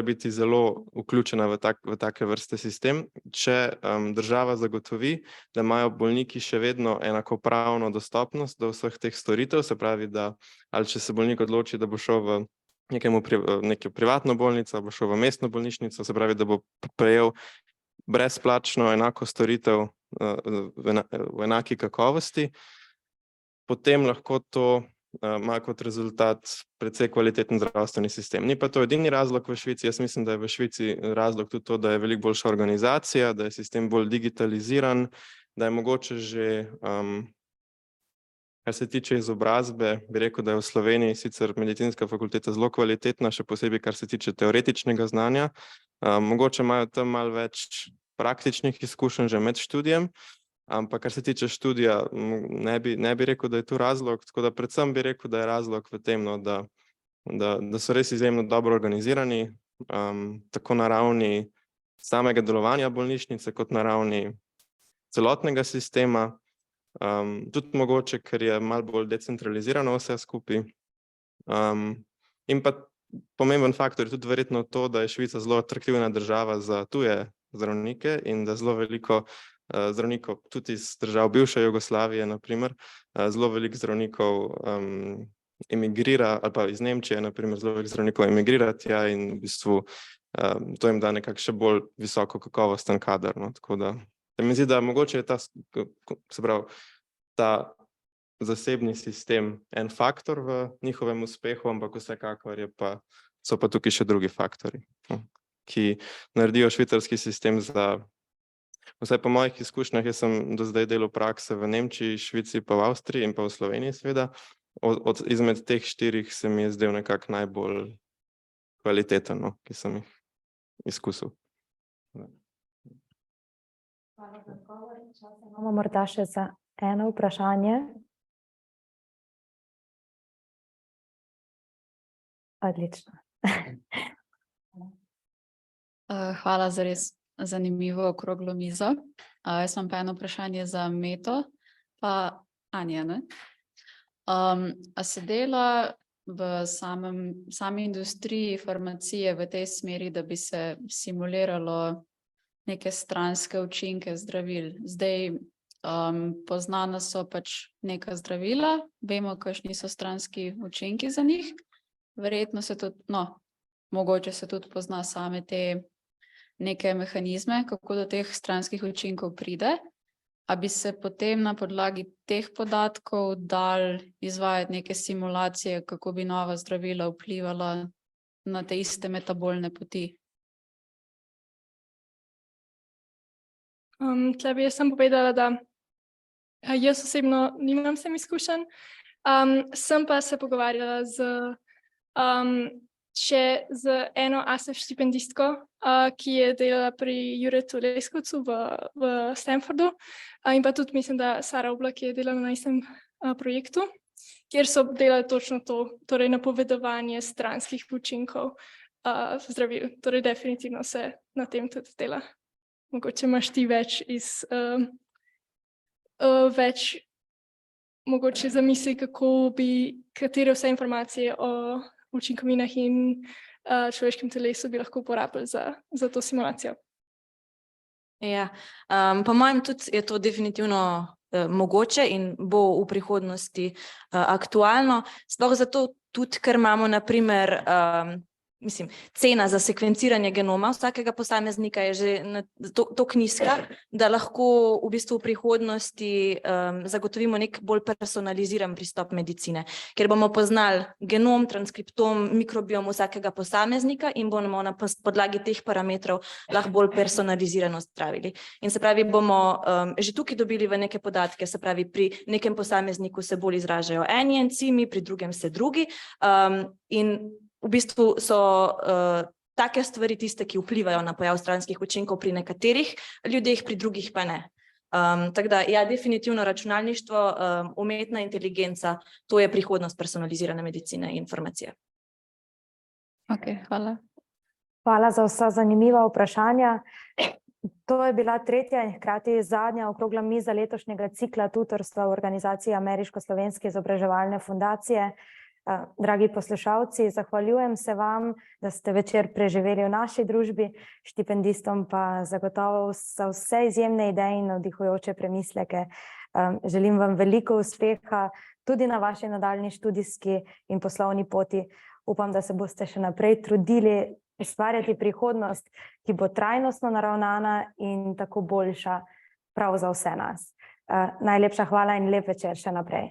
biti zelo vključena v take vrste sistem, če država zagotovi, da imajo bolniki še vedno enakopravno dostopnost do vseh teh storitev, se pravi, da ali če se bolnik odloči, da bo šel v neko privatno bolnico, bo šel v mestno bolnišnico, se pravi, da bo prejel brezplačno enako storitev v enaki kakovosti, potem lahko to ima kot rezultat precej kvaliteten zdravstveni sistem. Ni pa to edini razlog v Švici, jaz mislim, da je v Švici razlog tudi to, da je veliko boljša organizacija, da je sistem bolj digitaliziran, da je mogoče že, kar se tiče izobrazbe, bi rekel, da je v Sloveniji sicer medicinska fakulteta zelo kvalitetna, še posebej, kar se tiče teoretičnega znanja. Mogoče imajo tam malo več praktičnih izkušenj že med študijem, ampak kar se tiče študija, ne bi rekel, da je tu razlog, tako da predvsem bi rekel, da je razlog v tem, da so res izjemno dobro organizirani, tako na ravni samega delovanja bolnišnice, kot na ravni celotnega sistema. Tudi mogoče, ker je malo bolj decentralizirano vse skupaj. In pa pomemben faktor je tudi verjetno to, da je Švica zelo atraktivna država za tuje zdravnike in da zelo veliko zdravnikov tudi iz držav bivše Jugoslavije, na primer, zelo veliko zdravnikov emigrira, ali pa iz Nemčije, na primer, zelo veliko zdravnikov emigrira tja in v bistvu to jim da nekako še bolj visoko kakovosten kader, no, tako da mi zdi, da mogoče je ta zasebni sistem en faktor v njihovem uspehu, ampak vsekakor so pa tukaj še drugi faktorji, ki naredijo švicarski sistem za, vsaj po mojih izkušnjah, jaz sem do zdaj delal prakse v Nemčiji, Švici, pa v Avstriji in pa v Sloveniji seveda, izmed teh 4 se mi je zdel nekako najbolj kvaliteten, no, ki sem jih izkusil. Hvala za odgovor. Čas imamo morda še za eno vprašanje. Odlično. Hvala za res zanimivo okroglo mizo. Jaz imam pa eno vprašanje za Meto, pa Anja, ne? A se dela v sami industriji farmacije v tej smeri, da bi se simuliralo neke stranske učinke zdravil? Zdaj, poznana so pač neka zdravila, vemo, kakšni so stranski učinki za njih. Verjetno se tudi, mogoče se tudi pozna same te neke mehanizme, kako do teh stranskih učinkov pride. A bi se potem na podlagi teh podatkov dal izvajati neke simulacije, kako bi nova zdravila vplivala na te iste metabolne poti? Tle bi jaz sem povedala, da jaz osebno nimam sem izkušenj, sem pa se pogovarjala še z eno ASEF štipendistko, ki je delala pri Juretu Leskovcu v Stanfordu, in pa tudi mislim, da Sara Oblak je delala na istem projektu, kjer so delali točno to, torej napovedovanje stranskih učinkov zdravil. Torej definitivno se na tem tudi dela. Mogoče imaš ti več mogoče zamisli, katere vse informacije o učinkovinah in človeškem telesu bi lahko uporabili za to simulacijo. Ja, po mojem tudi je to definitivno mogoče in bo v prihodnosti aktualno. Sploh zato tudi, ker imamo na primer, cena za sekvenciranje genoma vsakega posameznika je že toliko nizka, da lahko v bistvu v prihodnosti zagotovimo nek bolj personaliziran pristop medicine, ker bomo poznali genom, transkriptom, mikrobiom vsakega posameznika in bomo na podlagi teh parametrov lahko bolj personalizirano zdravili. In se pravi, bomo že tukaj dobili v neke podatke, se pravi, pri nekem posamezniku se bolj izražajo eni encimi, pri drugem se drugi, in v bistvu so take stvari tiste, ki vplivajo na pojav stranskih učinkov pri nekaterih ljudeh, pri drugih pa ne. Tako da, ja, definitivno računalništvo, umetna inteligenca, to je prihodnost personalizirane medicine in informacije. Ok, hvala. Hvala za vsa zanimiva vprašanja. To je bila tretja in hkrati zadnja okrogla miza letošnjega cikla tutorstva v organizaciji Ameriško-slovenske izobraževalne fundacije. Dragi poslušalci, zahvaljujem se vam, da ste večer preživeli v naši družbi, štipendistom pa zagotovo za vse izjemne ideje in navdihujoče premisleke. Želim vam veliko uspeha tudi na vaši nadaljnji študijski in poslovni poti. Upam, da se boste še naprej trudili ustvarjati prihodnost, ki bo trajnostno naravnana in tako boljša prav za vse nas. Najlepša hvala in lep večer še naprej.